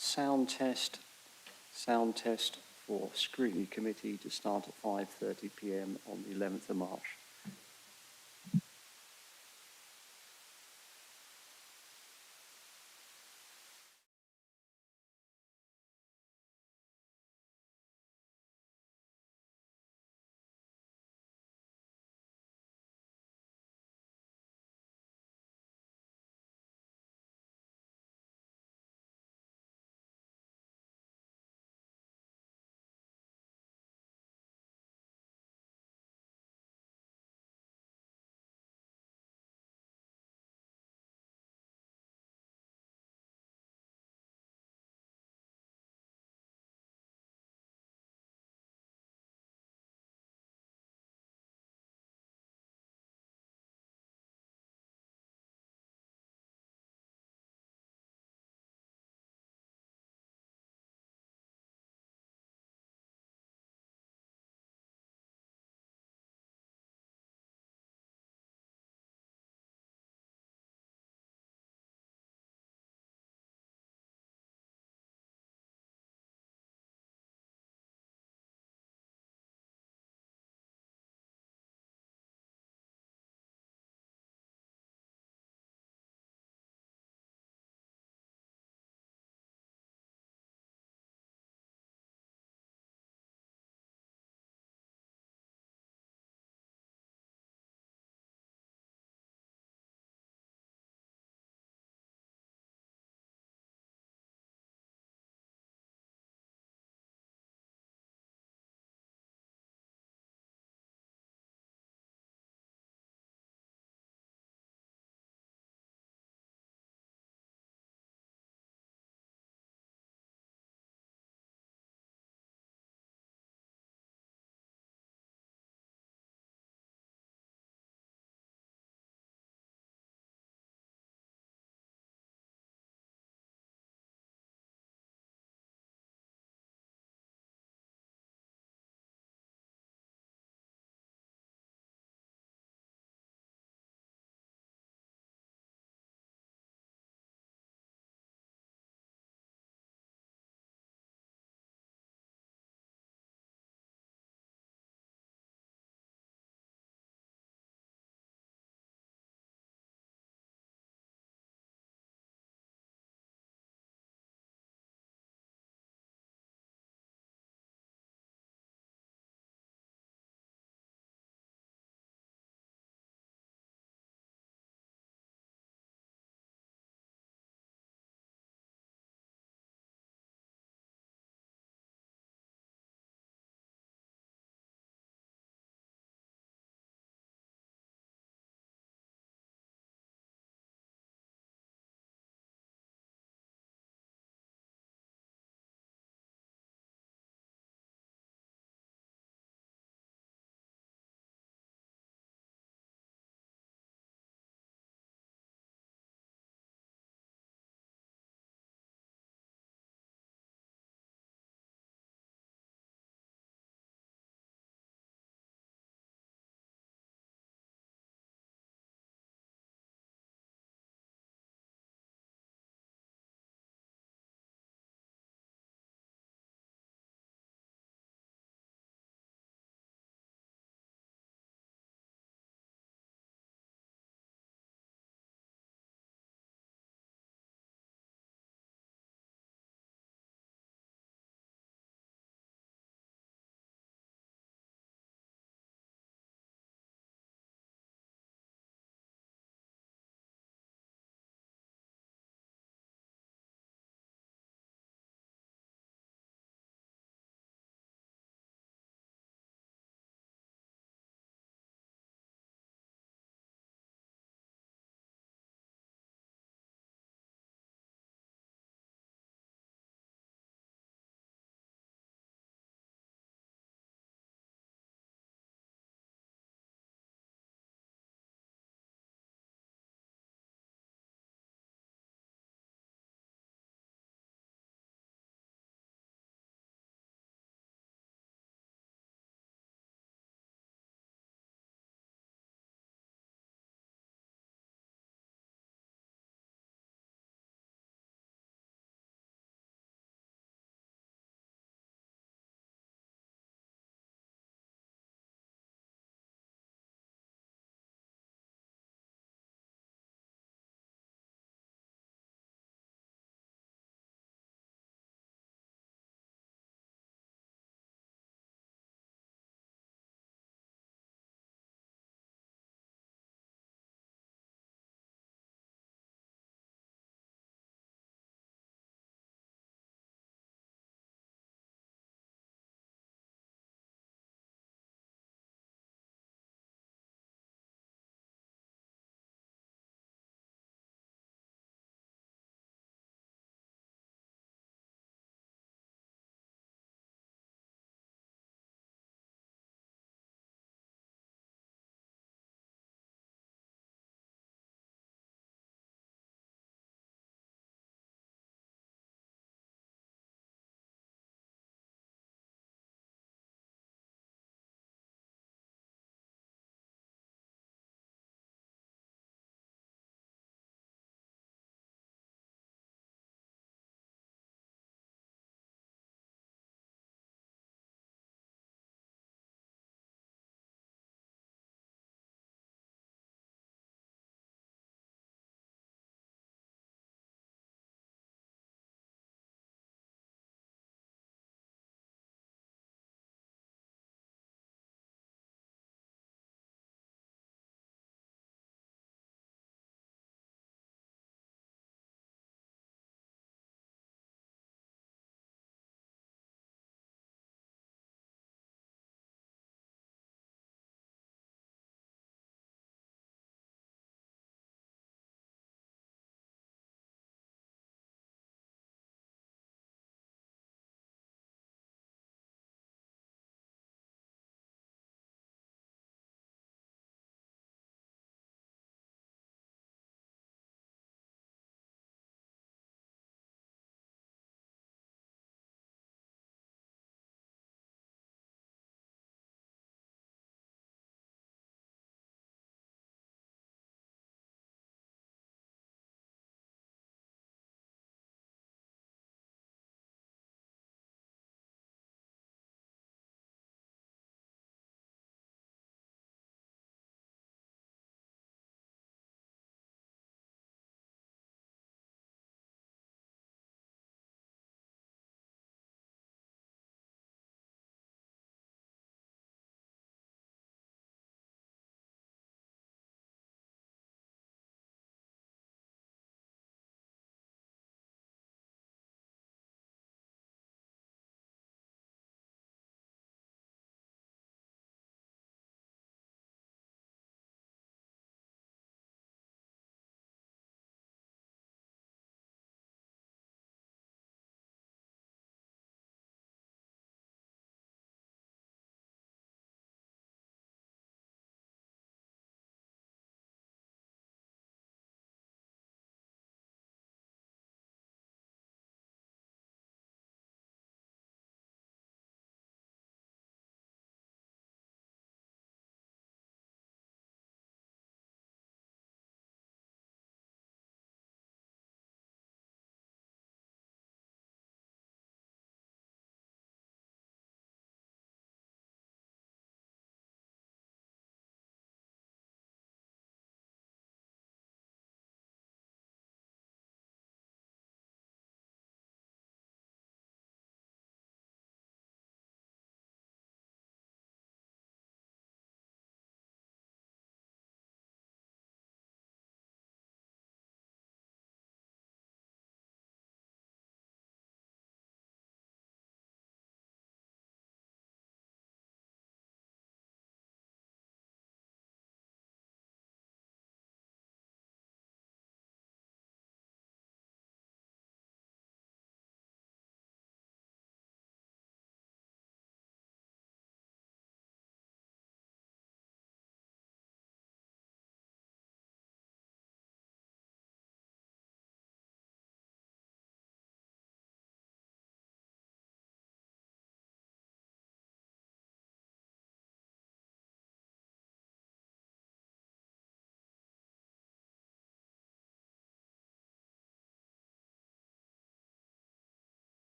Sound test. Sound test for Scrutiny Committee to start at 5:30 p.m. on the 11th of March.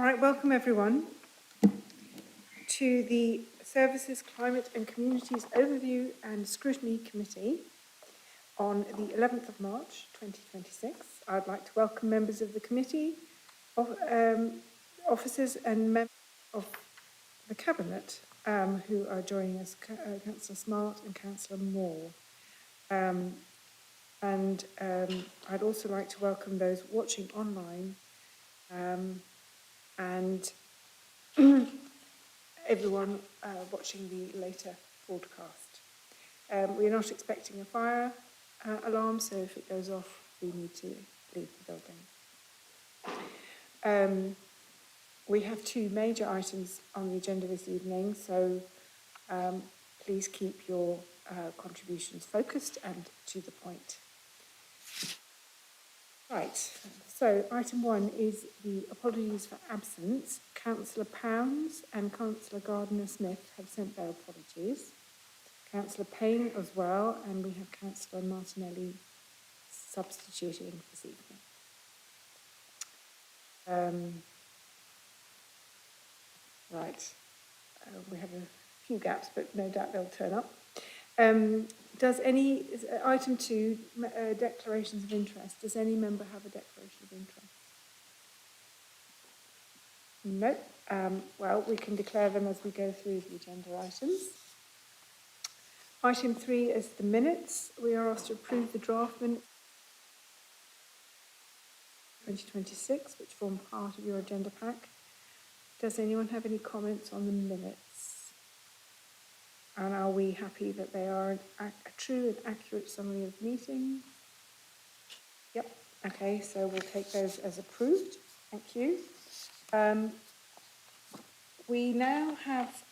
right, welcome everyone to the Services, Climate and Communities Overview and Scrutiny Committee on the 11th of March 2026. I'd like to welcome members of the committee, officers and members of the Cabinet who are joining us, Councillor Smart and Councillor Moore. I'd also like to welcome those watching online and everyone watching the later broadcast. We're not expecting a fire alarm, so if it goes off, we need to leave the building. We have two major items on the agenda this evening, so please keep your contributions focused and to the point. Right, so item 1 is the apologies for absence. Councillor Pounds and Councillor Gardner-Smith have sent their apologies. Councillor Payne as well, and we have Councillor Martinelli substituting this evening. We have a few gaps, but no doubt they'll turn up. Does any, item 2, declarations of interest, does any member have a declaration of interest? No. Well, we can declare them as we go through the agenda items. Item 3 is the minutes. We are asked to approve the draft minutes 2026, which form part of your agenda pack. Does anyone have any comments on the minutes? And are we happy that they are a true and accurate summary of the meeting? Yep. Okay, so we'll take those as approved. Thank you. We now have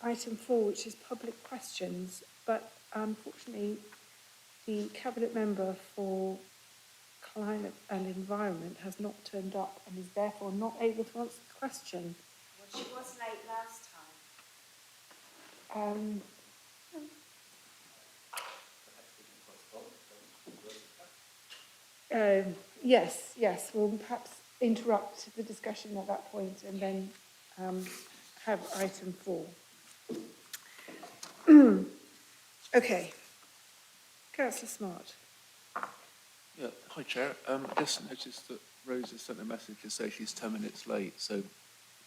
item 4, which is public questions, but unfortunately the Cabinet member for Climate and Environment has not turned up and is therefore not able to answer the question. Well, she was late last time. Yes, we'll perhaps interrupt the discussion at that point and then have item 4. Okay. Councillor Smart. Yeah, hi Chair. I just noticed that Rose has sent a message to say she's 10 minutes late, so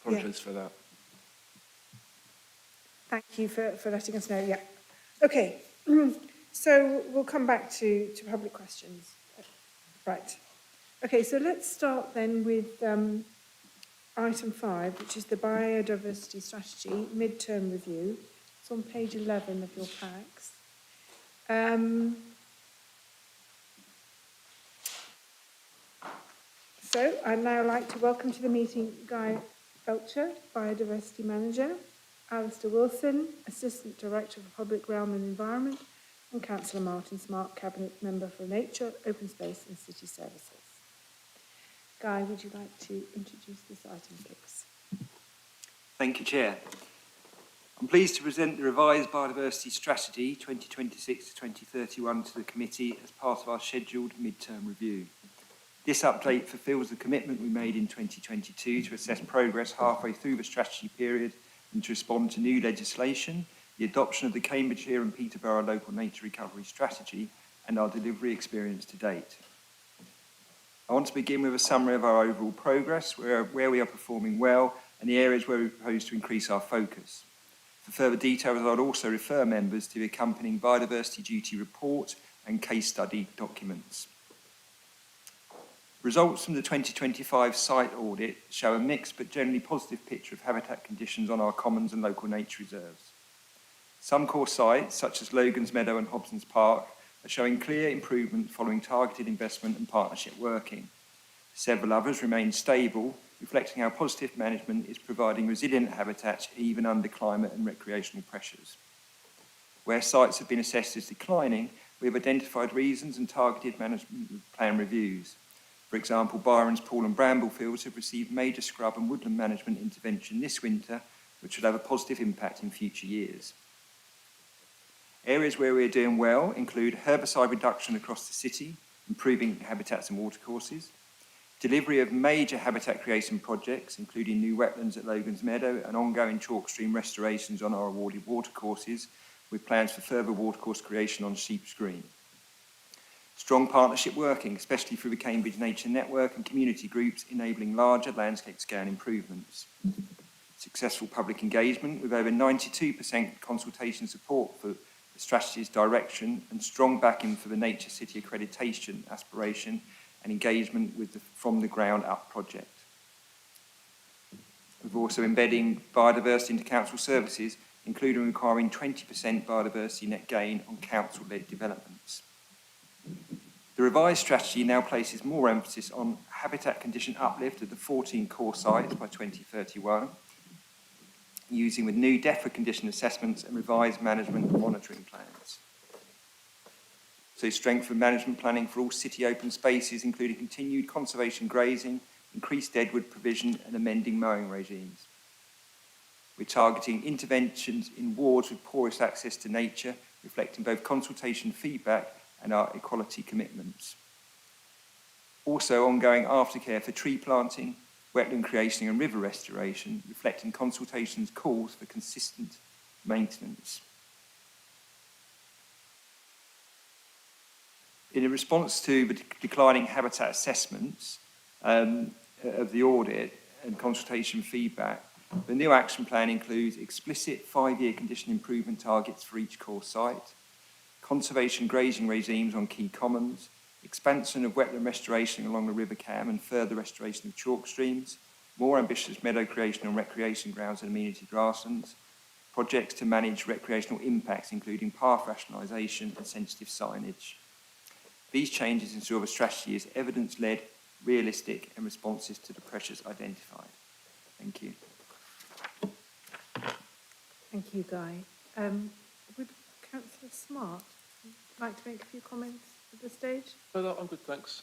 apologise for that. Thank you for letting us know, yeah. Okay, so we'll come back to public questions. Right. Okay, so let's start then with item 5, which is the Biodiversity Strategy Midterm Review. It's on page 11 of your packs. So I'd now like to welcome to the meeting Guy Belcher, Biodiversity Manager, Alistair Wilson, Assistant Director for Public Realm and Environment, and Councillor Martin Smart, Cabinet Member for Nature, Open Space and City Services. Guy, would you like to introduce this item, please? Thank you, Chair. I'm pleased to present the revised Biodiversity Strategy 2026 to 2031 to the committee as part of our scheduled mid-term review. This update fulfills the commitment we made in 2022 to assess progress halfway through the strategy period and to respond to new legislation, the adoption of the Cambridgeshire and Peterborough Local Nature Recovery Strategy, and our delivery experience to date. I want to begin with a summary of our overall progress, where we are performing well, and the areas where we propose to increase our focus. For further details, I would also refer members to the accompanying Biodiversity Duty Report and case study documents. Results from the 2025 site audit show a mixed but generally positive picture of habitat conditions on our commons and local nature reserves. Some core sites, such as Logan's Meadow and Hobson's Park, are showing clear improvement following targeted investment and partnership working. Several others remain stable, reflecting how positive management is providing resilient habitats even under climate and recreational pressures. Where sites have been assessed as declining, we have identified reasons and targeted management plan reviews. For example, Byron's Pool and Bramblefields have received major scrub and woodland management intervention this winter, which will have a positive impact in future years. Areas where we are doing well include herbicide reduction across the city, improving habitats and watercourses, Delivery of major habitat creation projects, including new wetlands at Logan's Meadow and ongoing chalk stream restorations on our awarded watercourses, with plans for further watercourse creation on Sheep's Green. Strong partnership working, especially through the Cambridge Nature Network and community groups, enabling larger landscape scale improvements. Successful public engagement with over 92% consultation support for the strategy's direction and strong backing for the Nature City accreditation aspiration and engagement with the From the Ground Up project. We're also embedding biodiversity into council services, including requiring 20% biodiversity net gain on council-led developments. The revised strategy now places more emphasis on habitat condition uplift at the 14 core sites by 2031, using with new DEFRA condition assessments and revised management and monitoring plans. So strengthen management planning for all city open spaces, including continued conservation grazing, increased deadwood provision and amending mowing regimes. We're targeting interventions in wards with poorest access to nature, reflecting both consultation feedback and our equality commitments. Also ongoing aftercare for tree planting, wetland creation and river restoration, reflecting consultations calls for consistent maintenance. In response to the declining habitat assessments of the audit and consultation feedback, the new action plan includes explicit 5-year condition improvement targets for each core site, conservation grazing regimes on key commons, expansion of wetland restoration along the River Cam and further restoration of chalk streams, more ambitious meadow creation on recreation grounds and amenity grasslands, projects to manage recreational impacts including path rationalisation and sensitive signage. These changes ensure the strategy is evidence-led, realistic and responsive to the pressures identified. Thank you. Thank you, Guy. Would Councillor Smart like to make a few comments at this stage? No, I'm good, thanks.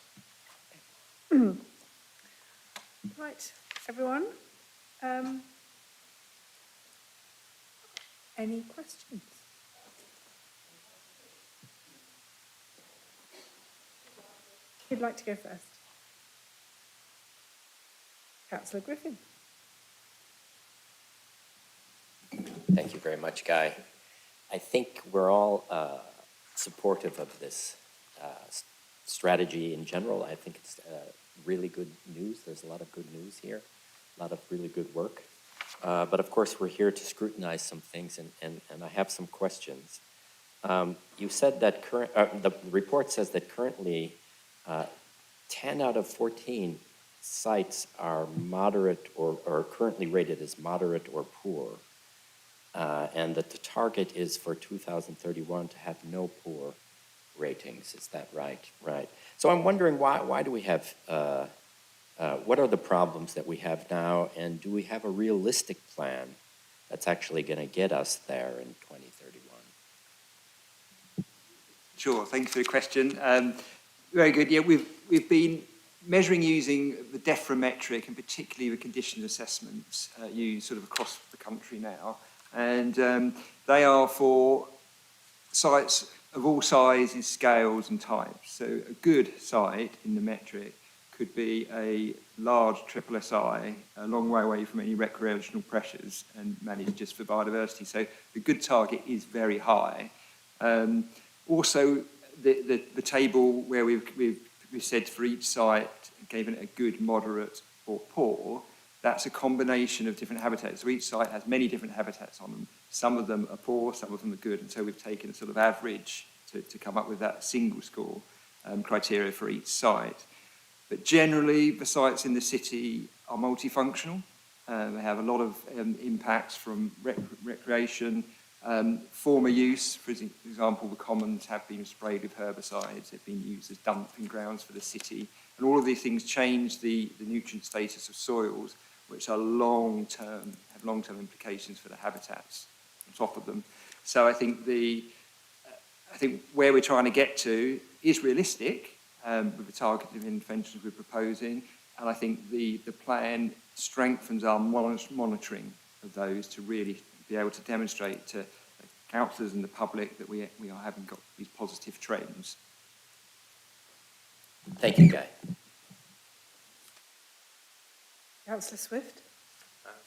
Right, everyone. Any questions? Who'd like to go first? Councillor Griffin. Thank you very much, Guy. I think we're all supportive of this strategy in general. I think it's really good news. There's a lot of good news here, a lot of really good work. But of course, we're here to scrutinize some things, and I have some questions. You said that the report says that currently 10 out of 14 sites are moderate or currently rated as moderate or poor, and that the target is for 2031 to have no poor ratings. Is that right? Right. So I'm wondering why do we have, what are the problems that we have now, and do we have a realistic plan that's actually going to get us there in 2031? Sure, thank you for the question. Very good. Yeah, we've been measuring using the DEFRA metric and particularly the condition assessments used sort of across the country now. And they are for sites of all sizes, scales and types. So a good site in the metric could be a large SSSI, a long way away from any recreational pressures and managed just for biodiversity. So the good target is very high. Also, the table where we've said for each site, given a good, moderate or poor, that's a combination of different habitats. So each site has many different habitats on them. Some of them are poor, some of them are good. And so we've taken a sort of average to come up with that single score criteria for each site. But generally, the sites in the city are multifunctional. They have a lot of impacts from recreation, former use. For example, the commons have been sprayed with herbicides. They've been used as dumping grounds for the city. And all of these things change the nutrient status of soils, which are long-term, have long-term implications for the habitats on top of them. So I think where we're trying to get to is realistic with the targeted interventions we're proposing. And I think the plan strengthens our monitoring of those to really be able to demonstrate to councillors and the public that we are having got these positive trends. Thank you, Guy. Councillor Swift.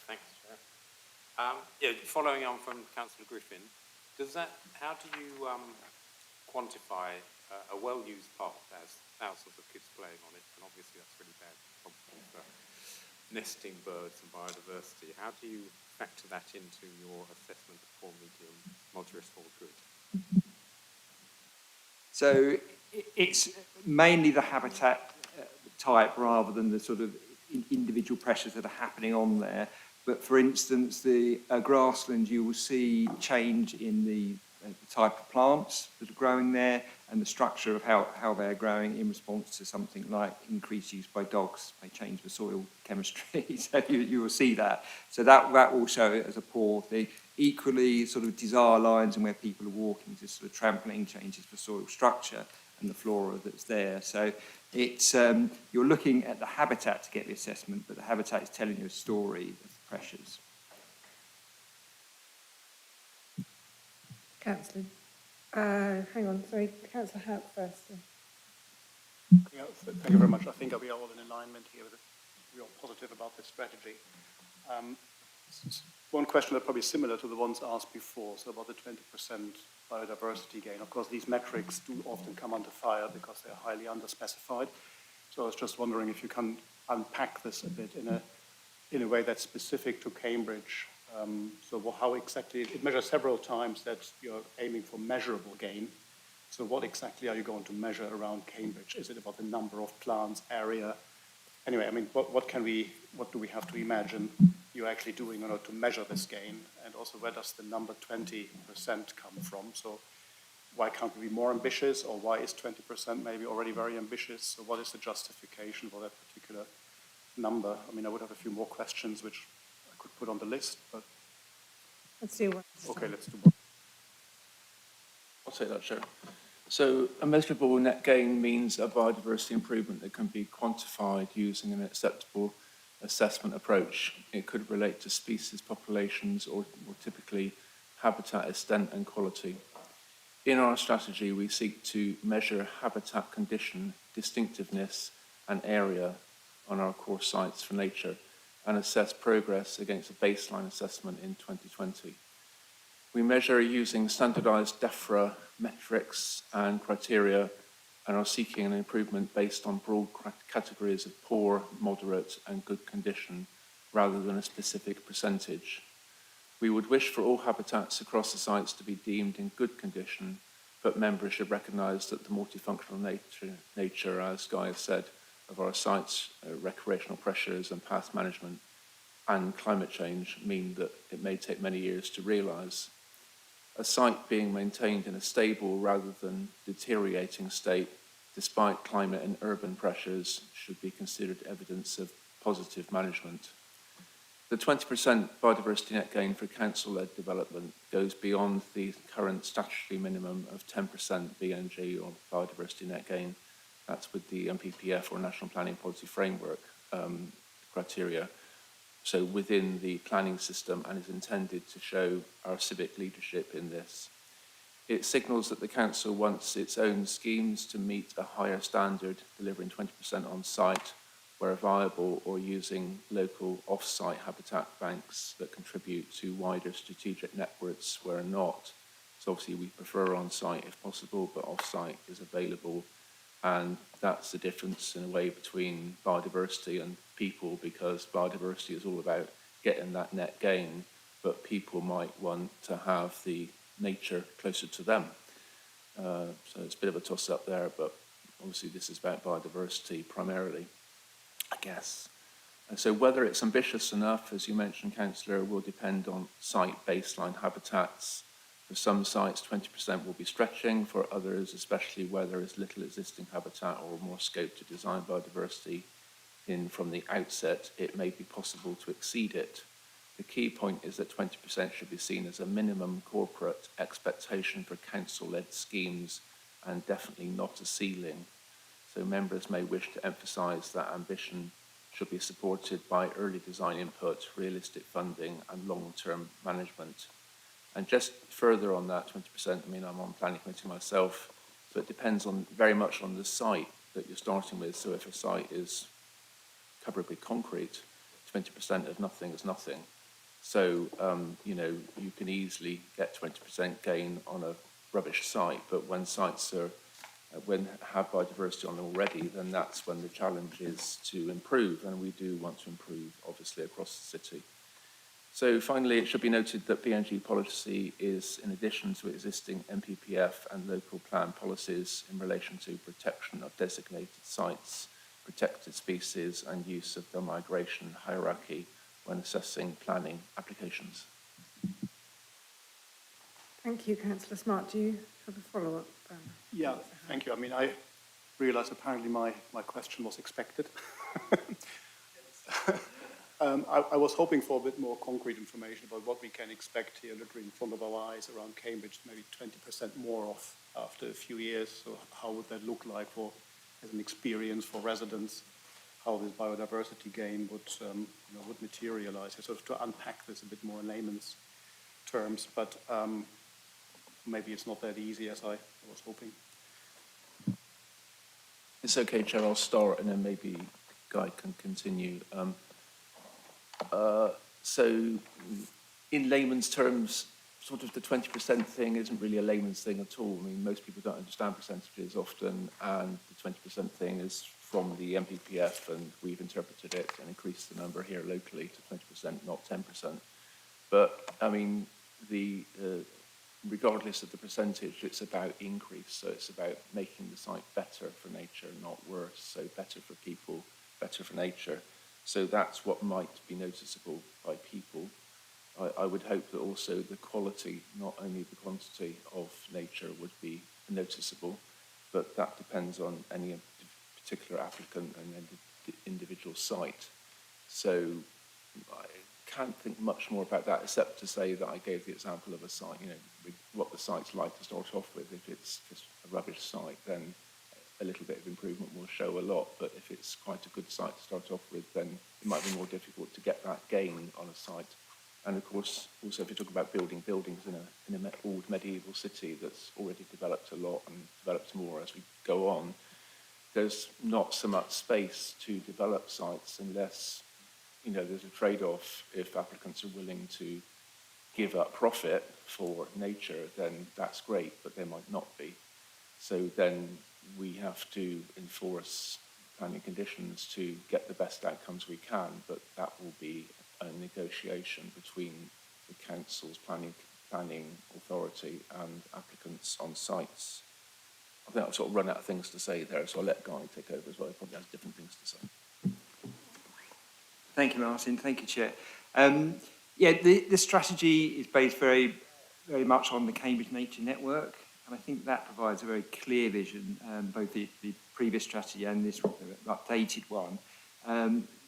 Thanks, Chair. Following on from Councillor Griffin, how do you quantify a well-used park that has thousands of kids playing on it, and obviously that's really bad probably for nesting birds and biodiversity. How do you factor that into your assessment of poor, medium, moderate or good? So it's mainly the habitat type rather than the sort of individual pressures that are happening on there. But for instance, the grassland, you will see change in the type of plants that are growing there and the structure of how they're growing in response to something like increased use by dogs. They change the soil chemistry, so you will see that. So that will show it as a poor thing. Equally, sort of desire lines and where people are walking, just sort of trampoline changes the soil structure and the flora that's there. So it's you're looking at the habitat to get the assessment, but the habitat is telling you a story of the pressures. Councillor, hang on, sorry, Councillor Hout first. Yeah, thank you very much. I think we are all in alignment here. We are positive about this strategy. One question that's probably similar to the ones asked before, so about the 20% biodiversity gain. Of course, these metrics do often come under fire because they are highly underspecified. So I was just wondering if you can unpack this a bit in a way that's specific to Cambridge. So how exactly, it measures several times that you're aiming for measurable gain. So what exactly are you going to measure around Cambridge? Is it about the number of plants, area? Anyway, I mean, what do we have to imagine you're actually doing in order to measure this gain? And also, where does the number 20% come from? So why can't we be more ambitious, or why is 20% maybe already very ambitious? So what is the justification for that particular number? I mean, I would have a few more questions which I could put on the list, but... Let's do one. Okay, let's do one. I'll take that, Chair. So a measurable net gain means a biodiversity improvement that can be quantified using an acceptable assessment approach. It could relate to species populations or more typically habitat extent and quality. In our strategy, we seek to measure habitat condition, distinctiveness and area on our core sites for nature and assess progress against a baseline assessment in 2020. We measure using standardised DEFRA metrics and criteria and are seeking an improvement based on broad categories of poor, moderate and good condition rather than a specific percentage. We would wish for all habitats across the sites to be deemed in good condition, but members should recognise that the multifunctional nature, as Guy has said, of our sites, recreational pressures and past management and climate change mean that it may take many years to realise. A site being maintained in a stable rather than deteriorating state, despite climate and urban pressures, should be considered evidence of positive management. The 20% biodiversity net gain for council-led development goes beyond the current statutory minimum of 10% BNG or biodiversity net gain. That's with the NPPF or National Planning Policy Framework criteria. So within the planning system and is intended to show our civic leadership in this. It signals that the council wants its own schemes to meet a higher standard, delivering 20% on site where viable or using local off-site habitat banks that contribute to wider strategic networks where not. So obviously we prefer on-site if possible, but off-site is available. And that's the difference in a way between biodiversity and people, because biodiversity is all about getting that net gain, but people might want to have the nature closer to them. So it's a bit of a toss-up there, but obviously this is about biodiversity primarily, I guess. And so whether it's ambitious enough, as you mentioned, Councillor, will depend on site baseline habitats. For some sites, 20% will be stretching. For others, especially where there is little existing habitat or more scope to design biodiversity in from the outset, it may be possible to exceed it. The key point is that 20% should be seen as a minimum corporate expectation for council-led schemes and definitely not a ceiling. So members may wish to emphasise that ambition should be supported by early design input, realistic funding and long-term management. And just further on that 20%, I mean, I'm on planning committee myself, so it depends on very much on the site that you're starting with. So if a site is covered with concrete, 20% of nothing is nothing. So, you know, you can easily get 20% gain on a rubbish site, but when sites are, have biodiversity on them already, then that's when the challenge is to improve, and we do want to improve, obviously, across the city. So finally, it should be noted that PNG policy is in addition to existing MPPF and local plan policies in relation to protection of designated sites, protected species and use of the migration hierarchy when assessing planning applications. Thank you, Councillor Smart. Do you have a follow-up? Yeah, thank you. I mean, I realised apparently my question was expected. I was hoping for a bit more concrete information about what we can expect here, literally in front of our eyes around Cambridge, maybe 20% more off after a few years. So how would that look like for, as an experience for residents, how this biodiversity gain would materialize? Sort of to unpack this a bit more in layman's terms, but maybe it's not that easy as I was hoping. It's okay, Chair, I'll start and then maybe Guy can continue. So in layman's terms, sort of the 20% thing isn't really a layman's thing at all. I mean, most people don't understand percentages often, and the 20% thing is from the MPPF, and we've interpreted it and increased the number here locally to 20%, not 10%. But, I mean, regardless of the percentage, it's about increase. So it's about making the site better for nature, not worse. So better for people, better for nature. So that's what might be noticeable by people. I would hope that also the quality, not only the quantity of nature would be noticeable, but that depends on any particular applicant and individual site. So I can't think much more about that except to say that I gave the example of a site, you know, what the site's like to start off with. If it's just a rubbish site, then a little bit of improvement will show a lot, but if it's quite a good site to start off with, then it might be more difficult to get that gain on a site. And of course, also if you talk about building buildings in an old medieval city that's already developed a lot and developed more as we go on, there's not so much space to develop sites unless, you know, there's a trade-off. If applicants are willing to give up profit for nature, then that's great, but they might not be. So then we have to enforce planning conditions to get the best outcomes we can, but that will be a negotiation between the council's planning authority and applicants on sites. I think I've sort of run out of things to say there, so I'll let Guy take over as well. He probably has different things to say. Thank you, Martin. Thank you, Chair. Yeah, the strategy is based very, very much on the Cambridge Nature Network, and I think that provides a very clear vision, both the previous strategy and this updated one,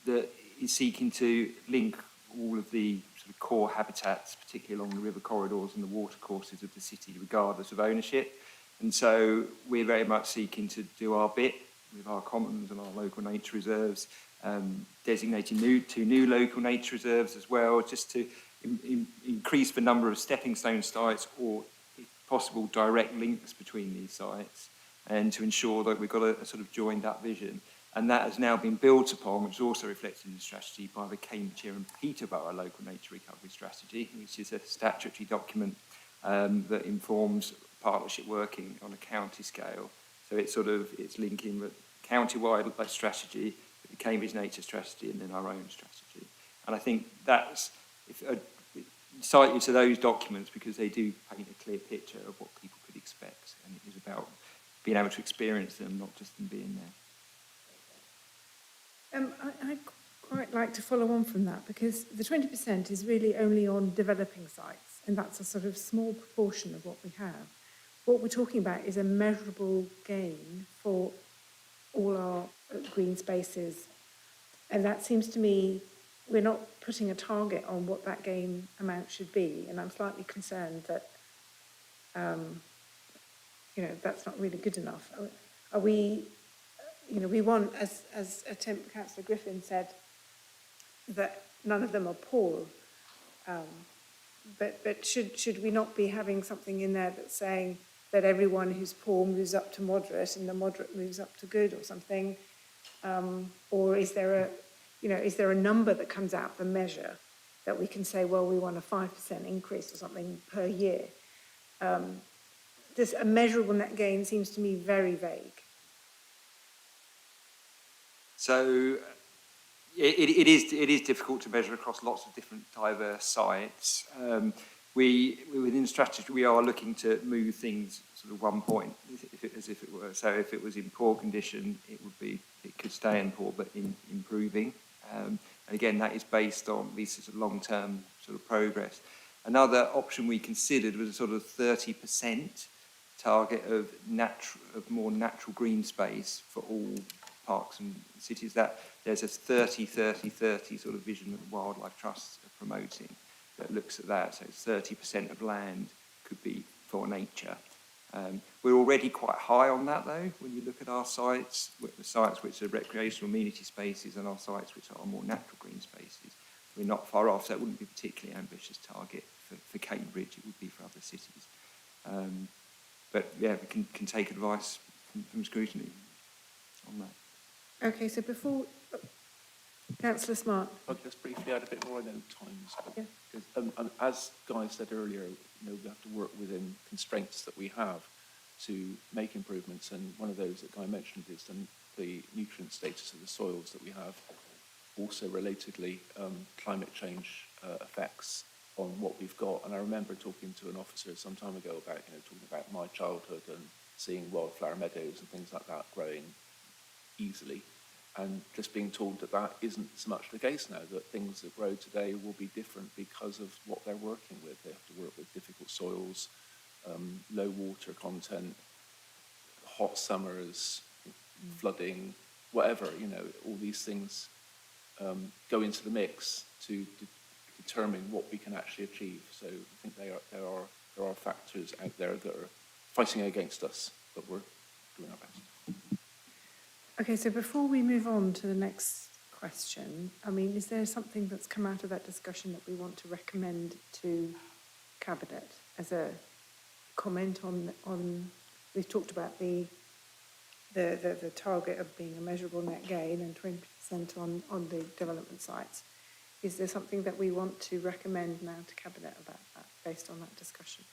that is seeking to link all of the sort of core habitats, particularly along the river corridors and the watercourses of the city, regardless of ownership. And so we're very much seeking to do our bit with our commons and our local nature reserves, designating two new local nature reserves as well, just to increase the number of stepping stone sites or, if possible, direct links between these sites, and to ensure that we've got a sort of joined up vision. And that has now been built upon, which is also reflected in the strategy, by the Cambridgeshire and Peterborough Local Nature Recovery Strategy, which is a statutory document that informs partnership working on a county scale. So it's linking the county-wide strategy with the Cambridge Nature Strategy and then our own strategy. And I think that's, cite you to those documents because they do paint a clear picture of what people could expect, and it is about being able to experience them, not just them being there. I'd quite like to follow on from that, because the 20% is really only on developing sites, and that's a sort of small proportion of what we have. What we're talking about is a measurable gain for all our green spaces, and that seems to me we're not putting a target on what that gain amount should be, and I'm slightly concerned that that's not really good enough. Are we? We want, as Councillor Griffin said, that none of them are poor. But should we not be having something in there that's saying that everyone who's poor moves up to moderate and the moderate moves up to good or something? Or is there you know, is there a number that comes out of the measure that we can say, well, we want a 5% increase or something per year? This a measurable net gain seems to me very vague. So it is difficult to measure across lots of different diverse sites. Within strategy, we are looking to move things sort of 1 point, as if it were. So if it was in poor condition, it could stay in poor, but improving. And again, that is based on these sort of long-term sort of progress. Another option we considered was a sort of 30% target of more natural green space for all parks and cities. That there's a 30-30-30 sort of vision that the Wildlife Trusts are promoting that looks at that. So 30% of land could be for nature. We're already quite high on that though, when you look at our sites, the sites which are recreational amenity spaces and our sites which are more natural green spaces. We're not far off, so it wouldn't be a particularly ambitious target for Cambridge, it would be for other cities. But yeah, we can take advice from Scrutiny on that. Okay, so before, Councillor Smart. I'll just briefly add a bit more. I know times, but Yeah. because, as Guy said earlier, you know, we have to work within constraints that we have to make improvements, and one of those that Guy mentioned is the nutrient status of the soils that we have. Also, relatedly, climate change effects on what we've got. And I remember talking to an officer some time ago about, you know, talking about my childhood and seeing wildflower meadows and things like that growing easily, and just being told that that isn't so much the case now, that things that grow today will be different because of what they're working with. They have to work with difficult soils, low water content, hot summers, flooding, whatever, you know, all these things go into the mix to determine what we can actually achieve. So I think there are factors out there that are fighting against us, but we're doing our best. Okay, so before we move on to the next question, I mean, is there something that's come out of that discussion that we want to recommend to Cabinet as a comment on we've talked about the target of being a measurable net gain and 20% on the development sites. Is there something that we want to recommend now to Cabinet about that, based on that discussion?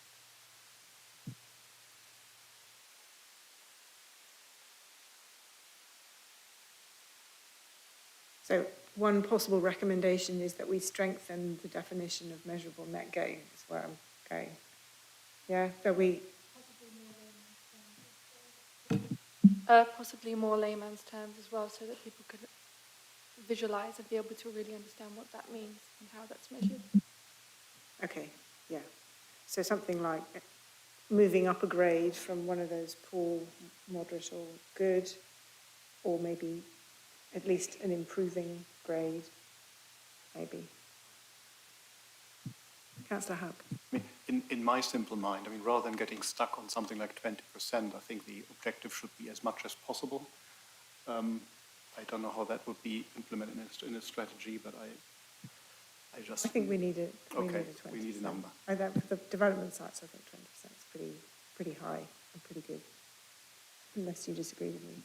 So one possible recommendation is that we strengthen the definition of measurable net gain, is where I'm going. Yeah, that we... Possibly more layman's terms as well, so that people could visualise and be able to really understand what that means and how that's measured. Okay, yeah. So something like moving up a grade from one of those poor, moderate or good, or maybe at least an improving grade, maybe. Councillor Hug. I mean, in my simple mind, I mean, rather than getting stuck on something like 20%, I think the objective should be as much as possible. I don't know how that would be implemented in a strategy, but I think we need it. We need a number. For the development sites, I think 20% is pretty high and pretty good, unless you disagree with me.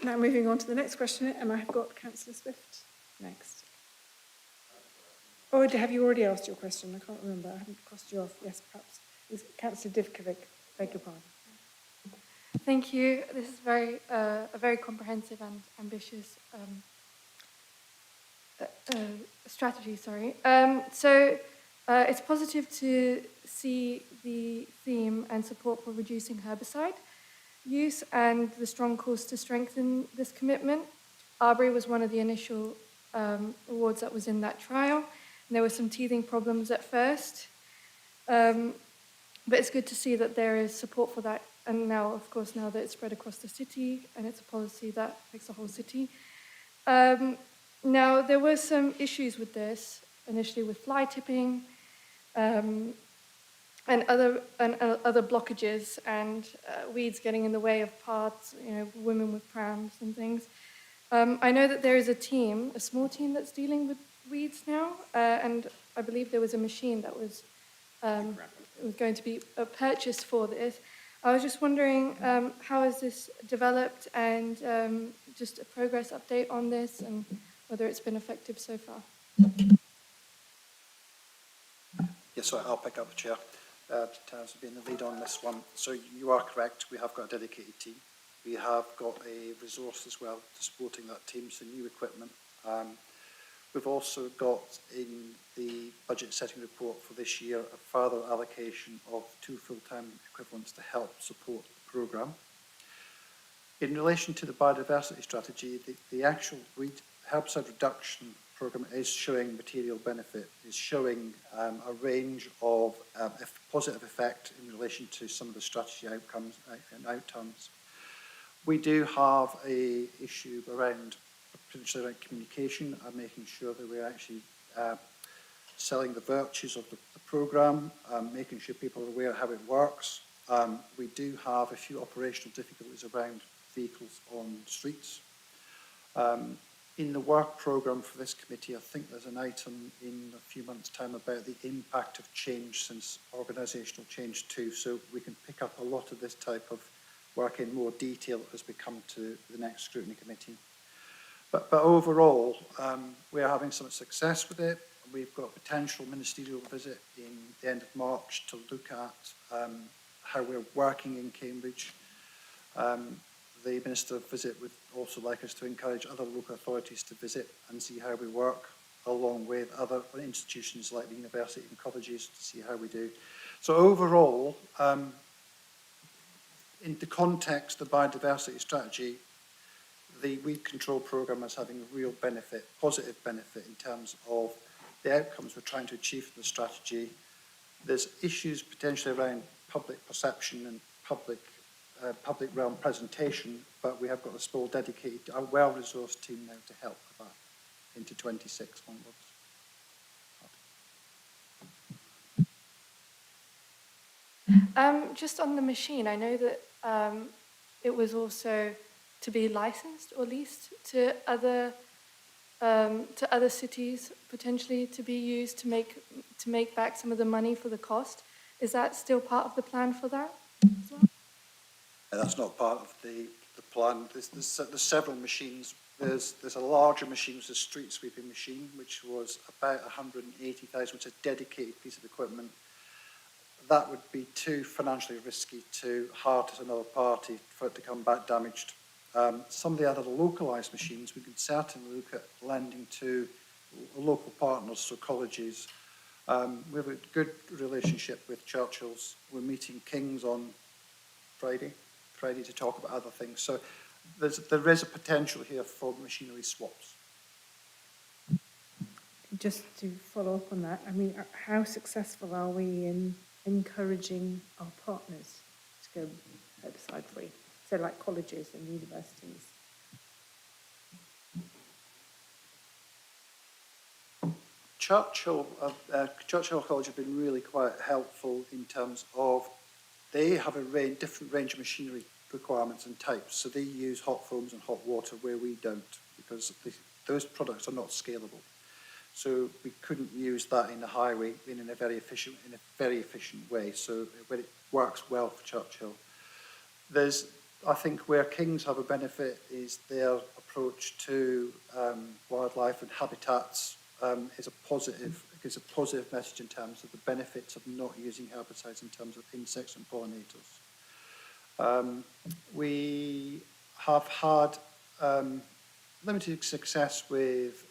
Now moving on to the next question, and I've got Councillor Swift next. Or have you already asked your question? I can't remember. I haven't crossed you off. Yes, perhaps. Is Councillor Divkovic? Beg your pardon. Thank you. This is a very comprehensive and ambitious strategy. Sorry. So it's positive to see the theme and support for reducing herbicide use and the strong calls to strengthen this commitment. Arbury was one of the initial awards that was in that trial. And there were some teething problems at first. But it's good to see that there is support for that. And now, of course, now that it's spread across the city and it's a policy that affects the whole city. Now, there were some issues with this, initially with fly tipping, and other blockages and weeds getting in the way of paths, you know, women with prams and things. I know that there is a small team that's dealing with weeds now, and I believe there was a machine that was was going to be purchased for this. I was just wondering how has this developed and just a progress update on this and whether it's been effective so far. Yes, so I'll pick up the chair in terms of being the lead on this one. So you are correct, we have got a dedicated team. We have got a resource as well supporting that team, so new equipment. We've also got in the budget setting report for this year a further allocation of 2 full-time equivalents to help support the programme. In relation to the biodiversity strategy, the actual herbicide reduction programme is showing material benefit, is showing a range of positive effect in relation to some of the strategy outcomes and outcomes. We do have a issue around potentially around communication and making sure that we're actually selling the virtues of the programme, making sure people are aware of how it works. We do have a few operational difficulties around vehicles on streets. In the work programme for this committee, I think there's an item in a few months' time about the impact of change since organisational change too, so we can pick up a lot of this type of work in more detail as we come to the next scrutiny committee. But overall, we are having some success with it. We've got a potential ministerial visit in the end of March to look at how we're working in Cambridge. The Minister visit would also like us to encourage other local authorities to visit and see how we work, along with other institutions like the university and colleges to see how we do. So overall, in the context of the biodiversity strategy, the weed control programme is having a real benefit, positive benefit in terms of the outcomes we're trying to achieve from the strategy. There's issues potentially around public perception and public realm presentation, but we have got a small dedicated, a well-resourced team now to help with that into 26 onwards. Just on the machine, I know that it was also to be licensed or leased to other cities, potentially to be used to make back some of the money for the cost. Is that still part of the plan for that as well? That's not part of the plan. There's several machines. There's a larger machine, it's a street sweeping machine, which was about 180,000, which is a dedicated piece of equipment. That would be too financially risky to hire to another party for it to come back damaged. Some of the other localised machines, we could certainly look at lending to local partners, so colleges. We have a good relationship with Churchill's. We're meeting King's on Friday to talk about other things. So there is a potential here for machinery swaps. Just to follow up on that, I mean, how successful are we in encouraging our partners to go herbicide free? So like colleges and universities. Churchill College have been really quite helpful in terms of they have a different range of machinery requirements and types. So they use hot foams and hot water where we don't, because those products are not scalable. So we couldn't use that in the highway in a very efficient way. So it works well for Churchill. I think where Kings have a benefit is their approach to wildlife and habitats is a positive message in terms of the benefits of not using herbicides in terms of insects and pollinators. We have had limited success with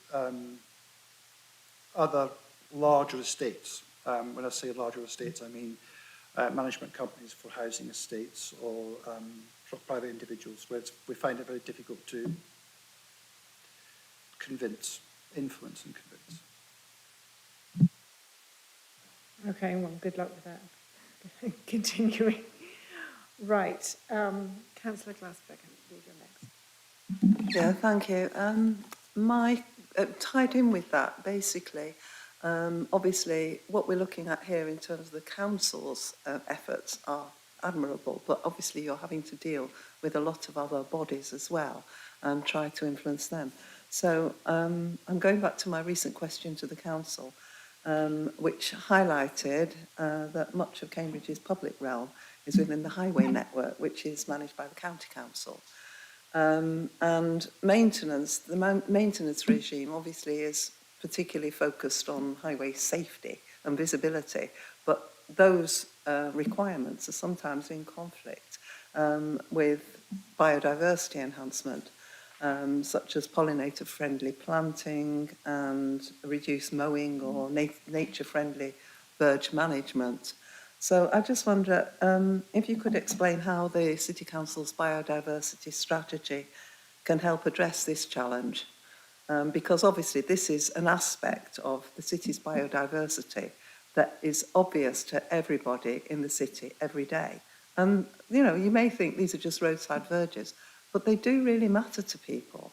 other larger estates. When I say larger estates, I mean management companies for housing estates or for private individuals, where we find it very difficult to influence and convince. Okay, well, good luck with that. Continuing. Right, Councillor Glassberg, I believe you're next. Yeah, thank you. Tied in with that, basically, obviously, what we're looking at here in terms of the council's efforts are admirable, but obviously you're having to deal with a lot of other bodies as well and try to influence them. So I'm going back to my recent question to the council. which highlighted that much of Cambridge's public realm is within the highway network, which is managed by the county council. And maintenance, the maintenance regime obviously is particularly focused on highway safety and visibility, but those requirements are sometimes in conflict with biodiversity enhancement, such as pollinator-friendly planting and reduced mowing or nature-friendly verge management. So I just wonder if you could explain how the City Council's biodiversity strategy can help address this challenge. Because obviously this is an aspect of the city's biodiversity that is obvious to everybody in the city every day. And, you know, you may think these are just roadside verges, but they do really matter to people.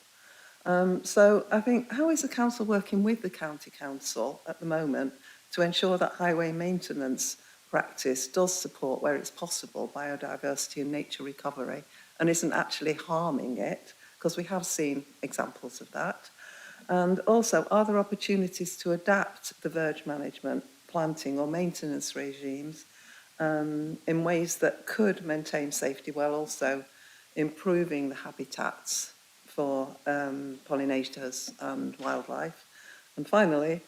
So I think, how is the council working with the county council at the moment to ensure that highway maintenance practice does support, where it's possible, biodiversity and nature recovery and isn't actually harming it? Because we have seen examples of that. And also, are there opportunities to adapt the verge management, planting or maintenance regimes in ways that could maintain safety while also improving the habitats for pollinators and wildlife? And finally,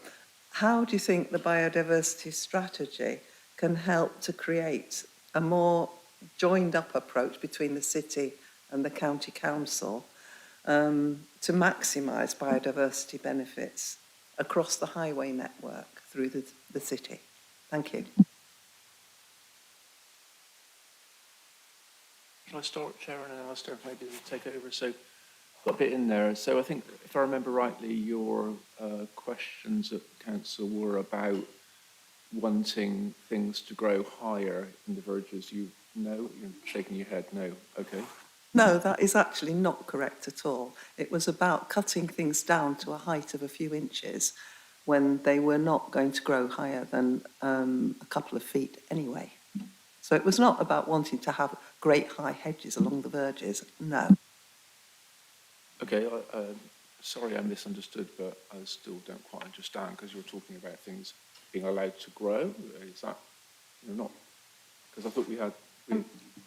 how do you think the biodiversity strategy can help to create a more joined up approach between the city and the county council to maximise biodiversity benefits across the highway network through the city? Thank you. Shall I start, Chair, and then Alistair maybe will take over? So, got a bit in there. So I think, if I remember rightly, your questions at council were about wanting things to grow higher in the verges. You're shaking your head, no, okay. No, that is actually not correct at all. It was about cutting things down to a height of a few inches when they were not going to grow higher than a couple of feet anyway. So it was not about wanting to have great high hedges along the verges, no. Okay, sorry I misunderstood, but I still don't quite understand, because you're talking about things being allowed to grow. Is that, not? Because I thought we had...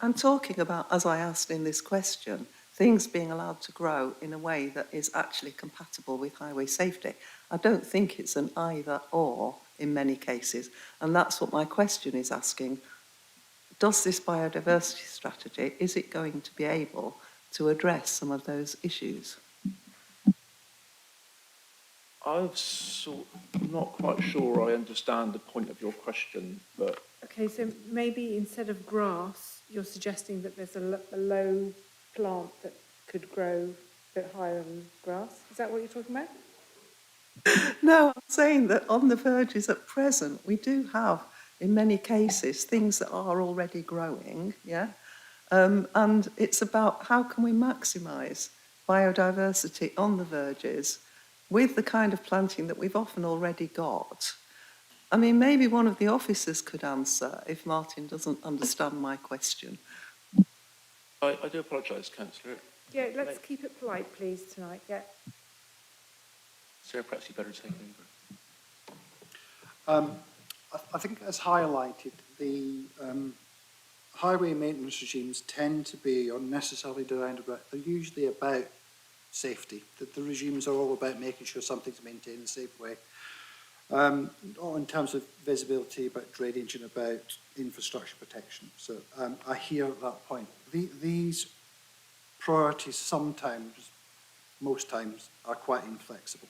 I'm talking about, as I asked in this question, things being allowed to grow in a way that is actually compatible with highway safety. I don't think it's an either or in many cases, and that's what my question is asking. Does this biodiversity strategy, is it going to be able to address some of those issues? I'm not quite sure I understand the point of your question, but... Okay, so maybe instead of grass, you're suggesting that there's a low plant that could grow a bit higher than grass? Is that what you're talking about? No, I'm saying that on the verges at present, we do have, in many cases, things that are already growing, yeah? And it's about how can we maximise biodiversity on the verges with the kind of planting that we've often already got. I mean, maybe one of the officers could answer if Martin doesn't understand my question. I do apologise, Councillor. Yeah, let's keep it polite, please, tonight, yeah. Sarah, perhaps you better take over. I think as highlighted, the highway maintenance regimes tend to be unnecessarily designed about, they're usually about safety. The regimes are all about making sure something's maintained in a safe way. In terms of visibility, about drainage and about infrastructure protection. So I hear that point. These priorities sometimes, most times, are quite inflexible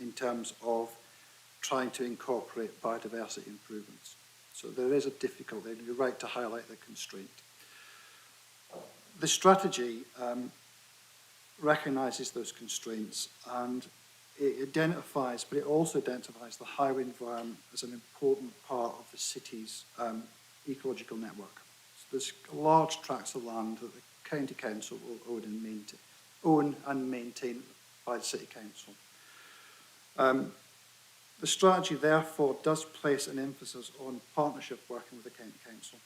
in terms of trying to incorporate biodiversity improvements. So there is a difficulty, and you're right to highlight the constraint. The strategy recognises those constraints, and it identifies, but it also identifies the highway environment as an important part of the city's ecological network. So there's large tracts of land that the county council will own and maintain by the city council. The strategy, therefore, does place an emphasis on partnership working with the county council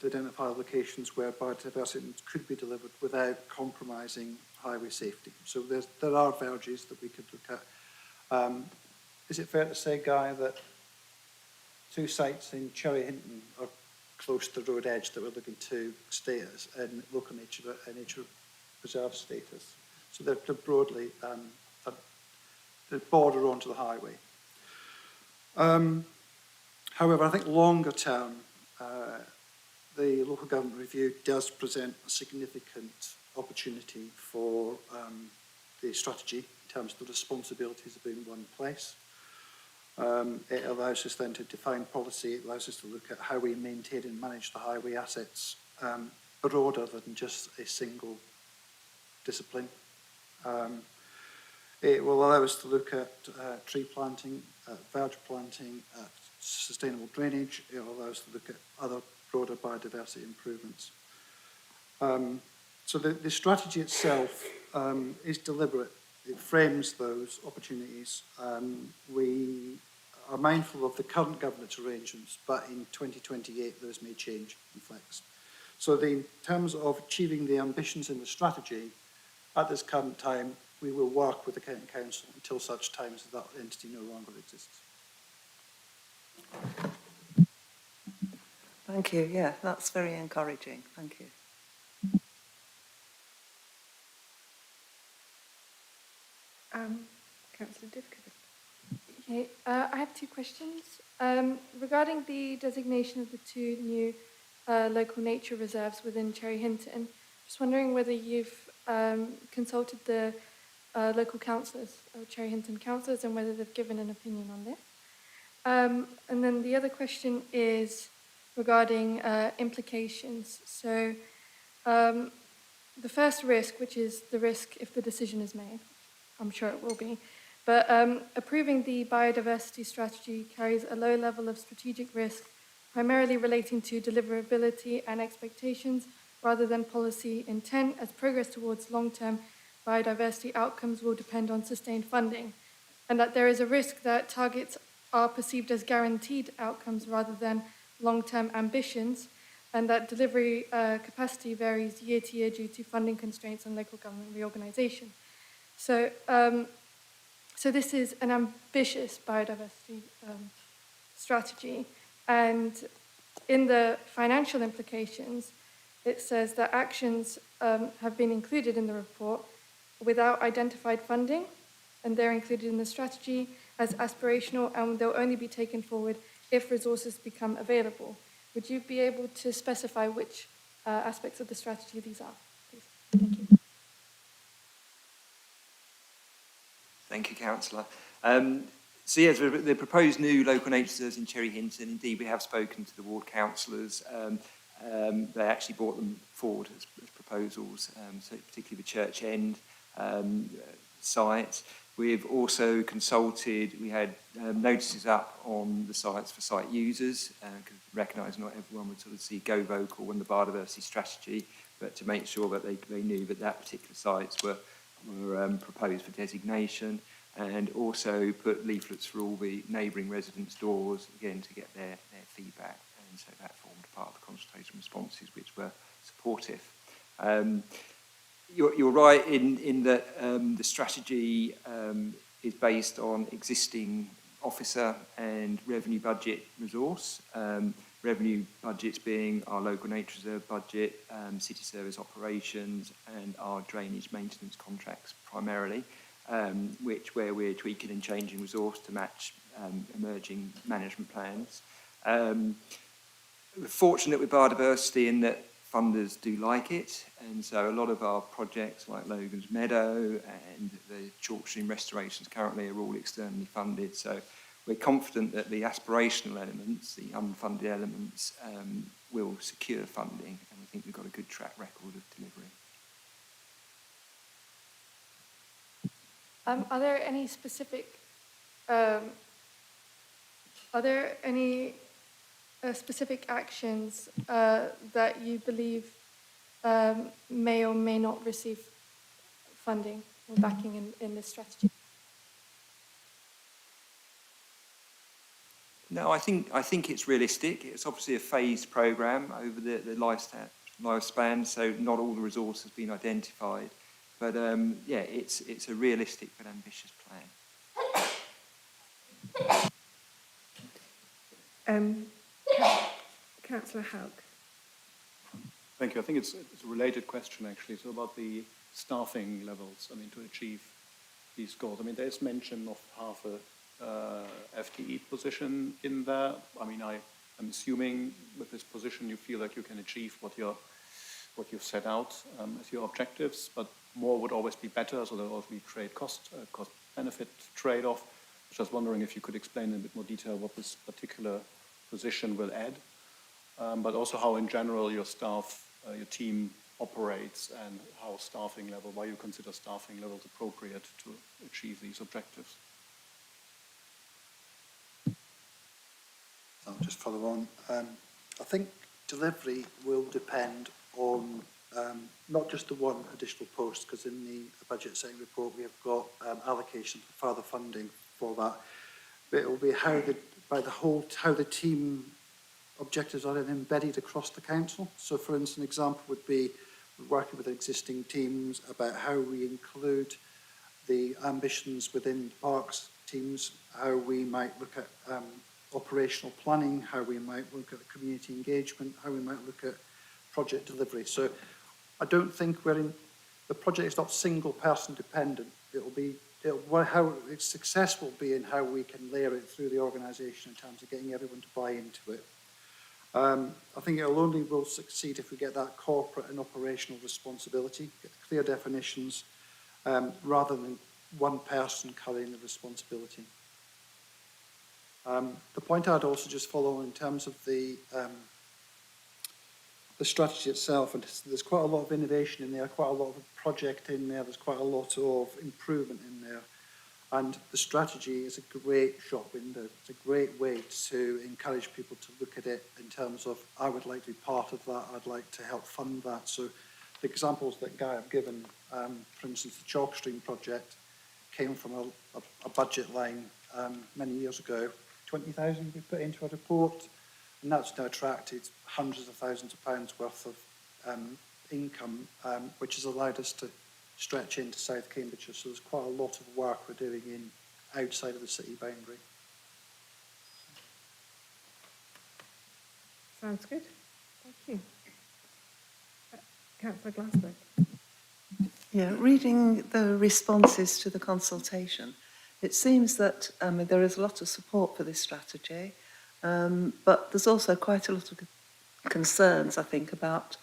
to identify locations where biodiversity could be delivered without compromising highway safety. So there are verges that we could look at is it fair to say, Guy, that 2 sites in Cherry Hinton are close to the road edge that we're looking to stay as in local nature preserve status? So they're broadly, they border onto the highway. However, I think longer term, the local government review does present a significant opportunity for the strategy in terms of the responsibilities of being in one place. It allows us then to define policy. It allows us to look at how we maintain and manage the highway assets broader than just a single discipline. It will allow us to look at tree planting, verge planting, sustainable drainage. It will allow us to look at other broader biodiversity improvements. So the strategy itself is deliberate. It frames those opportunities. We are mindful of the current governance arrangements, but in 2028 those may change and flex. So in terms of achieving the ambitions in the strategy, at this current time, we will work with the County Council until such time as that entity no longer exists. Thank you. Yeah, that's very encouraging. Thank you. Councillor Divkov. Okay, I have 2 questions. Regarding the designation of the 2 new local nature reserves within Cherry Hinton, just wondering whether you've consulted the local councillors, Cherry Hinton councillors, and whether they've given an opinion on this. And then the other question is regarding implications. So the first risk, which is the risk if the decision is made, I'm sure it will be, but approving the biodiversity strategy carries a low level of strategic risk, primarily relating to deliverability and expectations rather than policy intent, as progress towards long-term biodiversity outcomes will depend on sustained funding, and that there is a risk that targets are perceived as guaranteed outcomes rather than long-term ambitions, and that delivery capacity varies year to year due to funding constraints and local government reorganisation. So, so this is an ambitious biodiversity strategy, and in the financial implications, it says that actions have been included in the report without identified funding, and they're included in the strategy as aspirational, and they'll only be taken forward if resources become available. Would you be able to specify which aspects of the strategy these are, please? Thank you. Thank you, Councillor. So yes, the proposed new local nature reserves in Cherry Hinton, indeed we have spoken to the ward councillors. They actually brought them forward as proposals, so particularly the Church End site. We've also consulted, we had notices up on the sites for site users, because recognise not everyone would sort of see go vocal when the biodiversity strategy, but to make sure that they knew that particular sites were proposed for designation, and also put leaflets for all the neighbouring residents' doors, again, to get their feedback, and so that formed part of the consultation responses, which were supportive. You're right in that the strategy is based on existing officer and revenue budget resource. Revenue budgets being our local nature reserve budget, city service operations, and our drainage maintenance contracts primarily, where we're tweaking and changing resource to match emerging management plans. We're fortunate with biodiversity in that funders do like it, and so a lot of our projects like Logan's Meadow and the chalk stream restorations currently are all externally funded, so we're confident that the aspirational elements, the unfunded elements, will secure funding, and we think we've got a good track record of delivery. Are there any specific actions that you believe may or may not receive funding or backing in this strategy? No, I think it's realistic. It's obviously a phased programme over the lifespan, so not all the resource has been identified. But yeah, it's a realistic but ambitious plan. Councillor Houck. Thank you. I think it's a related question, actually. So about the staffing levels, I mean, to achieve these goals. I mean, there's mention of half a FTE position in there. I mean, I'm assuming with this position you feel like you can achieve what you've set out as your objectives, but more would always be better, so there'll also be cost-benefit trade-off. I was just wondering if you could explain in a bit more detail what this particular position will add, but also how in general your staff, your team operates, and how staffing level, why you consider staffing levels appropriate to achieve these objectives. I'll just follow on. I think delivery will depend on not just the one additional post, because in the budget setting report we have got allocation for further funding for that, but it will be how the team objectives are then embedded across the council. So for instance, an example would be working with existing teams about how we include the ambitions within parks teams, how we might look at operational planning, how we might look at community engagement, how we might look at project delivery. So I don't think the project is not single person dependent. How its success will be in how we can layer it through the organisation in terms of getting everyone to buy into it. I think it will succeed if we get that corporate and operational responsibility, get clear definitions, rather than one person carrying the responsibility. The point I'd also just follow in terms of the strategy itself, and there's quite a lot of innovation in there, quite a lot of project in there, there's quite a lot of improvement in there. And the strategy is a great shop window. It's a great way to encourage people to look at it in terms of, I would like to be part of that, I'd like to help fund that. So the examples that Guy have given, for instance, the Chalk Stream project came from a budget line many years ago. 20,000 we put into a report, and that's now attracted hundreds of thousands of pounds worth of income, which has allowed us to stretch into South Cambridgeshire. So there's quite a lot of work we're doing outside of the city boundary. Sounds good. Thank you. Councillor Glassberg. Yeah, reading the responses to the consultation, it seems that there is a lot of support for this strategy, but there's also quite a lot of concerns, I think, about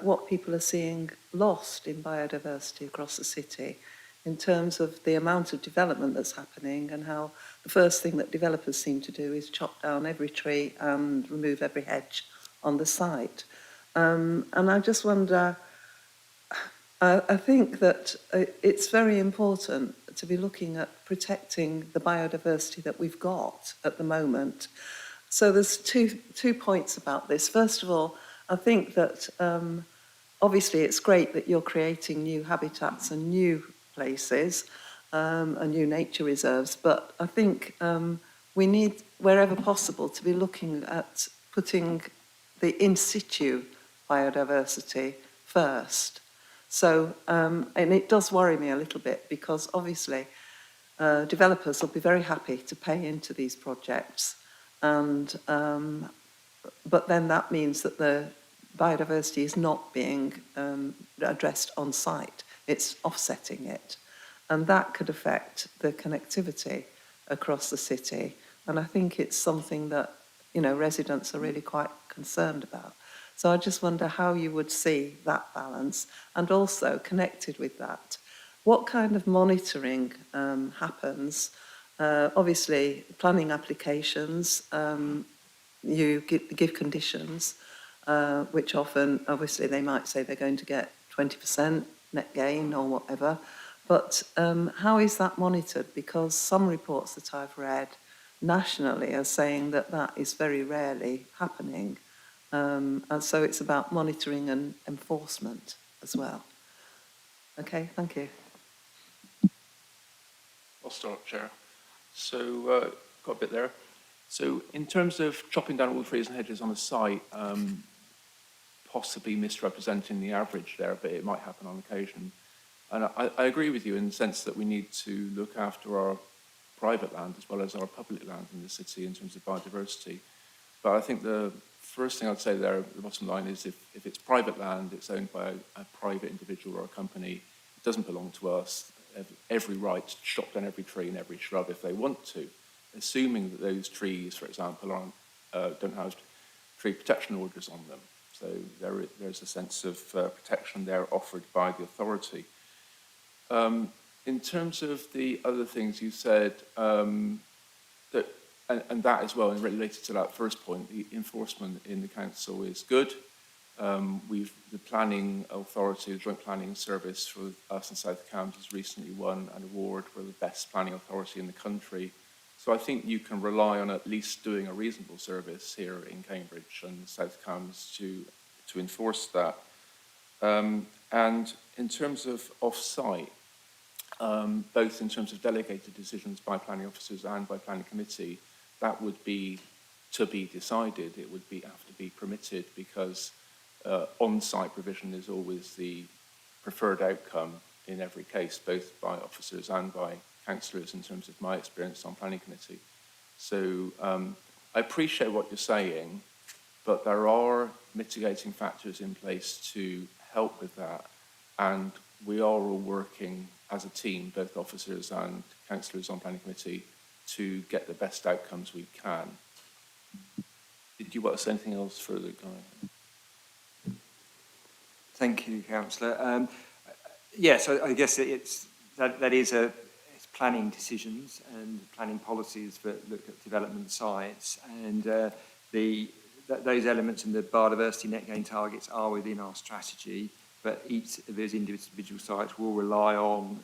what people are seeing lost in biodiversity across the city in terms of the amount of development that's happening, and how the first thing that developers seem to do is chop down every tree and remove every hedge on the site. And I just wonder, I think that it's very important to be looking at protecting the biodiversity that we've got at the moment. So there's two points about this. First of all, I think that obviously it's great that you're creating new habitats and new places and new nature reserves, but I think we need, wherever possible, to be looking at putting the in situ biodiversity first. So, and it does worry me a little bit, because obviously developers will be very happy to pay into these projects, and but then that means that the biodiversity is not being addressed on site. It's offsetting it, and that could affect the connectivity across the city. And I think it's something that, you know, residents are really quite concerned about. So I just wonder how you would see that balance, and also connected with that, what kind of monitoring happens? Obviously, planning applications, you give conditions, which often, obviously, they might say they're going to get 20% net gain or whatever. But how is that monitored? Because some reports that I've read nationally are saying that that is very rarely happening. And so it's about monitoring and enforcement as well. Okay, thank you. I'll start, Chair. So, got a bit there. So, in terms of chopping down all the trees and hedges on a site, possibly misrepresenting the average there, but it might happen on occasion. And I agree with you in the sense that we need to look after our private land as well as our public land in the city in terms of biodiversity. But I think the first thing I'd say there, the bottom line is if it's private land, it's owned by a private individual or a company, it doesn't belong to us. Every right to chop down every tree and every shrub if they want to, assuming that those trees, for example, don't have tree protection orders on them. So there's a sense of protection there offered by the authority. In terms of the other things you said, that and that as well, and related to that first point, the enforcement in the council is good. The planning authority, the Joint Planning Service for us in South Cambs has recently won an award for the best planning authority in the country. So I think you can rely on at least doing a reasonable service here in Cambridge and South Cambs to enforce that. And in terms of off-site, both in terms of delegated decisions by planning officers and by planning committee, that would be to be decided. It would have to be permitted because on-site provision is always the preferred outcome in every case, both by officers and by councillors in terms of my experience on planning committee. So I appreciate what you're saying, but there are mitigating factors in place to help with that. And we are all working as a team, both officers and councillors on planning committee, to get the best outcomes we can. Did you want to say anything else further, Guy? Thank you, Councillor. Yes, I guess it's planning decisions and planning policies that look at development sites, and those elements in the biodiversity net gain targets are within our strategy, but each of those individual sites will rely on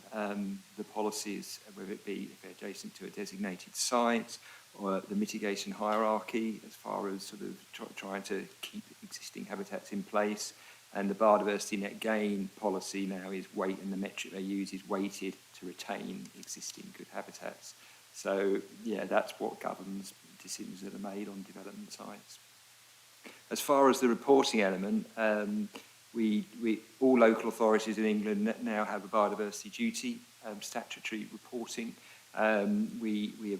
the policies, whether it be if they're adjacent to a designated site or the mitigation hierarchy as far as sort of trying to keep existing habitats in place. And the biodiversity net gain policy now is and the metric they use is weighted to retain existing good habitats. So yeah, that's what governs decisions that are made on development sites. As far as the reporting element, all local authorities in England now have a biodiversity duty, statutory reporting. We've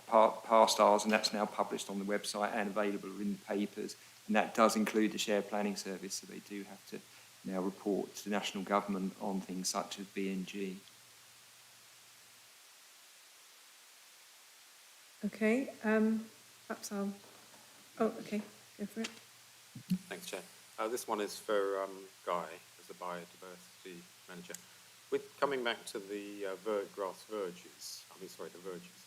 passed ours, and that's now published on the website and available in the papers. And that does include the shared planning service, so they do have to now report to the national government on things such as BNG. Okay, perhaps I'll... Oh, okay, go for it. Thanks, Chair. This one is for Guy as the biodiversity manager. With coming back to the grass verges, the verges,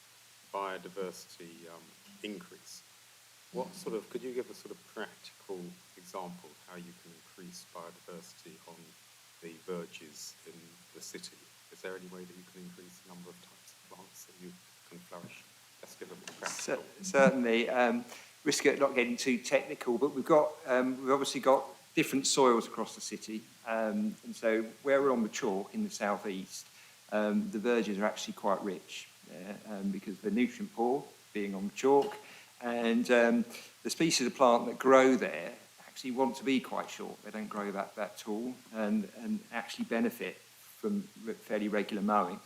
biodiversity increase. Could you give a sort of practical example of how you can increase biodiversity on the verges in the city? Is there any way that you can increase the number of types of plants that you can flourish? Let's give a practical. Certainly. Risk of not getting too technical, but we've obviously got different soils across the city. And so where we're on the chalk in the southeast, the verges are actually quite rich because they're nutrient poor, being on the chalk. And the species of plant that grow there actually want to be quite short. They don't grow that tall and actually benefit from fairly regular mowing.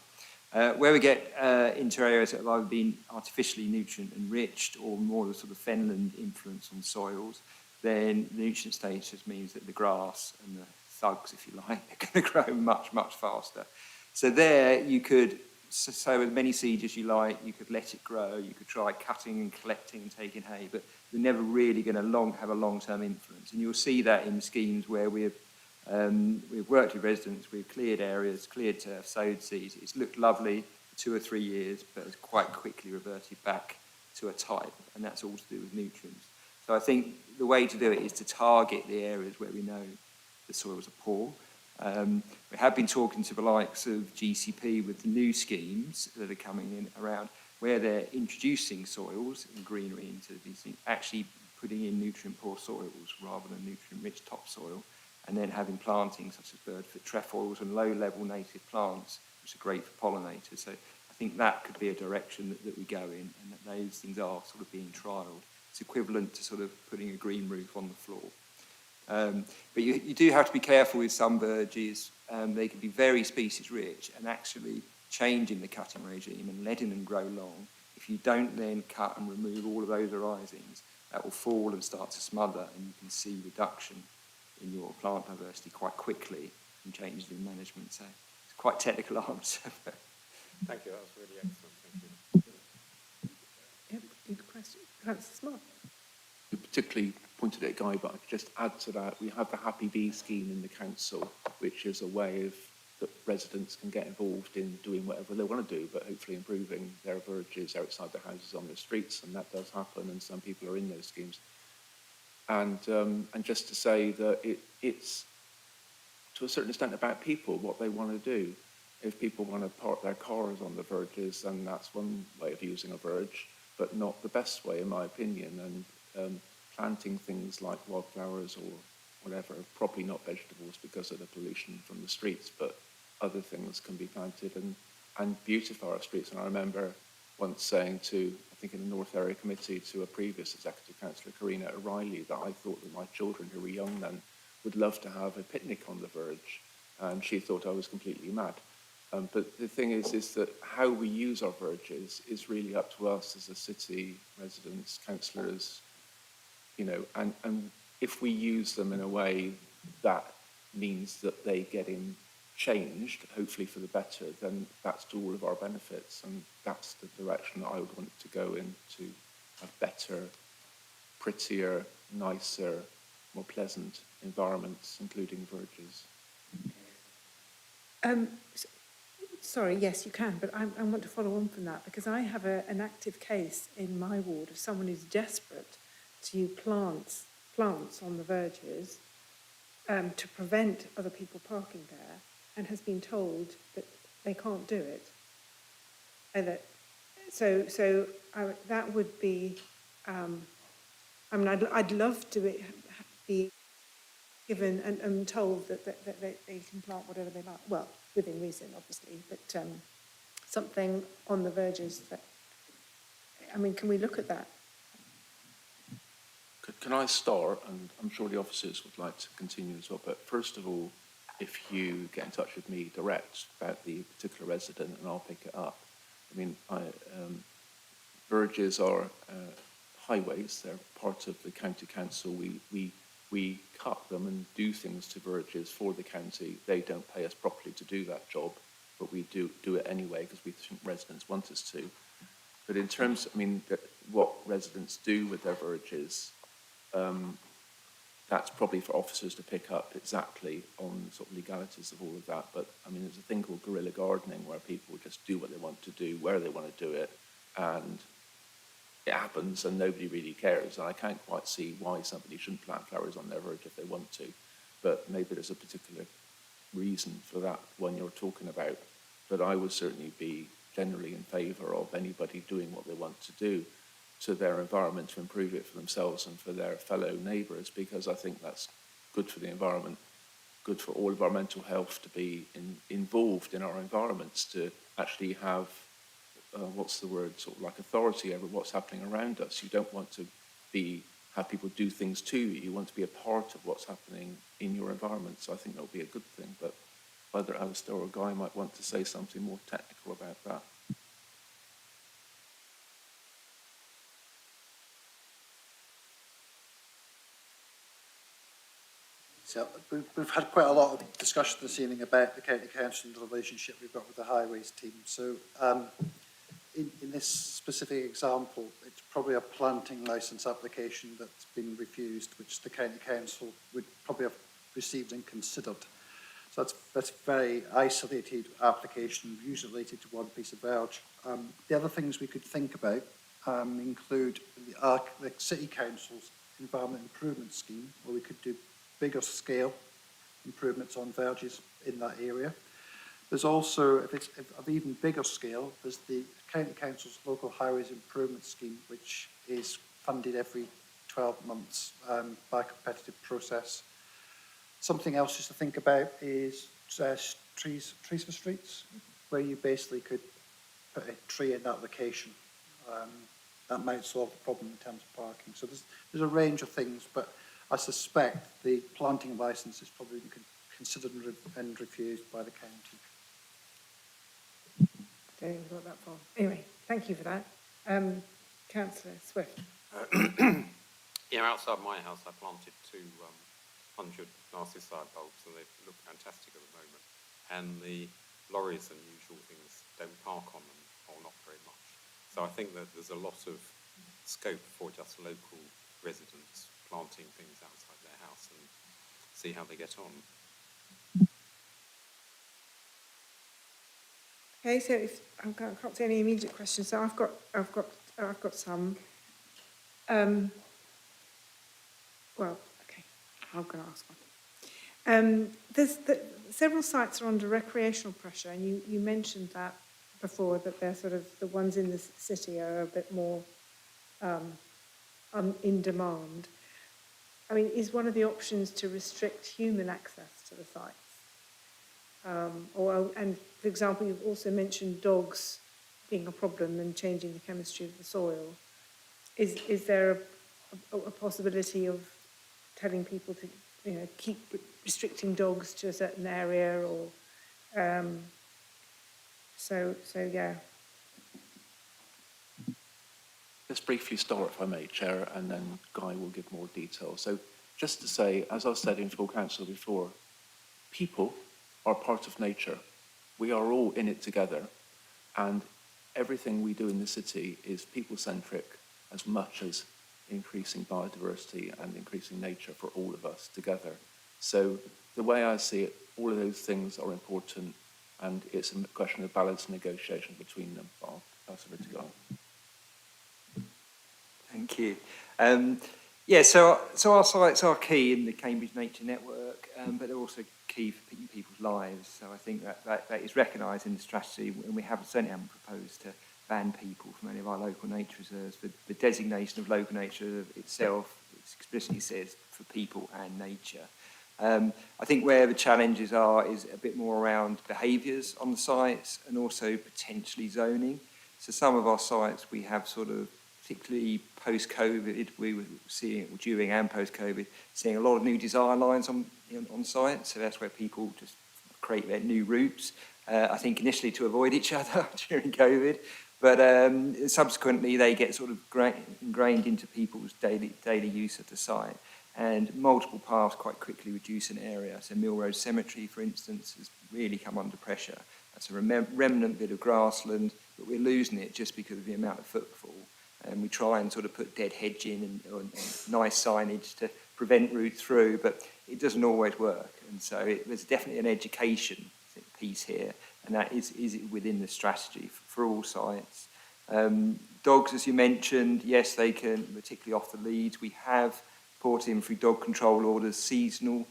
Where we get into areas that have either been artificially nutrient enriched or more of a sort of fenland influence on soils, then the nutrient status means that the grass and the thugs, if you like, are going to grow much, much faster. So there you could sow as many seeds as you like, you could let it grow, you could try cutting and collecting and taking hay, but you're never really going to have a long-term influence. And you'll see that in schemes where we've worked with residents, we've cleared areas, cleared turf, sowed seeds. It's looked lovely for 2 or 3 years, but has quite quickly reverted back to a type, and that's all to do with nutrients. So I think the way to do it is to target the areas where we know the soils are poor. We have been talking to the likes of GCP with the new schemes that are coming in around where they're introducing soils and greenery into these things, actually putting in nutrient-poor soils rather than nutrient-rich topsoil, and then having plantings such as bird-foot trefoils and low-level native plants, which are great for pollinators. So I think that could be a direction that we go in, and that those things are sort of being trialled. It's equivalent to sort of putting a green roof on the floor. But you do have to be careful with some verges. They can be very species rich, and actually changing the cutting regime and letting them grow long, if you don't then cut and remove all of those arisings, that will fall and start to smother, and you can see reduction in your plant diversity quite quickly and changes in management. So it's quite technical answer. Thank you, that was really excellent, thank you. Yep, good question. Councillor Smart. You particularly pointed at Guy, but I'd just add to that, we have the Happy Bee scheme in the council, which is a way of that residents can get involved in doing whatever they want to do, but hopefully improving their verges outside their houses on their streets, and that does happen, and some people are in those schemes. And just to say that it's to a certain extent about people, what they want to do. If people want to park their cars on the verges, then that's one way of using a verge, but not the best way, in my opinion. And planting things like wildflowers or whatever, probably not vegetables because of the pollution from the streets, but other things can be planted and beautify our streets. And I remember once saying to, I think in the North Area Committee, to a previous Executive Councillor, Karina O'Reilly, that I thought that my children, who were young then, would love to have a picnic on the verge, and she thought I was completely mad. But the thing is that how we use our verges is really up to us as a city, residents, councillors, you know, and if we use them in a way that means that they get changed, hopefully for the better, then that's to all of our benefits, and that's the direction that I would want to go in, to have better, prettier, nicer, more pleasant environments, including verges. Sorry, yes, you can, but I want to follow on from that, because I have an active case in my ward of someone who's desperate to plants on the verges to prevent other people parking there, and has been told that they can't do it. And that, that would be, I mean, I'd love to be given and told that they can plant whatever they like. Well, within reason, obviously, but something on the verges that, I mean, can we look at that? Can I start? And I'm sure the officers would like to continue as well. But first of all, if you get in touch with me direct about the particular resident, and I'll pick it up. I mean, verges are highways. They're part of the county council. We cut them and do things to verges for the county. They don't pay us properly to do that job, but we do it anyway because we think residents want us to. But in terms, I mean, what residents do with their verges, that's probably for officers to pick up exactly on sort of legalities of all of that. But I mean, there's a thing called guerrilla gardening where people just do what they want to do, where they want to do it, and it happens and nobody really cares. And I can't quite see why somebody shouldn't plant flowers on their verge if they want to. But maybe there's a particular reason for that one you're talking about. But I would certainly be generally in favour of anybody doing what they want to do to their environment to improve it for themselves and for their fellow neighbours, because I think that's good for the environment, good for all of our mental health to be involved in our environments, to actually have, what's the word, sort of like authority over what's happening around us. You don't want to have people do things to you. You want to be a part of what's happening in your environment. So I think that would be a good thing. But either Alistair or Guy might want to say something more technical about that. So we've had quite a lot of discussion this evening about the County Council and the relationship we've got with the Highways team. So in this specific example, it's probably a planting licence application that's been refused, which the County Council would probably have received and considered. So that's a very isolated application, usually related to one piece of verge. The other things we could think about include the City Council's Environment Improvement Scheme, where we could do bigger scale improvements on verges in that area. There's also, if it's of even bigger scale, there's the County Council's Local Highways Improvement Scheme, which is funded every 12 months by a competitive process. Something else just to think about is trees for streets, where you basically could put a tree in that location. That might solve the problem in terms of parking. So there's a range of things, but I suspect the planting licence is probably considered and refused by the county. don't think we got that far. Anyway, thank you for that. Councillor Swift. Yeah, outside my house, I planted 200 narcissi bulbs, and they look fantastic at the moment. And the lorries and usual things don't park on them, or not very much. So I think that there's a lot of scope for just local residents planting things outside their house and see how they get on. Okay, so if I can't see any immediate questions, so I've got some. Well, okay, I'm going to ask one. Several sites are under recreational pressure, and you mentioned that before, that they're sort of the ones in the city are a bit more in demand. I mean, is one of the options to restrict human access to the sites? And for example, you've also mentioned dogs being a problem and changing the chemistry of the soil. Is there a possibility of telling people to, keep restricting dogs to a certain area, or so yeah. Let's briefly start, if I may, Chair, and then Guy will give more detail. So just to say, as I've said in full council before, people are part of nature. We are all in it together, and everything we do in the city is people-centric as much as increasing biodiversity and increasing nature for all of us together. So the way I see it, all of those things are important, and it's a question of balance and negotiation between them. I'll pass over to Guy. Thank you. So our sites are key in the Cambridge Nature Network, but they're also key for people's lives. So I think that is recognised in the strategy, and we certainly haven't proposed to ban people from any of our local nature reserves. The designation of local nature reserve itself explicitly says for people and nature. I think where the challenges are is a bit more around behaviours on the sites and also potentially zoning. So some of our sites we have sort of, particularly post-COVID, we were seeing, during and post-COVID, seeing a lot of new design lines on site. So that's where people just create their new routes. I think initially to avoid each other during COVID, but subsequently they get sort of ingrained into people's daily use of the site. And multiple paths quite quickly reduce an area. So Mill Road Cemetery, for instance, has really come under pressure. That's a remnant bit of grassland, but we're losing it just because of the amount of footfall. And we try and sort of put dead hedging and nice signage to prevent route through, but it doesn't always work. And so there's definitely an education piece here, and that is within the strategy for all sites. Dogs, as you mentioned, yes, they can, particularly off the leads. We have brought in through dog control orders seasonal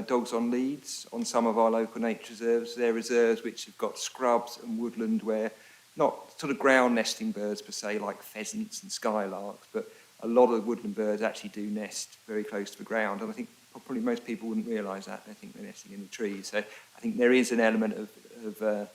dogs on leads on some of our local nature reserves. They're reserves which have got scrubs and woodland where not sort of ground nesting birds per se, like pheasants and skylarks, but a lot of woodland birds actually do nest very close to the ground. And I think probably most people wouldn't realise that. They think they're nesting in the trees. So I think there is an element of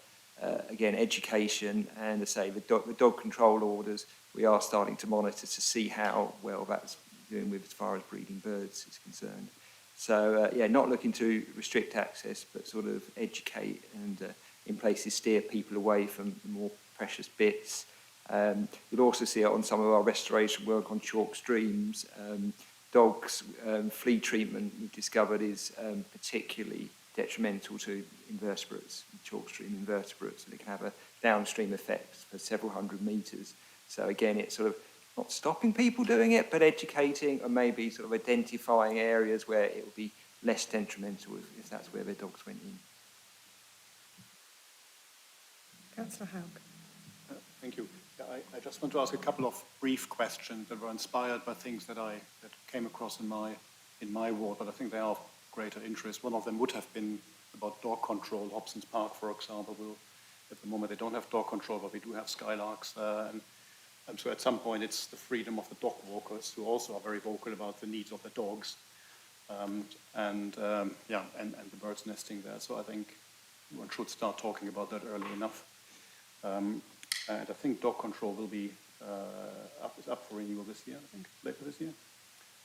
again, education, and to say the dog control orders, we are starting to monitor to see how well that's doing with as far as breeding birds is concerned. So not looking to restrict access, but sort of educate and in places steer people away from the more precious bits. You'll also see it on some of our restoration work on chalk streams. Dogs, flea treatment we've discovered is particularly detrimental to invertebrates, chalk stream invertebrates, and it can have a downstream effect for several hundred metres. So again, it's sort of not stopping people doing it, but educating and maybe sort of identifying areas where it will be less detrimental if that's where their dogs went in. Councillor Haug. Thank you. Yeah, I just want to ask a couple of brief questions that were inspired by things that came across in my ward, but I think they are of greater interest. One of them would have been about dog control. Hobson's Park, for example, at the moment they don't have dog control, but we do have skylarks there. And so at some point it's the freedom of the dog walkers who also are very vocal about the needs of the dogs and the birds nesting there. So I think one should start talking about that early enough. And I think dog control will be up for renewal this year, I think, later this year.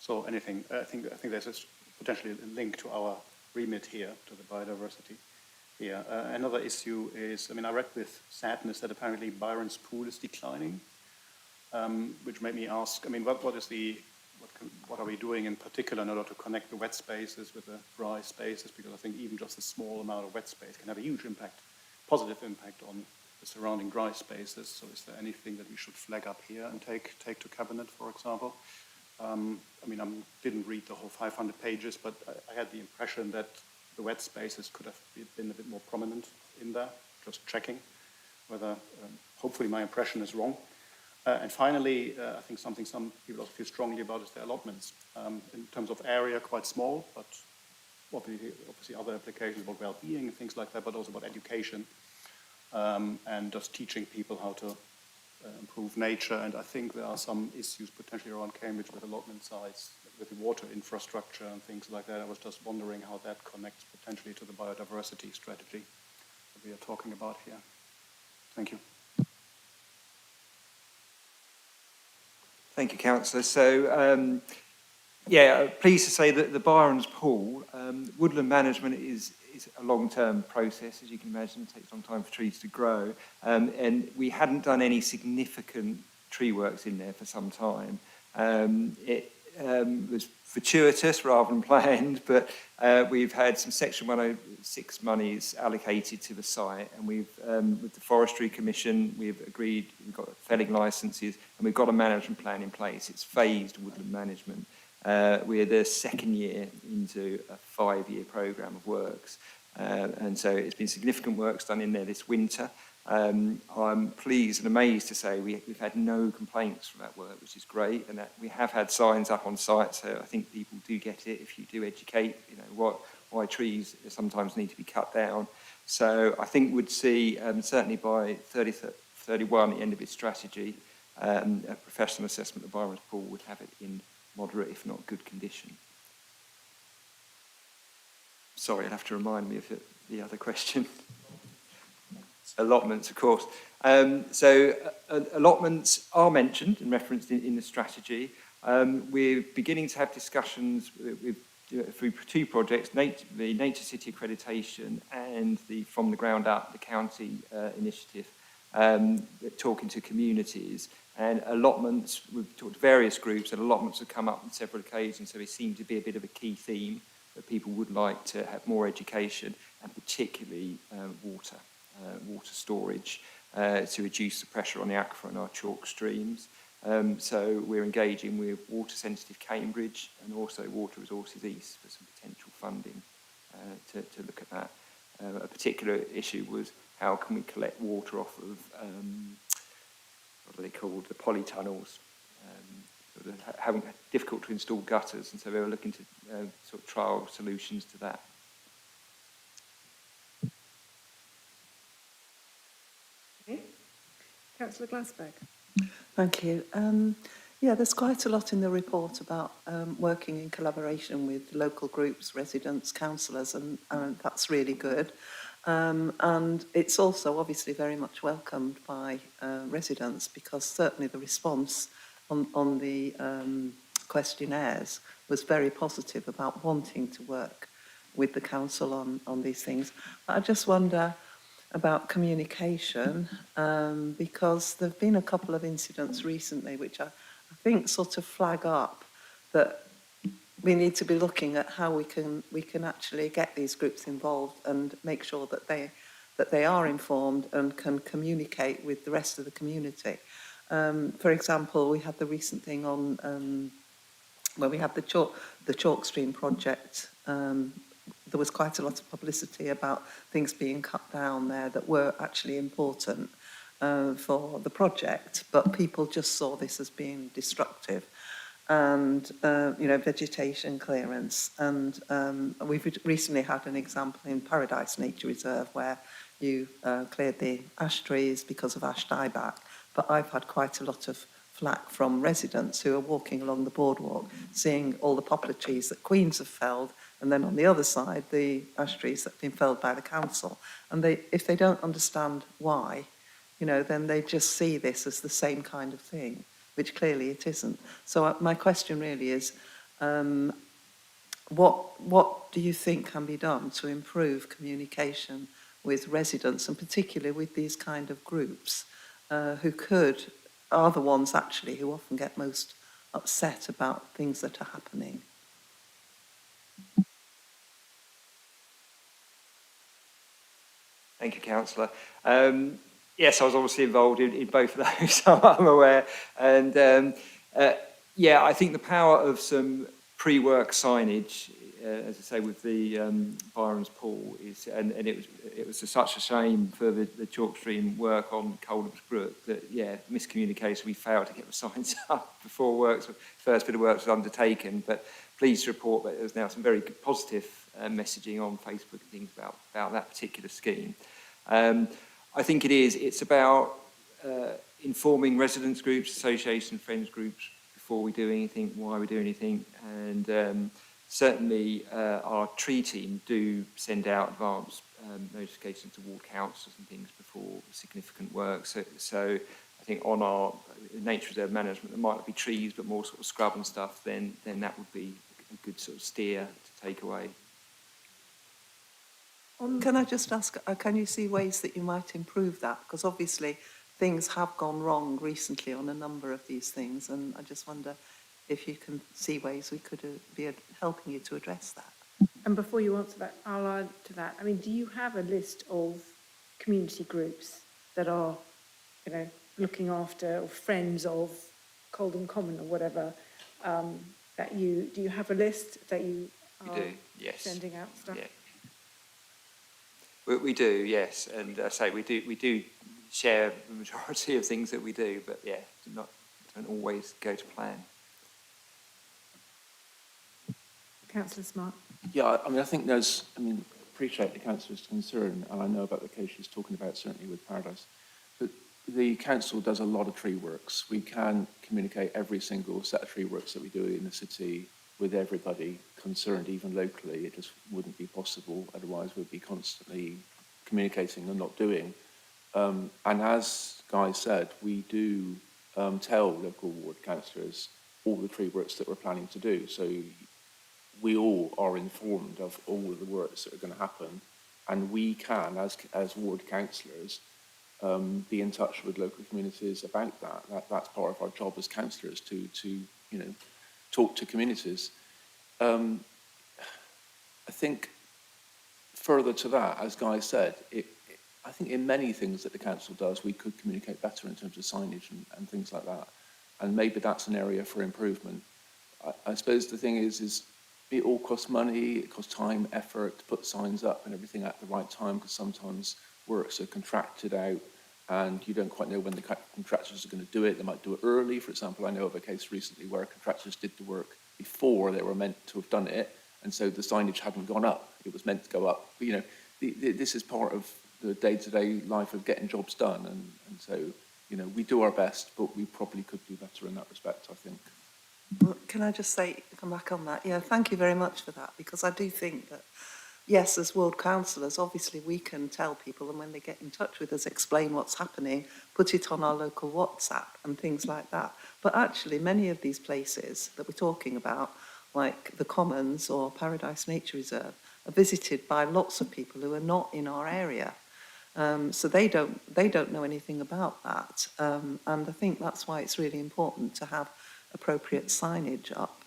So I think there's potentially a link to our remit here, to the biodiversity. Yeah, another issue is, I mean, I read with sadness that apparently Byron's pool is declining, which made me ask, I mean, what are we doing in particular in order to connect the wet spaces with the dry spaces? Because I think even just a small amount of wet space can have a huge impact, positive impact on the surrounding dry spaces. So is there anything that we should flag up here and take to cabinet, for example? I mean, I didn't read the whole 500 pages, but I had the impression that the wet spaces could have been a bit more prominent in there, just checking whether, hopefully my impression is wrong. And finally, I think something some people also feel strongly about is their allotments. In terms of area, quite small, but obviously other applications about well-being and things like that, but also about education and just teaching people how to improve nature. And I think there are some issues potentially around Cambridge with allotment size, with the water infrastructure and things like that. I was just wondering how that connects potentially to the biodiversity strategy that we are talking about here. Thank you. Thank you, Councillor. So, yeah, pleased to say that the Byron's Pool, woodland management is a long-term process, as you can imagine. It takes a long time for trees to grow. And we hadn't done any significant tree works in there for some time. It was fortuitous rather than planned, but we've had some Section 106 monies allocated to the site, and we've, with the Forestry Commission, we've agreed, we've got felling licences, and we've got a management plan in place. It's phased woodland management. We're the second year into a 5-year programme of works, and so it's been significant works done in there this winter. I'm pleased and amazed to say we've had no complaints from that work, which is great, and that we have had signs up on site, so I think people do get it if you do educate, you know, why trees sometimes need to be cut down. So I think we'd see, certainly by 31, the end of its strategy, a professional assessment of Byron's Pool would have it in moderate, if not good condition. Sorry, you'll have to remind me of the other question. Allotments, of course. Allotments are mentioned and referenced in the strategy. We're beginning to have discussions through 2 projects, the Nature City accreditation and the From the Ground Up, the county initiative, talking to communities. And allotments, we've talked to various groups, and allotments have come up on several occasions, so they seem to be a bit of a key theme that people would like to have more education, and particularly water storage to reduce the pressure on the aquifer and our chalk streams. So we're engaging with Water Sensitive Cambridge and also Water Resources East for some potential funding to look at that. A particular issue was how can we collect water off of, what are they called, the polytunnels, having difficult to install gutters, and so they were looking to sort of trial solutions to that. Okay. Councillor Glassberg. Thank you. Yeah, there's quite a lot in the report about working in collaboration with local groups, residents, councillors, and that's really good. And it's also obviously very much welcomed by residents, because certainly the response on the questionnaires was very positive about wanting to work with the council on these things. But I just wonder about communication, because there have been a couple of incidents recently which I think sort of flag up that we need to be looking at how we can actually get these groups involved and make sure that they are informed and can communicate with the rest of the community. For example, we had the recent thing on where we had the chalk stream project. There was quite a lot of publicity about things being cut down there that were actually important for the project, but people just saw this as being destructive. And, you know, vegetation clearance. And we've recently had an example in Paradise Nature Reserve where you cleared the ash trees because of ash dieback. But I've had quite a lot of flack from residents who are walking along the boardwalk, seeing all the poplar trees that Queen's have felled, and then on the other side, the ash trees that have been felled by the council. And if they don't understand why, you know, then they just see this as the same kind of thing, which clearly it isn't. So my question really is, what do you think can be done to improve communication with residents, and particularly with these kind of groups are the ones actually who often get most upset about things that are happening. Thank you, Councillor. Yes, I was obviously involved in both of those, so I'm aware. And yeah, I think the power of some pre-work signage, as I say, with the Byron's Pool, and it was such a shame for the chalk stream work on Coldham's Brook that, yeah, miscommunication, we failed to get the signs up before first bit of work was undertaken. But pleased to report that there's now some very good positive messaging on Facebook and things about that particular scheme. I think it's about informing residents groups, association, friends groups before we do anything, why we do anything, and certainly our tree team do send out advance notifications to ward councils and things before significant work. So I think on our nature reserve management, there might not be trees, but more sort of scrub and stuff, then that would be a good sort of steer to take away. Can I just ask, can you see ways that you might improve that? Because obviously things have gone wrong recently on a number of these things, and I just wonder if you can see ways we could be helping you to address that. And before you answer that, I'll add to that. I mean, do you have a list of community groups that are, looking after, or friends of Coldham Common or whatever, do you have a list that you are yes. sending out stuff? Yeah. We do, yes, and I say we do share the majority of things that we do, but yeah, don't always go to plan. Councillor Smart. Yeah, I mean, I think appreciate the councillor's concern, and I know about the case she's talking about, certainly with Paradise. But the council does a lot of tree works. We can communicate every single set of tree works that we do in the city with everybody concerned, even locally. It just wouldn't be possible. Otherwise, we'd be constantly communicating and not doing. And as Guy said, we do tell local ward councillors all the tree works that we're planning to do. So we all are informed of all of the works that are going to happen. And we can, as ward councillors, be in touch with local communities about that. That's part of our job as councillors to talk to communities. I think further to that, as Guy said, I think in many things that the council does, we could communicate better in terms of signage and things like that. And maybe that's an area for improvement. I suppose the thing is it all costs money, it costs time, effort to put signs up and everything at the right time, because sometimes works are contracted out and you don't quite know when the contractors are going to do it. They might do it early. For example, I know of a case recently where contractors did the work before they were meant to have done it, and so the signage hadn't gone up. It was meant to go up. But, this is part of the day-to-day life of getting jobs done, and so, we do our best, but we probably could do better in that respect, I think. Well, can I just come back on that? Yeah, thank you very much for that, because I do think that, yes, as ward councillors, obviously we can tell people, and when they get in touch with us, explain what's happening, put it on our local WhatsApp and things like that. But actually, many of these places that we're talking about, like the Commons or Paradise Nature Reserve, are visited by lots of people who are not in our area. So they don't know anything about that. And I think that's why it's really important to have appropriate signage up,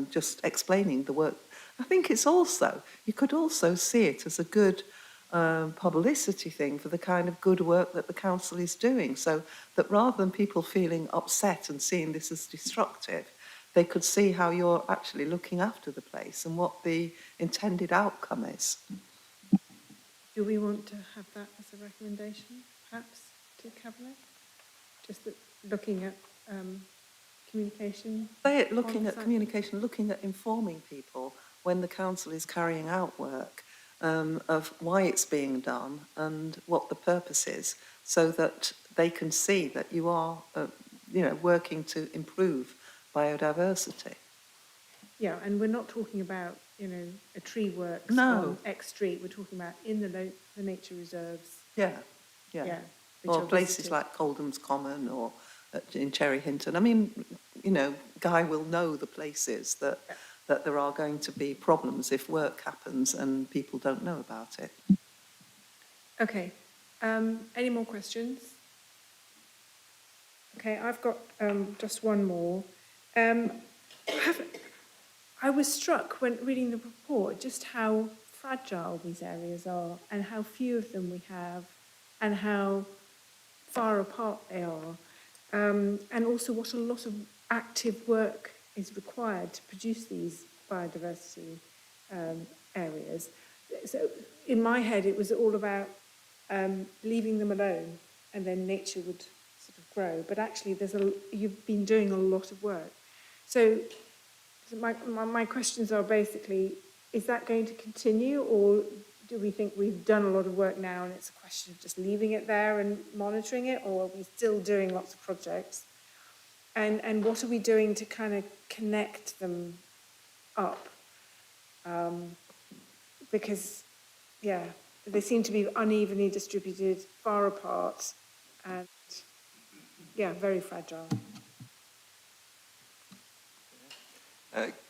just explaining the work. I think you could also see it as a good publicity thing for the kind of good work that the council is doing, so that rather than people feeling upset and seeing this as destructive, they could see how you're actually looking after the place and what the intended outcome is. Do we want to have that as a recommendation, perhaps, to Cabinet? Just looking at communication? Looking at communication, looking at informing people when the council is carrying out work, of why it's being done and what the purpose is, so that they can see that you are, working to improve biodiversity. Yeah, and we're not talking about, a tree works No. on X street. We're talking about in the nature reserves. Yeah. Which Or are places visited. like Coldham's Common or in Cherry Hinton. I mean, Guy will know the places that there are going to be problems if work happens and people don't know about it. Okay, any more questions? Okay, I've got just one more. I was struck when reading the report just how fragile these areas are and how few of them we have and how far apart they are, and also what a lot of active work is required to produce these biodiversity areas. So in my head, it was all about leaving them alone, and then nature would sort of grow. But actually, you've been doing a lot of work. So my questions are basically: is that going to continue, or do we think we've done a lot of work now and it's a question of just leaving it there and monitoring it, or are we still doing lots of projects? And what are we doing to kind of connect them up? Because, yeah, they seem to be unevenly distributed, far apart, and, yeah, very fragile.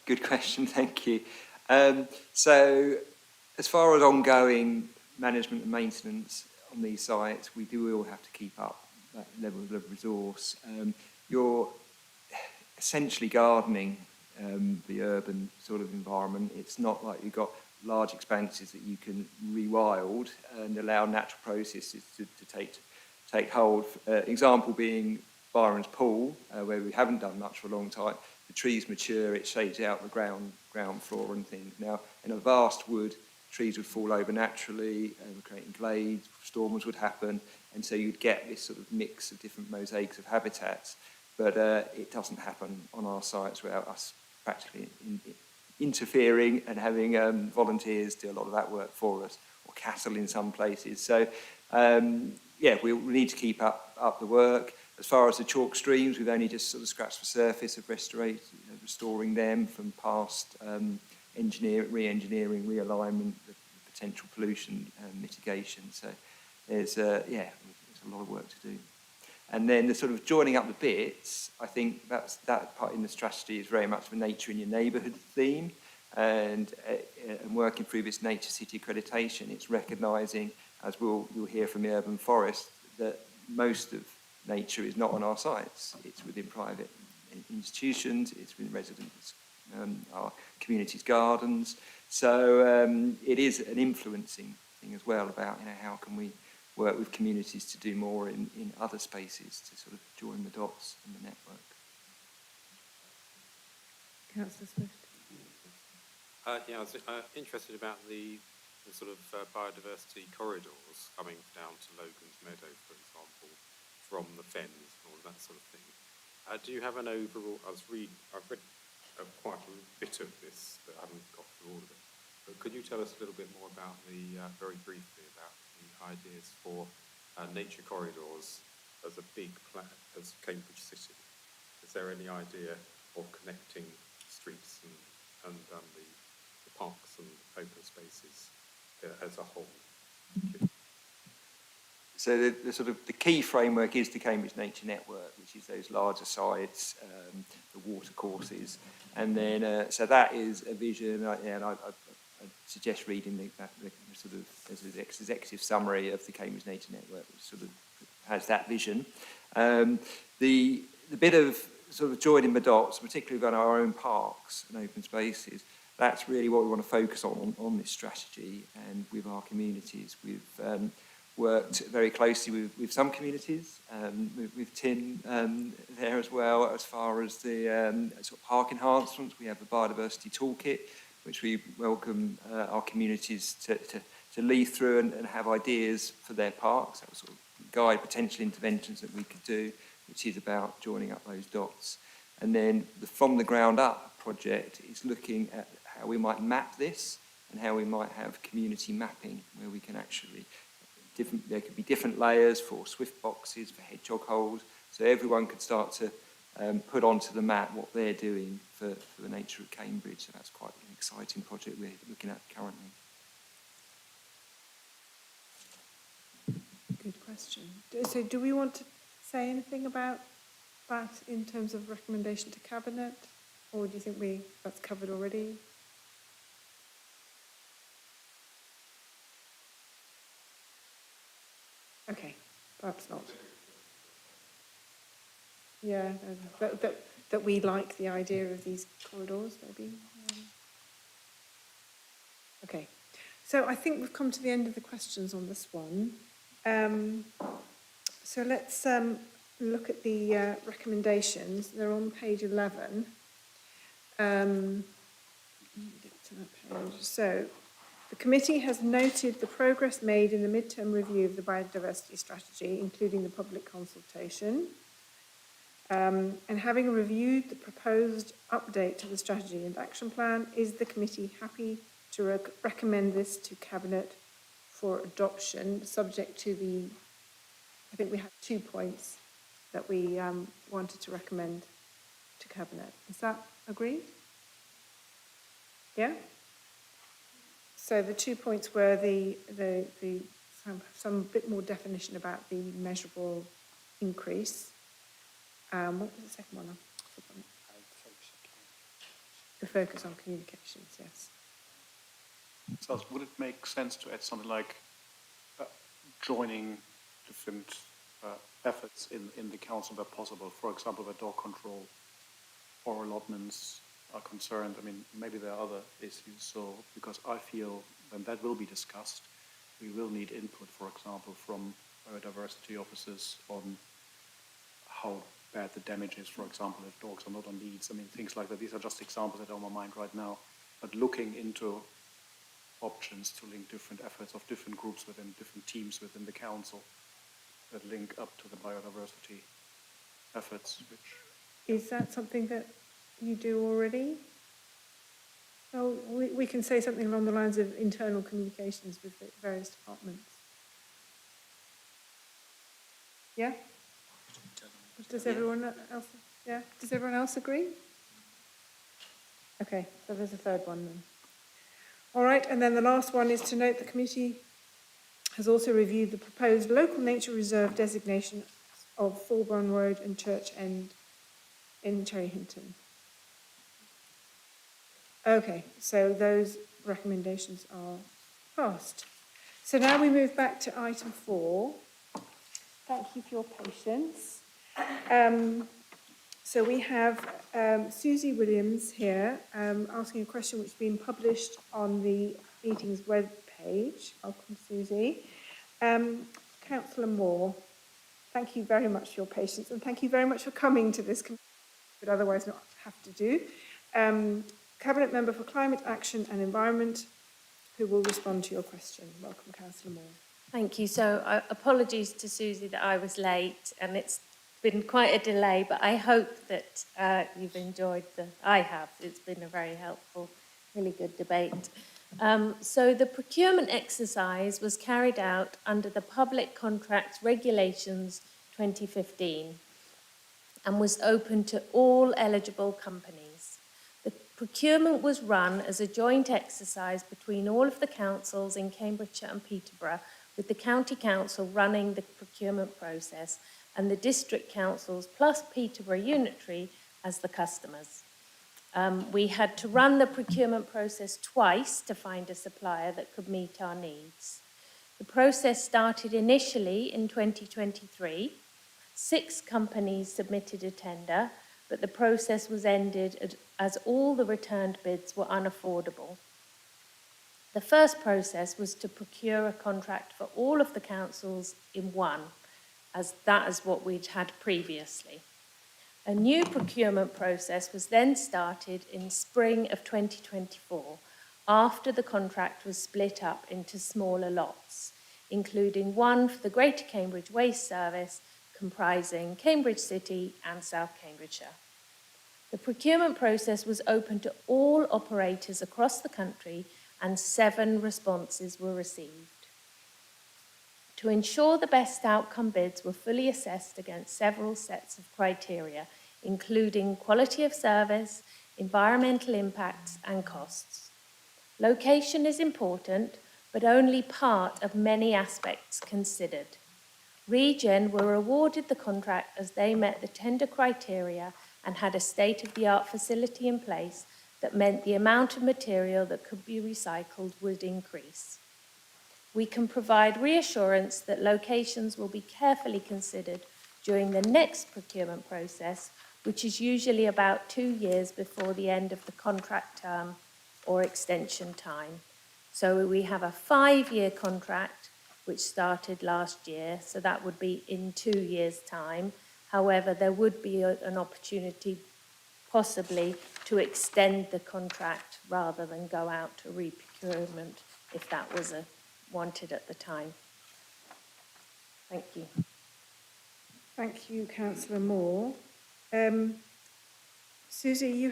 Good question, thank you. So, as far as ongoing management and maintenance on these sites, we do all have to keep up that level of resource. You're essentially gardening the urban sort of environment. It's not like you've got large expanses that you can rewild and allow natural processes to take hold. Example being Byron's Pool, where we haven't done much for a long time. The trees mature, it shades out the ground floor and things. Now, in a vast wood, trees would fall over naturally, creating glades, storms would happen, and so you'd get this sort of mix of different mosaics of habitats. But it doesn't happen on our sites without us practically interfering and having volunteers do a lot of that work for us, or cattle in some places. So, yeah, we need to keep up the work. As far as the chalk streams, we've only just sort of scratched the surface of restoring them from past re-engineering, realignment, the potential pollution mitigation. So there's a lot of work to do. And then the sort of joining up the bits, I think that part in the strategy is very much the nature in your neighbourhood theme, and working through this Nature City accreditation, it's recognising, as you'll hear from the urban forest, that most of nature is not on our sites. It's within private institutions, it's within residents, our communities' gardens. So it is an influencing thing as well about how can we work with communities to do more in other spaces to sort of join the dots in the network. Councillor Swift. Yeah, I was interested about the sort of biodiversity corridors coming down to Logan's Meadow, for example, from the fens and all that sort of thing. Do you have an overall? I've read quite a bit of this, but I haven't got through all of it. But could you tell us a little bit more about very briefly about the ideas for nature corridors as a big plan, as Cambridge City? Is there any idea of connecting streets and the parks and open spaces as a whole? Thank you. So the sort of the key framework is the Cambridge Nature Network, which is those larger sites, the water courses, and then so that is a vision. And I suggest reading the sort of as an executive summary of the Cambridge Nature Network, which sort of has that vision. The bit of sort of joining the dots, particularly on our own parks and open spaces, that's really what we want to focus on this strategy, and with our communities. We've worked very closely with some communities, with Tim there as well, as far as the sort of park enhancements. We have a biodiversity toolkit, which we welcome our communities to lead through and have ideas for their parks. That will sort of guide potential interventions that we could do, which is about joining up those dots. And then the From the Ground Up project is looking at how we might map this and how we might have community mapping, where we can actually, there could be different layers for swift boxes, for hedgehog holes, so everyone could start to put onto the map what they're doing for the nature of Cambridge. So that's quite an exciting project we're looking at currently. Good question. So do we want to say anything about that in terms of recommendation to Cabinet, or do you think that's covered already? perhaps not. Yeah, that we like the idea of these corridors, maybe. Okay, so I think we've come to the end of the questions on this one. So let's look at the recommendations. They're on page 11. Get to that page. So the committee has noted the progress made in the midterm review of the biodiversity strategy, including the public consultation. And having reviewed the proposed update to the strategy and action plan, is the committee happy to recommend this to Cabinet for adoption, subject to the, I think we have 2 points that we wanted to recommend to Cabinet. Is that agreed? Yeah? So the 2 points were some bit more definition about the measurable increase. What was the second one? The focus on communications, yes. So would it make sense to add something like joining different efforts in the council where possible? For example, where dog control or allotments are concerned. I mean, maybe there are other issues. So, because I feel when that will be discussed, we will need input, for example, from biodiversity officers on how bad the damage is, for example, if dogs are not on leads. I mean, things like that. These are just examples that are on my mind right now. But looking into options to link different efforts of different groups within different teams within the council that link up to the biodiversity efforts. Is that something that you do already? So we can say something along the lines of internal communications with the various departments. Yeah? Does everyone else? Yeah. Does everyone else agree? Okay, so there's a third one then. All right, and then the last one is to note the committee has also reviewed the proposed local nature reserve designation of Fulbourn Road and Church End in Cherry Hinton. Okay, so those recommendations are passed. So now we move back to item 4. Thank you for your patience. So we have Susie Williams here asking a question which has been published on the meeting's web page. Welcome, Susie. Councillor Moore, thank you very much for your patience and thank you very much for coming to this, but otherwise not have to do. Cabinet Member for Climate Action and Environment, who will respond to your question. Welcome, Councillor Moore. Thank you. So apologies to Susie that I was late and it's been quite a delay, but I hope that you've enjoyed I have. It's been a very helpful, really good debate. So the procurement exercise was carried out under the Public Contracts Regulations 2015 and was open to all eligible companies. The procurement was run as a joint exercise between all of the councils in Cambridgeshire and Peterborough, with the County Council running the procurement process and the district councils plus Peterborough Unitary as the customers. We had to run the procurement process twice to find a supplier that could meet our needs. The process started initially in 2023. 6 companies submitted a tender, but the process was ended as all the returned bids were unaffordable. The first process was to procure a contract for all of the councils in one, as that is what we'd had previously. A new procurement process was then started in spring of 2024, after the contract was split up into smaller lots, including one for the Greater Cambridge Waste Service, comprising Cambridge City and South Cambridgeshire. The procurement process was open to all operators across the country and 7 responses were received. To ensure the best outcome bids were fully assessed against several sets of criteria, including quality of service, environmental impacts and costs. Location is important, but only part of many aspects considered. Regen were awarded the contract as they met the tender criteria and had a state-of-the-art facility in place that meant the amount of material that could be recycled would increase. we can provide reassurance that locations will be carefully considered during the next procurement process, which is usually about 2 years before the end of the contract term or extension time. So we have a 5-year contract which started last year, so that would be in 2 years' time. However, there would be an opportunity possibly to extend the contract rather than go out to re-procurement if that was wanted at the time. Thank you. Thank you, Councillor Moore. Susie,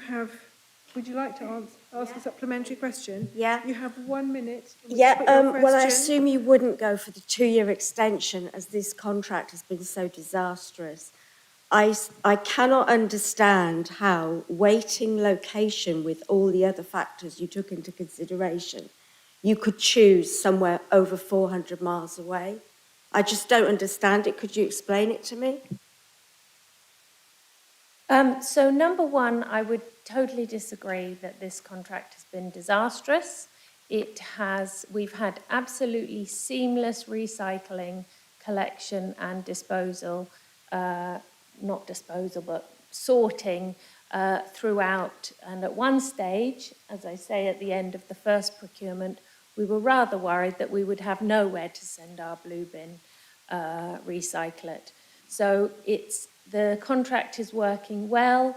would you like to ask a supplementary question? Yeah. You have 1 minute. in which to Yeah, put your well, I question. assume you wouldn't go for the 2-year extension as this contract has been so disastrous. I cannot understand how waiting location with all the other factors you took into consideration, you could choose somewhere over 400 miles away. I just don't understand it. Could you explain it to me? So number one, I would totally disagree that this contract has been disastrous. We've had absolutely seamless recycling, collection and disposal, not disposal, but sorting throughout. And at one stage, as I say, at the end of the first procurement, we were rather worried that we would have nowhere to send our blue bin recyclate. So the contract is working well.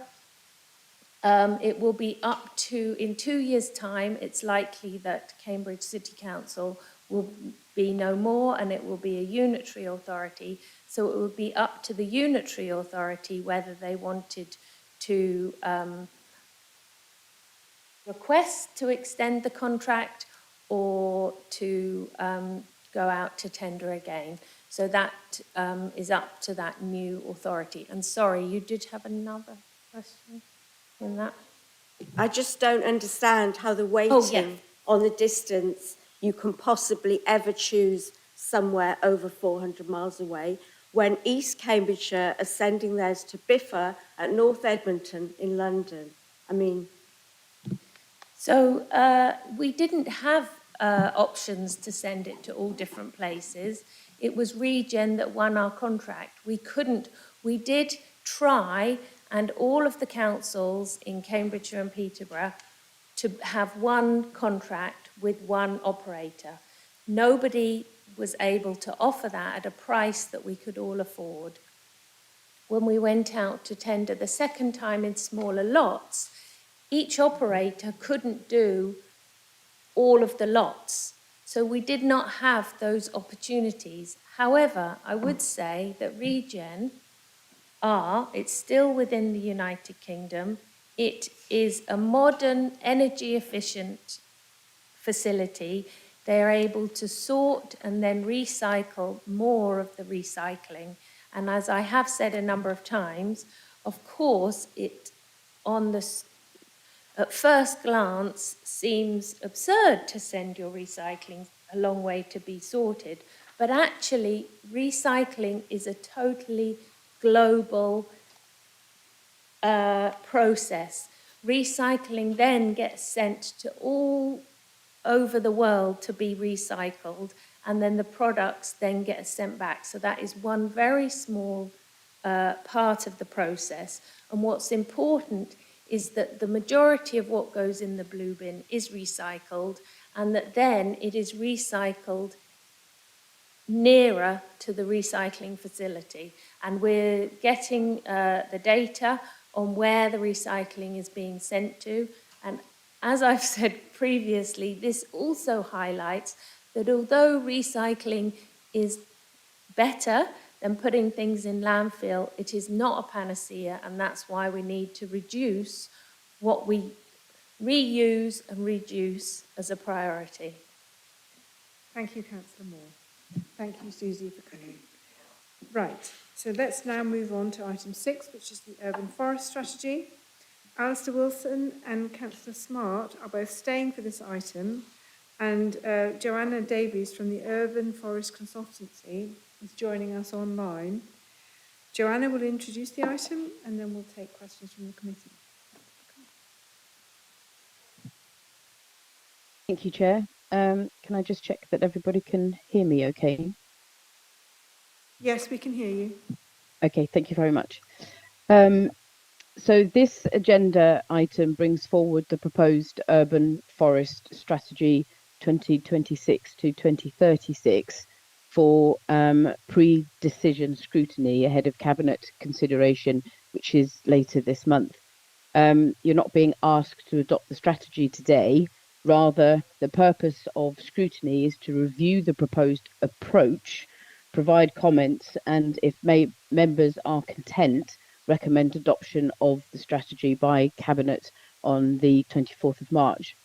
It will be up to, in 2 years' time, it's likely that Cambridge City Council will be no more and it will be a unitary authority. So it will be up to the unitary authority whether they wanted to request to extend the contract or to go out to tender again. So that is up to that new authority. And sorry, you did have another question in that? I just don't understand how the waiting on the distance, you can possibly ever choose somewhere over 400 miles away when East Cambridgeshire are sending theirs to Biffa at North Edmonton in London. I mean... So we didn't have options to send it to all different places. It was Regen that won our contract. We did try, and all of the councils in Cambridgeshire and Peterborough, to have one contract with one operator. Nobody was able to offer that at a price that we could all afford. When we went out to tender the second time in smaller lots, each operator couldn't do all of the lots. So we did not have those opportunities. However, I would say that Regen it's still within the United Kingdom. It is a modern, energy-efficient facility. They are able to sort and then recycle more of the recycling. And as I have said a number of times, of course, at first glance seems absurd to send your recycling a long way to be sorted, but actually recycling is a totally global process. Recycling then gets sent to all over the world to be recycled, and then the products then get sent back. So that is one very small part of the process. And what's important is that the majority of what goes in the blue bin is recycled, and that then it is recycled nearer to the recycling facility. And we're getting the data on where the recycling is being sent to. And as I've said previously, this also highlights that although recycling is better than putting things in landfill, it is not a panacea, and that's why we need to reduce what we reuse and reduce as a priority. Thank you, Councillor Moore. Thank you, Susie, for coming. Right, so let's now move on to item 6, which is the Urban Forest Strategy. Alistair Wilson and Councillor Smart are both staying for this item, and Joanna Davies from the Urban Forest Consultancy is joining us online. Joanna will introduce the item and then we'll take questions from the committee. Thank you, Chair. Can I just check that everybody can hear me okay? Yes, we can hear you. Okay, thank you very much. So this agenda item brings forward the proposed urban forest strategy 2026 to 2036 for pre-decision scrutiny ahead of cabinet consideration, which is later this month. You're not being asked to adopt the strategy today. Rather, the purpose of scrutiny is to review the proposed approach, provide comments, and if members are content, recommend adoption of the strategy by Cabinet on the 24th of March.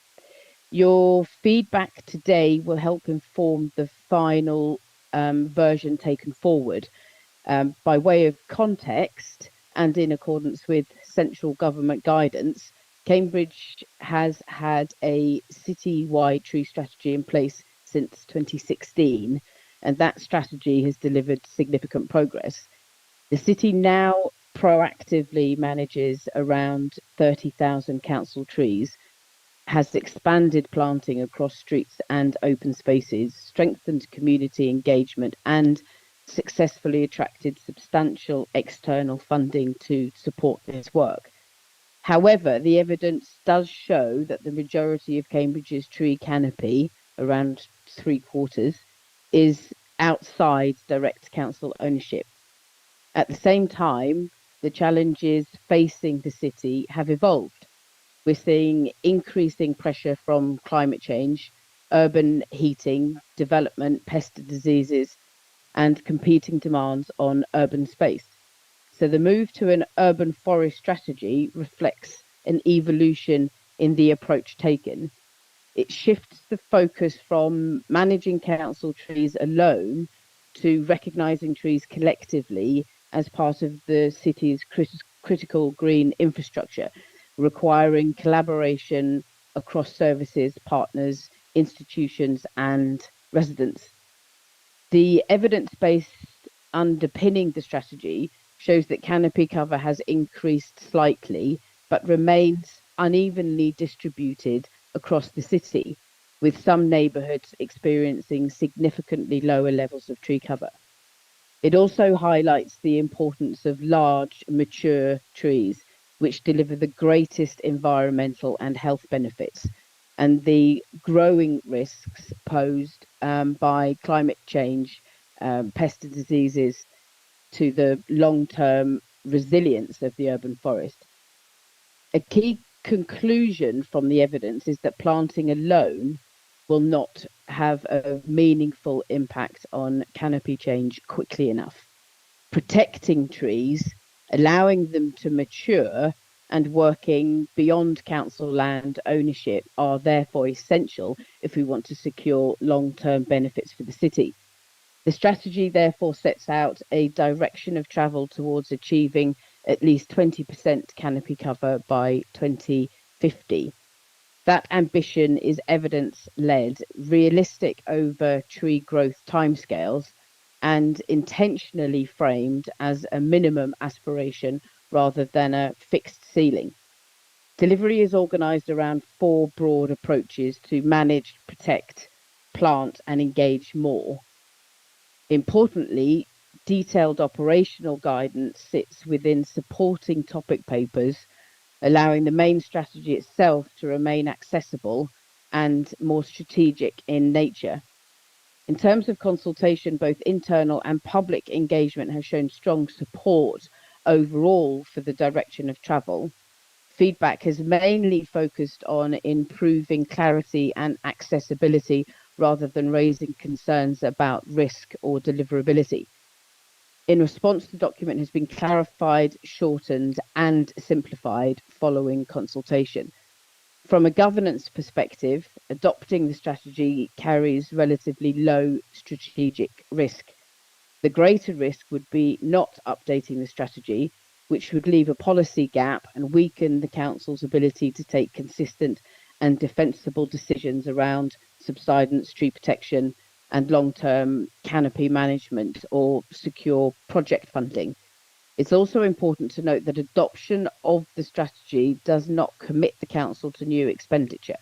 Your feedback today will help inform the final version taken forward. By way of context, and in accordance with central government guidance, Cambridge has had a city-wide tree strategy in place since 2016, and that strategy has delivered significant progress. The city now proactively manages around 30,000 council trees, has expanded planting across streets and open spaces, strengthened community engagement, and successfully attracted substantial external funding to support this work. However, the evidence does show that the majority of Cambridge's tree canopy, around 3/4, is outside direct council ownership. At the same time, the challenges facing the city have evolved. We're seeing increasing pressure from climate change, urban heating, development, pest diseases, and competing demands on urban space. So the move to an urban forest strategy reflects an evolution in the approach taken. It shifts the focus from managing council trees alone to recognising trees collectively as part of the city's critical green infrastructure, requiring collaboration across services, partners, institutions, and residents. The evidence-based underpinning the strategy shows that canopy cover has increased slightly, but remains unevenly distributed across the city, with some neighbourhoods experiencing significantly lower levels of tree cover. It also highlights the importance of large, mature trees, which deliver the greatest environmental and health benefits, and the growing risks posed by climate change, pest diseases, to the long-term resilience of the urban forest. A key conclusion from the evidence is that planting alone will not have a meaningful impact on canopy change quickly enough. Protecting trees, allowing them to mature, and working beyond council land ownership are therefore essential if we want to secure long-term benefits for the city. The strategy therefore sets out a direction of travel towards achieving at least 20% canopy cover by 2050. That ambition is evidence-led, realistic over tree growth timescales, and intentionally framed as a minimum aspiration rather than a fixed ceiling. Delivery is organised around 4 broad approaches to manage, protect, plant, and engage more. Importantly, detailed operational guidance sits within supporting topic papers, allowing the main strategy itself to remain accessible and more strategic in nature. In terms of consultation, both internal and public engagement has shown strong support overall for the direction of travel. Feedback has mainly focused on improving clarity and accessibility rather than raising concerns about risk or deliverability. In response, the document has been clarified, shortened, and simplified following consultation. From a governance perspective, adopting the strategy carries relatively low strategic risk. The greater risk would be not updating the strategy, which would leave a policy gap and weaken the council's ability to take consistent and defensible decisions around subsidence, tree protection, and long-term canopy management or secure project funding. It's also important to note that adoption of the strategy does not commit the council to new expenditure.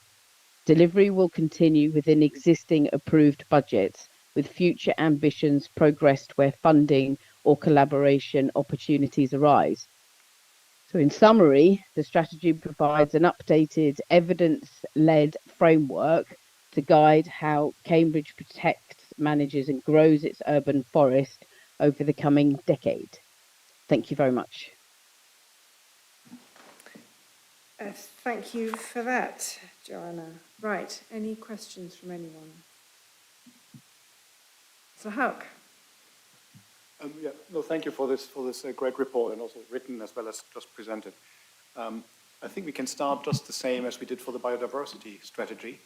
Delivery will continue within existing approved budgets, with future ambitions progressed where funding or collaboration opportunities arise. So in summary, the strategy provides an updated evidence-led framework to guide how Cambridge protects, manages and grows its urban forest over the coming decade. Thank you very much. Thank you for that, Joanna. Right, any questions from anyone? So Hauk. Yeah, no, thank you for this great report, and also written as well as just presented. I think we can start just the same as we did for the biodiversity strategy.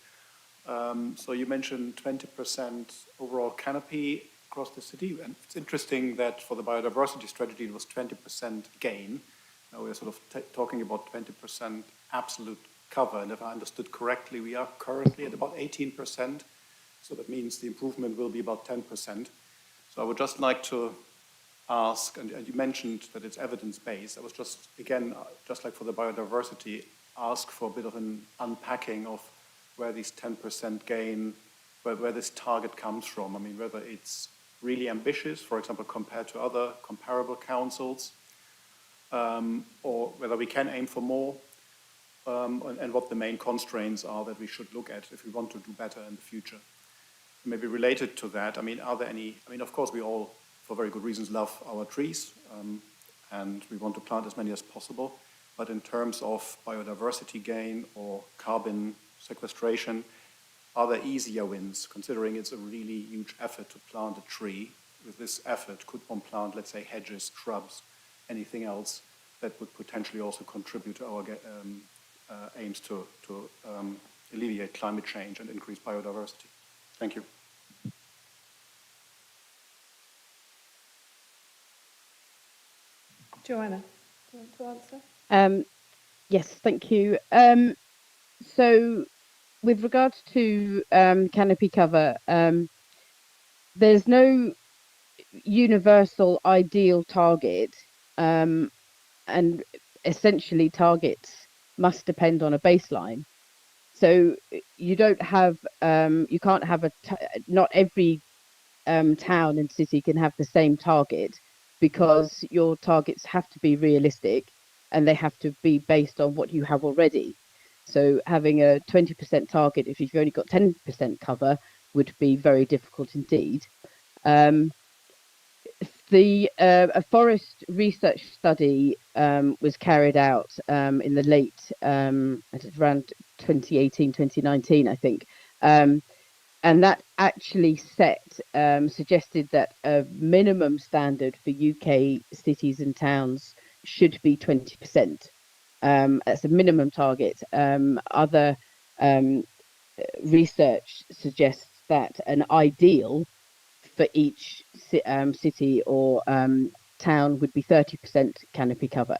So you mentioned 20% overall canopy across the city, and it's interesting that for the biodiversity strategy it was 20% gain. Now we're sort of talking about 20% absolute cover, and if I understood correctly, we are currently at about 18%, so that means the improvement will be about 10%. So I would just like to ask, and you mentioned that it's evidence-based, I was just, again, just like for the biodiversity, ask for a bit of an unpacking of where these 10% gain, where this target comes from. I mean, whether it's really ambitious, for example, compared to other comparable councils, or whether we can aim for more, and what the main constraints are that we should look at if we want to do better in the future. Maybe related to that, I mean, are there any, I mean, of course, we all, for very good reasons, love our trees, and we want to plant as many as possible. But in terms of biodiversity gain or carbon sequestration, are there easier wins, considering it's a really huge effort to plant a tree? With this effort, could one plant, let's say, hedges, shrubs, anything else that would potentially also contribute to our aims to alleviate climate change and increase biodiversity? Thank you. Joanna, do you want to answer? Yes, thank you. So with regards to canopy cover, there's no universal ideal target, and essentially targets must depend on a baseline. So you don't have, you can't have not every town and city can have the same target, because your targets have to be realistic and they have to be based on what you have already. So having a 20% target, if you've only got 10% cover, would be very difficult indeed. A forest research study was carried out in the late, around 2018, 2019, I think. And that actually suggested that a minimum standard for UK cities and towns should be 20%. That's a minimum target. Other research suggests that an ideal for each city or town would be 30% canopy cover.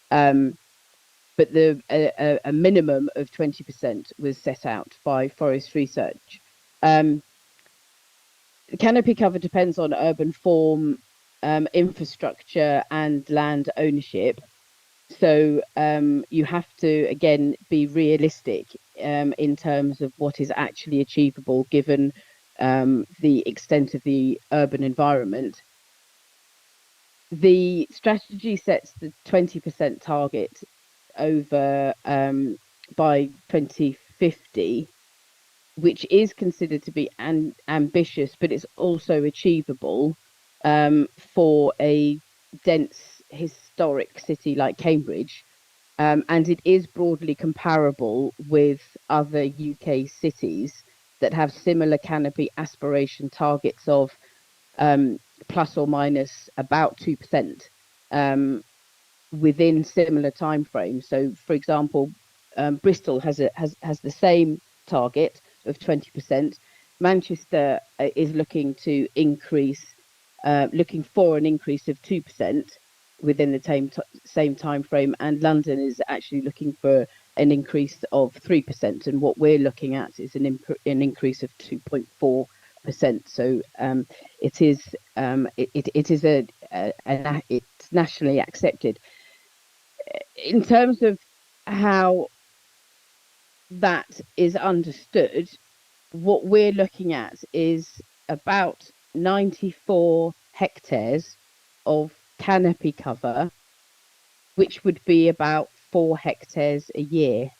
But a minimum of 20% was set out by Forest Research. Canopy cover depends on urban form, infrastructure and land ownership. So you have to, again, be realistic in terms of what is actually achievable given the extent of the urban environment. The strategy sets the 20% target over by 2050, which is considered to be ambitious, but it's also achievable for a dense historic city like Cambridge. And it is broadly comparable with other UK cities that have similar canopy aspiration targets of plus or minus about 2%, within similar timeframes. So, for example, Bristol has the same target of 20%. Manchester is looking to increase, looking for an increase of 2% within the same time frame, and London is actually looking for an increase of 3%. And what we're looking at is an increase of 2.4%. So it is it's nationally accepted. In terms of how that is understood, what we're looking at is about 94 hectares of canopy cover, which would be about 4 hectares a year.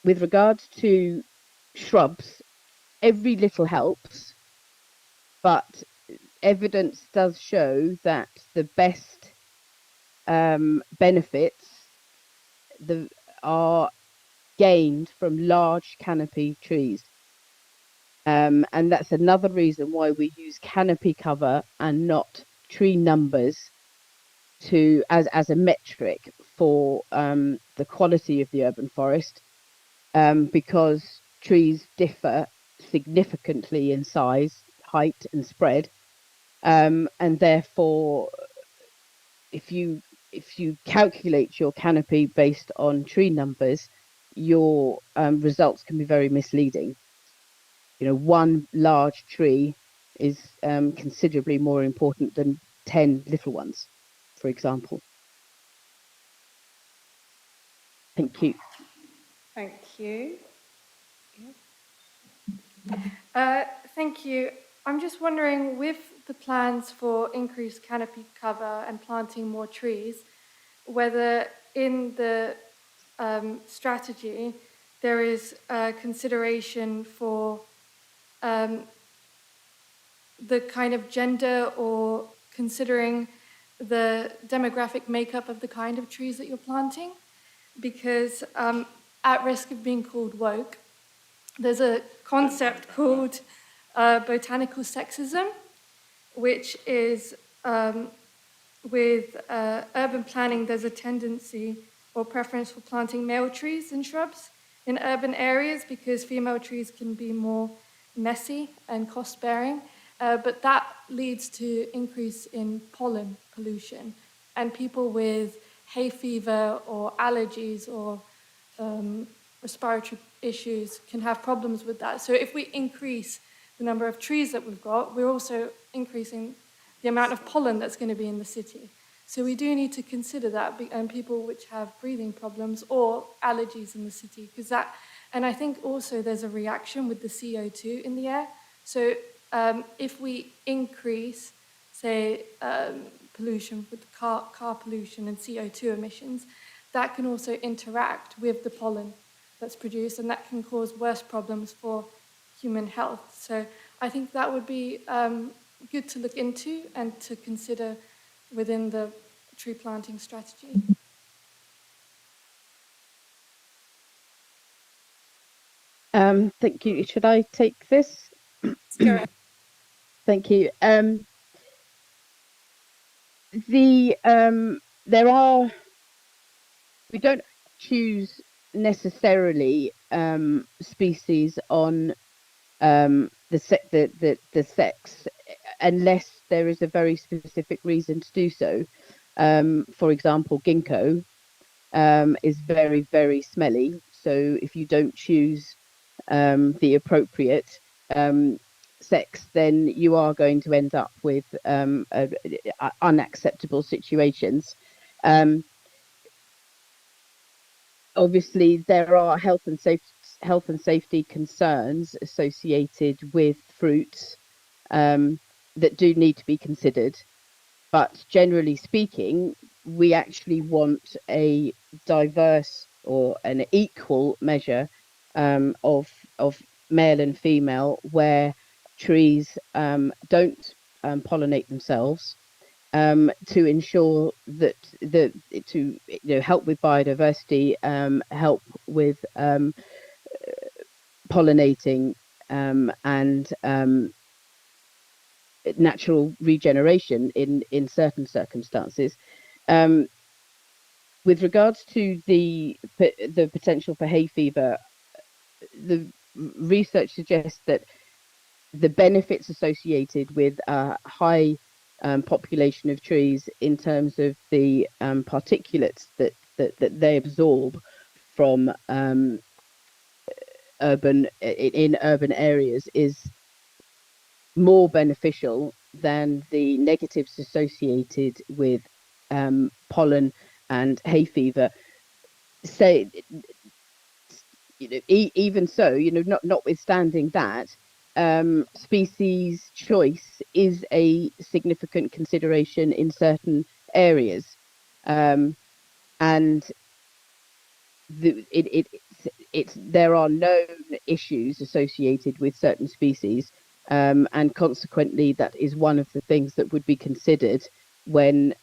With regards to shrubs, every little helps, but evidence does show that the best benefits are gained from large canopy trees. And that's another reason why we use canopy cover and not tree numbers as a metric for the quality of the urban forest, because trees differ significantly in size, height, and spread, and therefore, if you calculate your canopy based on tree numbers, your results can be very misleading. One large tree is considerably more important than 10 little ones, for example. Thank you. Thank you. Thank you. I'm just wondering, with the plans for increased canopy cover and planting more trees, whether in the strategy there is consideration for the kind of gender or considering the demographic makeup of the kind of trees that you're planting, because at risk of being called woke, there's a concept called botanical sexism, which is with urban planning, there's a tendency or preference for planting male trees and shrubs in urban areas because female trees can be more messy and cost-bearing. But that leads to increase in pollen pollution, and people with hay fever or allergies or respiratory issues can have problems with that. So if we increase the number of trees that we've got, we're also increasing the amount of pollen that's going to be in the city. So we do need to consider that, and people which have breathing problems or allergies in the city, because that, and I think also there's a reaction with the CO2 in the air. So if we increase, say, pollution with car pollution and CO2 emissions, that can also interact with the pollen that's produced, and that can cause worse problems for human health. So I think that would be good to look into and to consider within the tree planting strategy. Thank you. Should I take this? Thank you. We don't choose necessarily species on the sex unless there is a very specific reason to do so. For example, ginkgo is very, very smelly. So if you don't choose the appropriate sex, then you are going to end up with unacceptable situations. Obviously, there are health and safety concerns associated with fruits that do need to be considered. But generally speaking, we actually want a diverse or an equal measure of male and female, where trees don't pollinate themselves, to ensure that to help with biodiversity, help with pollinating, and natural regeneration in certain circumstances. With regards to the potential for hay fever, the research suggests that the benefits associated with a high population of trees in terms of the particulates that they absorb from urban areas is more beneficial than the negatives associated with pollen and hay fever. Say even so, notwithstanding that, species choice is a significant consideration in certain areas, and there are known issues associated with certain species, and consequently, that is one of the things that would be considered when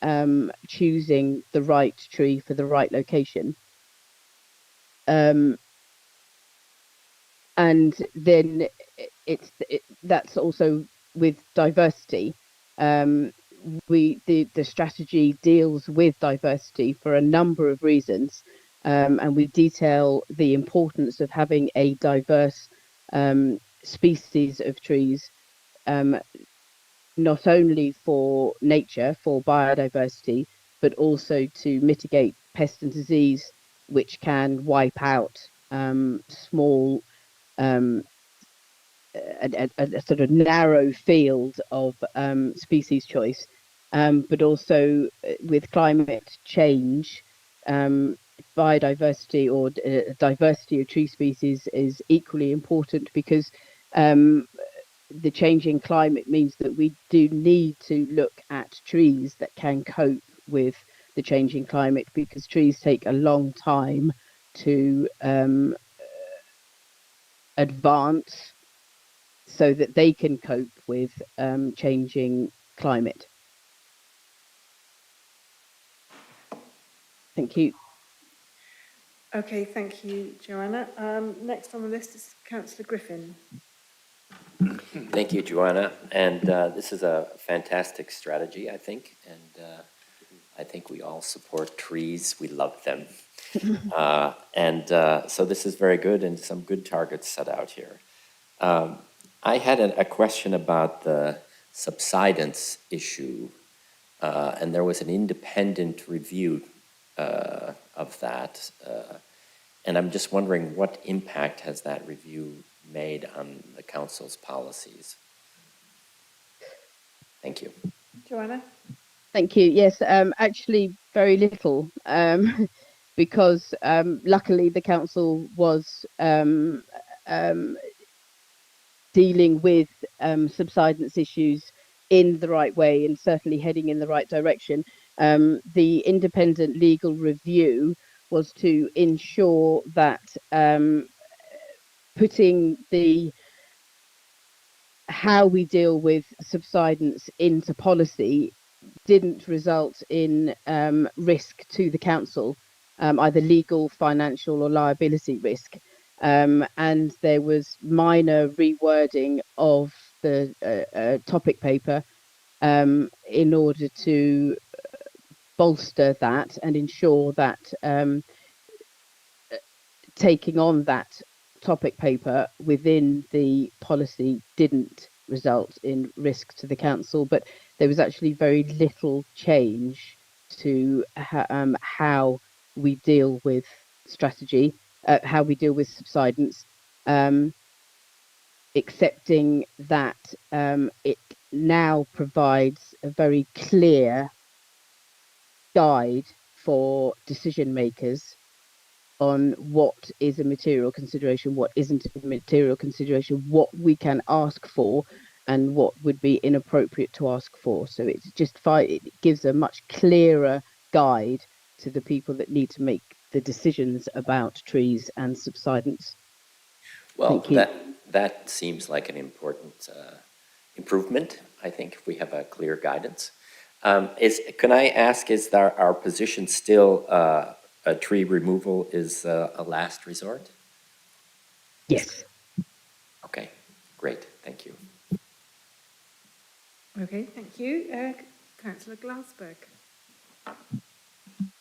choosing the right tree for the right location. And then that's also with diversity. The strategy deals with diversity for a number of reasons, and we detail the importance of having a diverse species of trees, not only for nature, for biodiversity, but also to mitigate pest and disease, which can wipe out small um, a sort of narrow field of species choice, but also with climate change, biodiversity or diversity of tree species is equally important, because the changing climate means that we do need to look at trees that can cope with the changing climate, because trees take a long time to advance so that they can cope with changing climate. Thank you. Okay, thank you, Joanna. Next on the list is Councillor Griffin. Thank you, Joanna. And this is a fantastic strategy, I think. And I think we all support trees. We love them. So this is very good, and some good targets set out here. I had a question about the subsidence issue, and there was an independent review of that. And I'm just wondering, what impact has that review made on the council's policies? Thank you. Joanna? Thank you. Yes, actually very little, because luckily the council was dealing with subsidence issues in the right way, and certainly heading in the right direction. The independent legal review was to ensure that putting how we deal with subsidence into policy didn't result in risk to the council, either legal, financial, or liability risk. And there was minor rewording of the topic paper in order to bolster that and ensure that taking on that topic paper within the policy didn't result in risk to the council, but there was actually very little change to how we deal with strategy, how we deal with subsidence, accepting that it now provides a very clear guide for decision makers on what is a material consideration, what isn't a material consideration, what we can ask for, and what would be inappropriate to ask for. So it's just it gives a much clearer guide to the people that need to make the decisions about trees and subsidence. Well, that seems like an important improvement, I think, if we have a clear guidance. Can I ask, is our position still a tree removal is a last resort? Yes. Okay, great, thank you. Okay, thank you. Councillor Glassberg.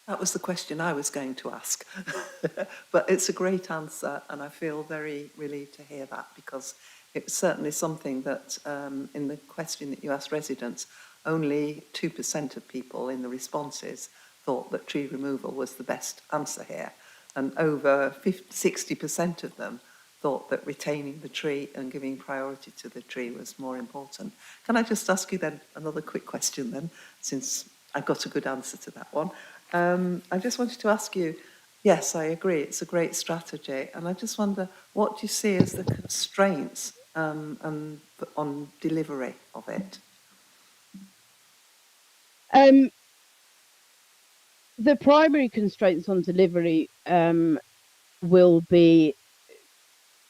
That was the question I was going to ask. But it's a great answer, and I feel very relieved to hear that, because it's certainly something that in the question that you asked residents, only 2% of people in the responses thought that tree removal was the best answer here. And over 60% of them thought that retaining the tree and giving priority to the tree was more important. Can I just ask you then another quick question then, since I got a good answer to that one? I just wanted to ask you, Yes, I agree. It's a great strategy. And I just wonder, what do you see as the constraints and on delivery of it? The primary constraints on delivery will be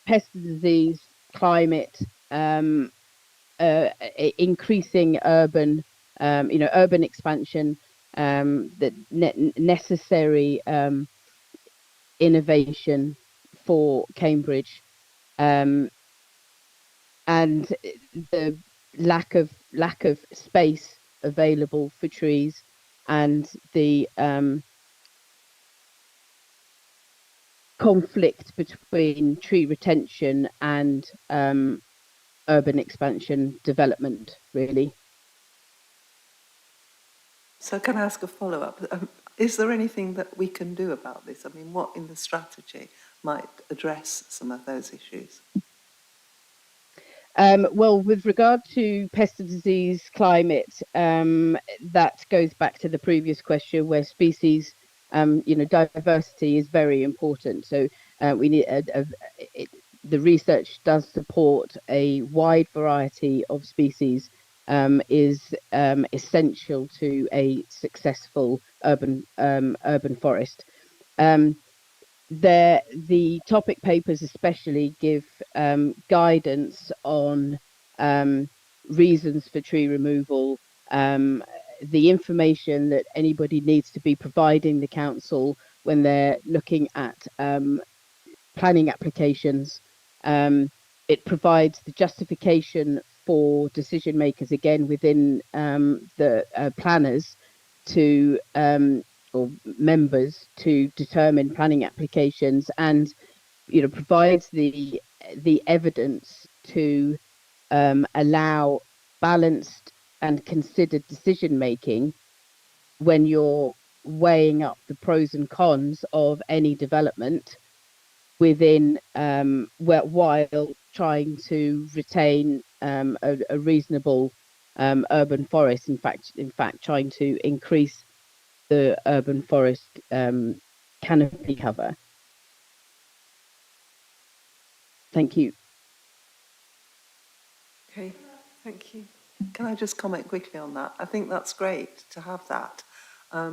pest disease, climate, increasing urban, urban expansion, the necessary innovation for Cambridge, and the lack of space available for trees, and the conflict between tree retention and urban expansion development, really. So can I ask a follow-up? Is there anything that we can do about this? I mean, what in the strategy might address some of those issues? Well, with regard to pest disease, climate, that goes back to the previous question where species, diversity is very important. So we need the research does support a wide variety of species is essential to a successful urban forest. The topic papers especially give guidance on reasons for tree removal, the information that anybody needs to be providing the council when they're looking at planning applications. It provides the justification for decision makers, again within the planners, to or members to determine planning applications, and provides the evidence to allow balanced and considered decision making when you're weighing up the pros and cons of any development within while trying to retain a reasonable urban forest. In fact, trying to increase the urban forest canopy cover. Thank you. Okay, thank you. Can I just comment quickly on that? I think that's great to have that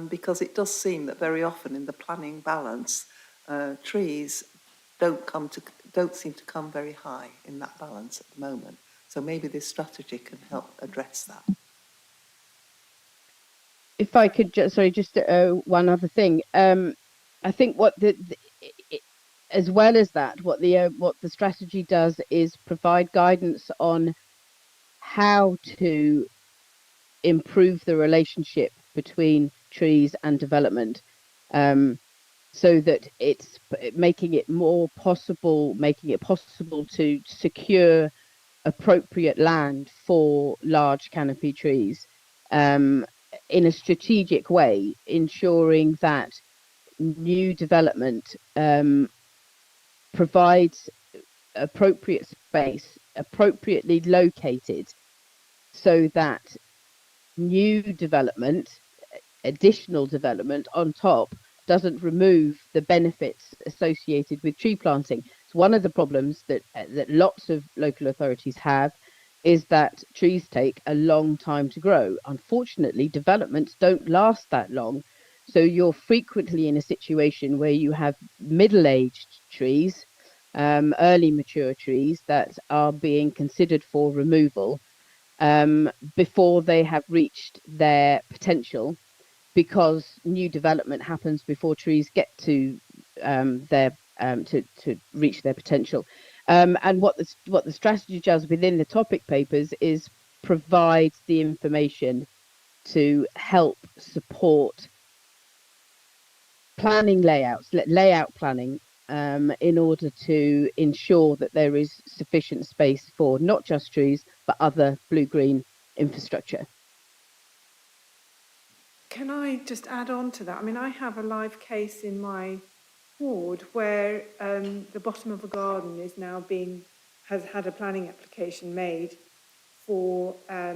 because it does seem that very often in the planning balance, trees don't seem to come very high in that balance at the moment. So maybe this strategy can help address that. If I could just, sorry, just one other thing. I think what as well as that, what the strategy does is provide guidance on how to improve the relationship between trees and development, so that it's making it possible to secure appropriate land for large canopy trees in a strategic way, ensuring that new development provides appropriate space, appropriately located, so that new development, additional development on top, doesn't remove the benefits associated with tree planting. It's one of the problems that lots of local authorities have, is that trees take a long time to grow. Unfortunately, developments don't last that long. So you're frequently in a situation where you have middle-aged trees, early mature trees that are being considered for removal before they have reached their potential, because new development happens before trees get to to reach their potential. And what the strategy does within the topic papers is provide the information to help support planning layout planning, in order to ensure that there is sufficient space for not just trees but other blue-green infrastructure. Can I just add on to that? I mean, I have a live case in my ward where the bottom of a garden is now has had a planning application made for a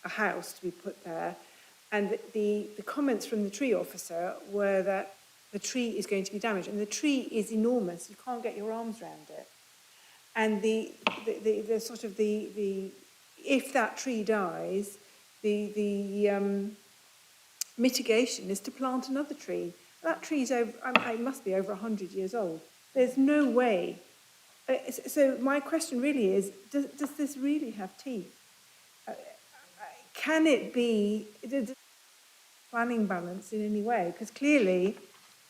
house to be put there. And the comments from the tree officer were that the tree is going to be damaged. And the tree is enormous. You can't get your arms around it. And the sort of the if that tree dies, the mitigation is to plant another tree. That tree is over, it must be over 100 years old. There's no way. So my question really is, does this really have teeth? Can it be planning balance in any way? Because clearly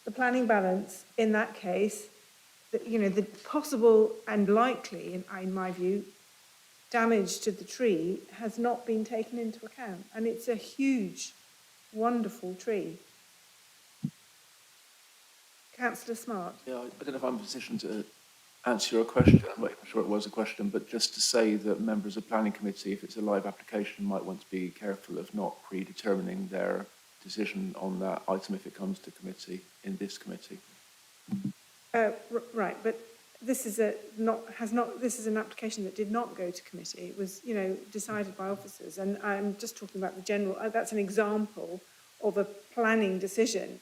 the planning balance in that case, the possible and likely, in my view, damage to the tree has not been taken into account. And it's a huge, wonderful tree. Councillor Smart. Yeah, I don't know if I'm in a position to answer your question. I'm not even sure it was a question, but just to say that members of planning committee, if it's a live application, might want to be careful of not predetermining their decision on that item if it comes to committee in this committee. Right, but this is this is an application that did not go to committee. It was, decided by officers, and I'm just talking about the general. That's an example of a planning decision.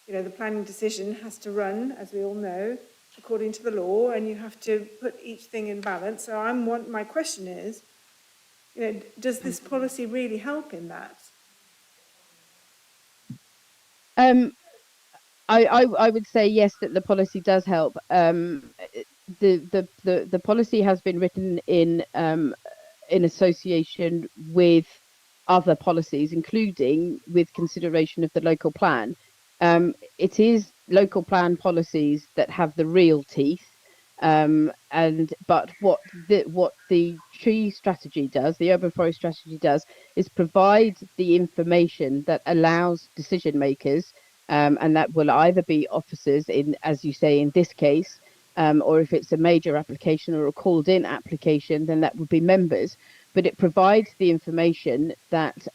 The planning decision has to run, as we all know, according to the law, and you have to put each thing in balance. So my question is, does this policy really help in that? I would say yes, that the policy does help. The policy has been written in association with other policies, including with consideration of the local plan. It is local plan policies that have the real teeth. But what the tree strategy does, the urban forest strategy does, is provide the information that allows decision makers, and that will either be officers in, as you say, in this case, or if it's a major application or a called in application, then that would be members. But it provides the information that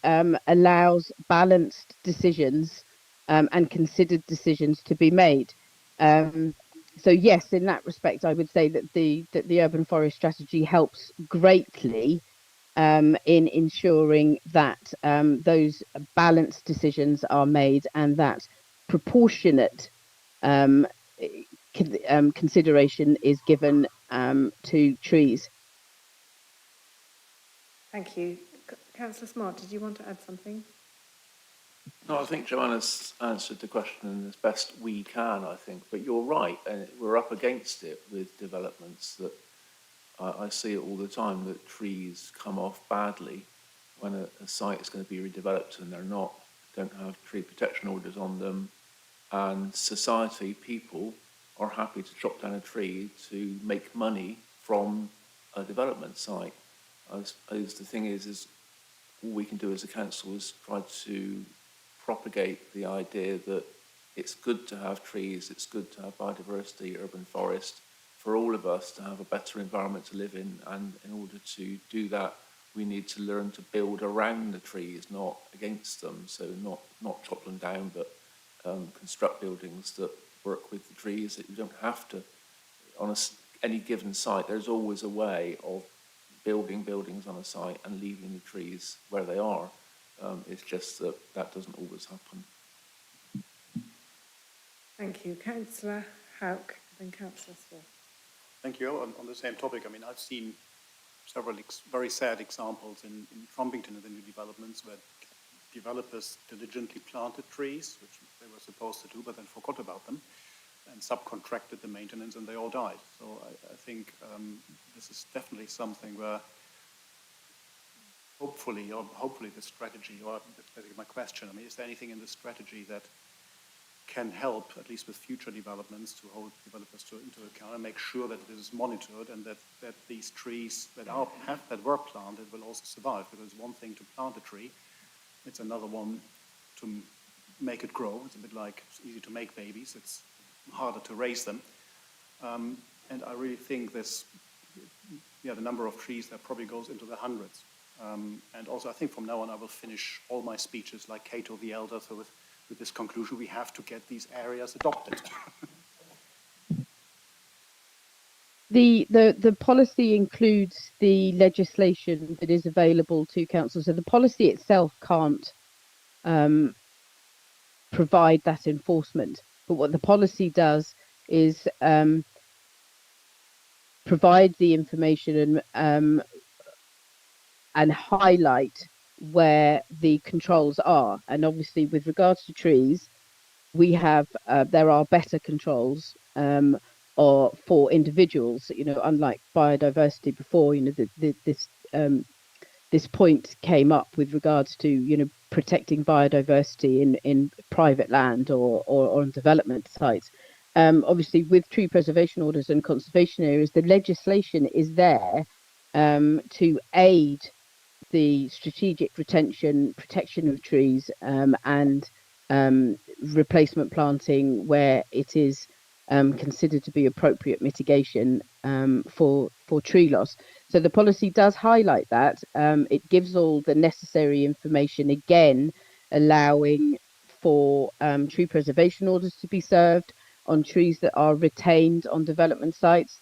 allows balanced decisions and considered decisions to be made. So yes, in that respect, I would say that the urban forest strategy helps greatly in ensuring that those balanced decisions are made and that proportionate consideration is given to trees. Thank you. Councillor Smart, did you want to add something? No, I think Joanna's answered the question as best we can, I think. But you're right, and we're up against it with developments that I see it all the time, that trees come off badly when a site is going to be redeveloped and don't have tree protection orders on them. And society, people, are happy to chop down a tree to make money from a development site. I suppose the thing is all we can do as a council is try to propagate the idea that it's good to have trees, it's good to have biodiversity, urban forest, for all of us to have a better environment to live in. And in order to do that, we need to learn to build around the trees, not against them. So not chop them down, but construct buildings that work with the trees. That you don't have to, on any given site, there's always a way of building buildings on a site and leaving the trees where they are. It's just that doesn't always happen. Thank you. Councillor Houck, then Councillor Smith. Thank you. On the same topic, I mean, I've seen several very sad examples in Trumpington and the new developments where developers diligently planted trees, which they were supposed to do, but then forgot about them and subcontracted the maintenance, and they all died. So I think this is definitely something where hopefully the strategy, or basically my question, I mean, is there anything in the strategy that can help, at least with future developments, to hold developers into account and make sure that it is monitored and that these trees that were planted will also survive? Because it's one thing to plant a tree, it's another one to make it grow. It's a bit like it's easy to make babies, it's harder to raise them. And I really think the number of trees there probably goes into the hundreds. And also I think from now on I will finish all my speeches like Cato the Elder, so with this conclusion, we have to get these areas adopted. The policy includes the legislation that is available to council. So the policy itself can't provide that enforcement. But what the policy does is provide the information and highlight where the controls are. And obviously, with regards to trees, we have there are better controls or for individuals. You know, unlike biodiversity before, you know, this point came up with regards to, you know, protecting biodiversity in private land or on development sites. Obviously, with tree preservation orders and conservation areas, the legislation is there to aid the strategic protection of trees and replacement planting where it is considered to be appropriate mitigation for tree loss. So the policy does highlight that. It gives all the necessary information, again, allowing for tree preservation orders to be served on trees that are retained on development sites.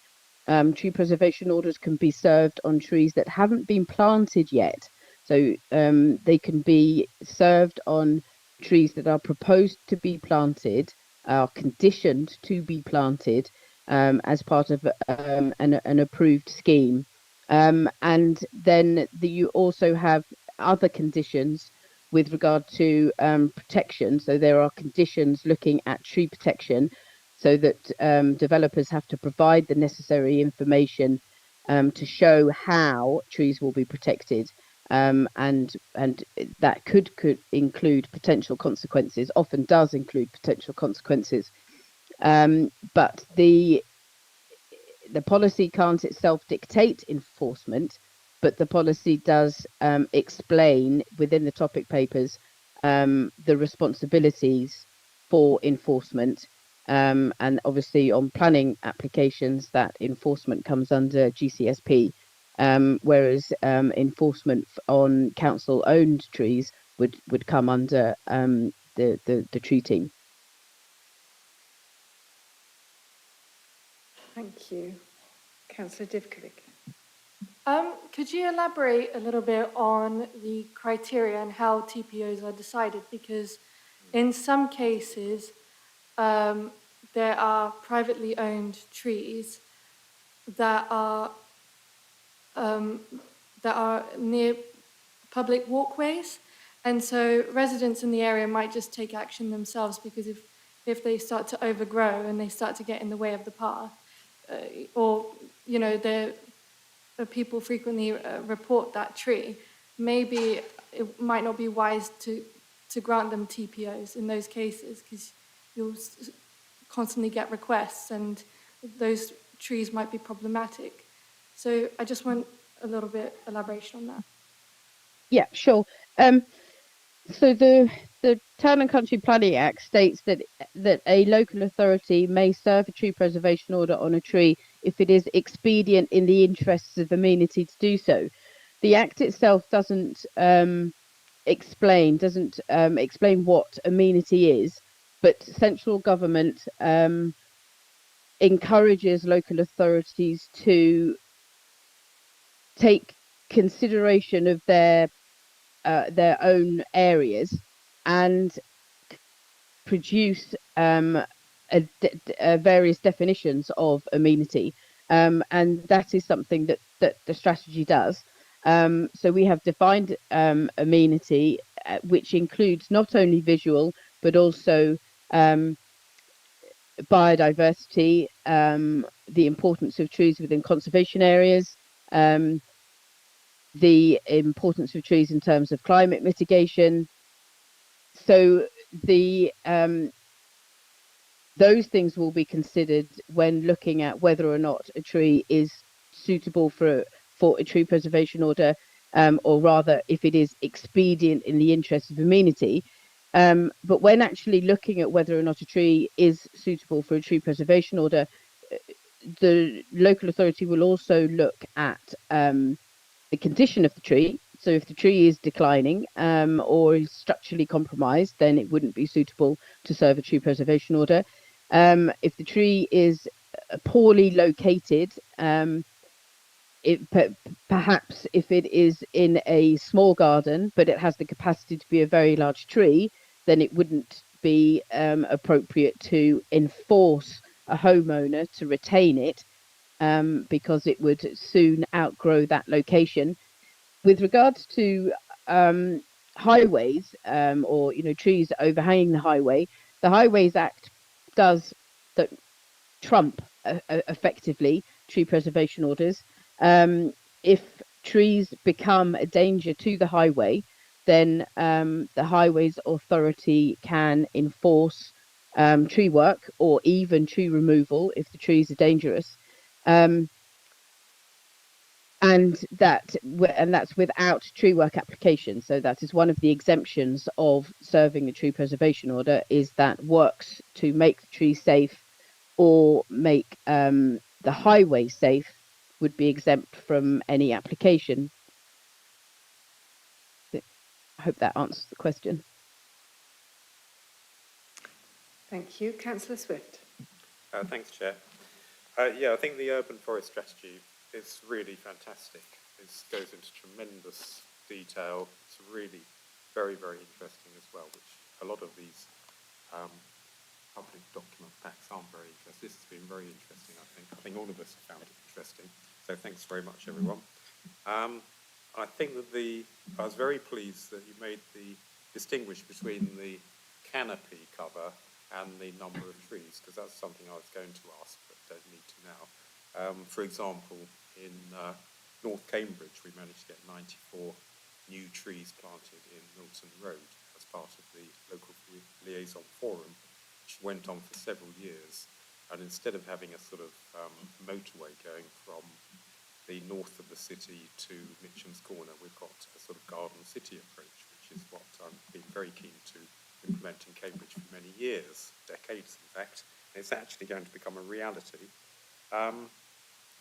Tree preservation orders can be served on trees that haven't been planted yet. So they can be served on trees that are proposed to be planted, are conditioned to be planted as part of an approved scheme. And then you also have other conditions with regard to protection. So there are conditions looking at tree protection, so that developers have to provide the necessary information to show how trees will be protected, and that could include potential consequences. Often does include potential consequences, but the policy can't itself dictate enforcement, but the policy does explain within the topic papers the responsibilities for enforcement. And obviously on planning applications, that enforcement comes under GCSP, whereas enforcement on council-owned trees would come under the tree team. Thank you. Councillor Divkovic. Could you elaborate a little bit on the criteria and how TPOs are decided? Because in some cases, there are privately owned trees that are near public walkways, and so residents in the area might just take action themselves, because if they start to overgrow and they start to get in the way of the path, or you know, people frequently report that tree, maybe it might not be wise to grant them TPOs in those cases, because you'll constantly get requests and those trees might be problematic. So I just want a little bit elaboration on that. Yeah, sure. So the Town and Country Planning Act states that a local authority may serve a tree preservation order on a tree if it is expedient in the interests of the amenity to do so. The Act itself doesn't explain what amenity is, but central government encourages local authorities to take consideration of their own areas and produce various definitions of amenity, and that is something that the strategy does. So we have defined amenity, which includes not only visual but also biodiversity, the importance of trees within conservation areas, the importance of trees in terms of climate mitigation. So those things will be considered when looking at whether or not a tree is suitable for a tree preservation order, or rather if it is expedient in the interest of amenity. But when actually looking at whether or not a tree is suitable for a tree preservation order, the local authority will also look at the condition of the tree. So if the tree is declining or is structurally compromised, then it wouldn't be suitable to serve a tree preservation order. If the tree is poorly located, perhaps if it is in a small garden, but it has the capacity to be a very large tree, then it wouldn't be appropriate to enforce a homeowner to retain it, because it would soon outgrow that location. With regards to highways, or trees overhanging the Highway, the Highways Act does that trump effectively tree preservation orders. If trees become a danger to the highway, then the Highways Authority can enforce tree work or even tree removal if the trees are dangerous. And that's without tree work application. So that is one of the exemptions of serving a tree preservation order, is that works to make the tree safe or make the highway safe would be exempt from any application. I hope that answers the question. Thank you. Councillor Swift. Thanks, Chair. Yeah, I think the urban forest strategy is really fantastic. It goes into tremendous detail. It's really very, very interesting as well, which a lot of these public document packs aren't very interesting. This has been very interesting, I think. I think all of us have found it interesting. So thanks very much, everyone. I think that I was very pleased that you made the distinguish between the canopy cover and the number of trees, because that's something I was going to ask, but don't need to now. For example, in North Cambridge, we managed to get 94 new trees planted in Milton Road as part of the local liaison forum, which went on for several years. And instead of having a sort of motorway going from the north of the city to Mitcham's Corner, we've got a sort of garden city approach, which is what I've been very keen to implement in Cambridge for many years, decades in fact. And it's actually going to become a reality.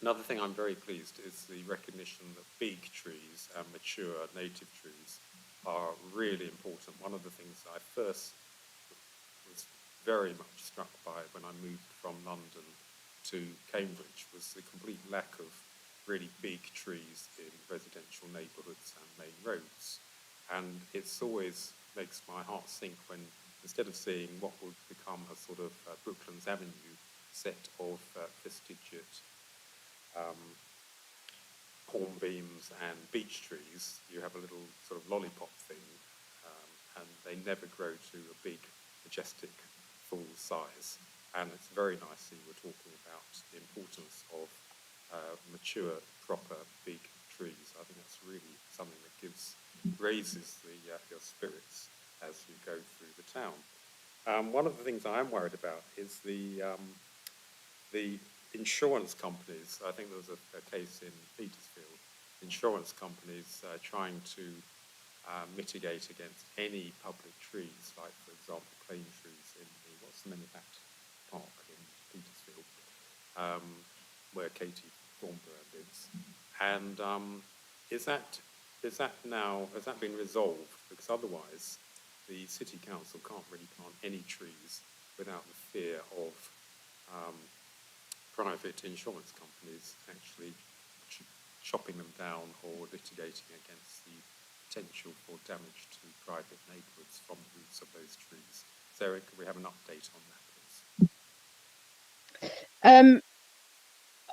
Another thing I'm very pleased is the recognition that big trees and mature native trees are really important. One of the things I first was very much struck by when I moved from London to Cambridge was the complete lack of really big trees in residential neighbourhoods and main roads. And it's always makes my heart sink when, instead of seeing what would become a sort of Brooklands Avenue set of fastigiate hornbeams and beech trees, you have a little sort of lollipop thing, and they never grow to a big, majestic, full size. And it's very nice that you were talking about the importance of mature, proper, big trees. I think that's really something that raises your spirits as you go through the town. One of the things I am worried about is the insurance companies. I think there was a case in Petersfield. Insurance companies trying to mitigate against any public trees, like, for example, plane trees in what's the name of that park in Petersfield, where Katie Thornburg lives. And has that been resolved? Because otherwise, the City Council can't really plant any trees without the fear of private insurance companies actually chopping them down or litigating against the potential for damage to private neighbourhoods from the roots of those trees. Sarah, could we have an update on that, please?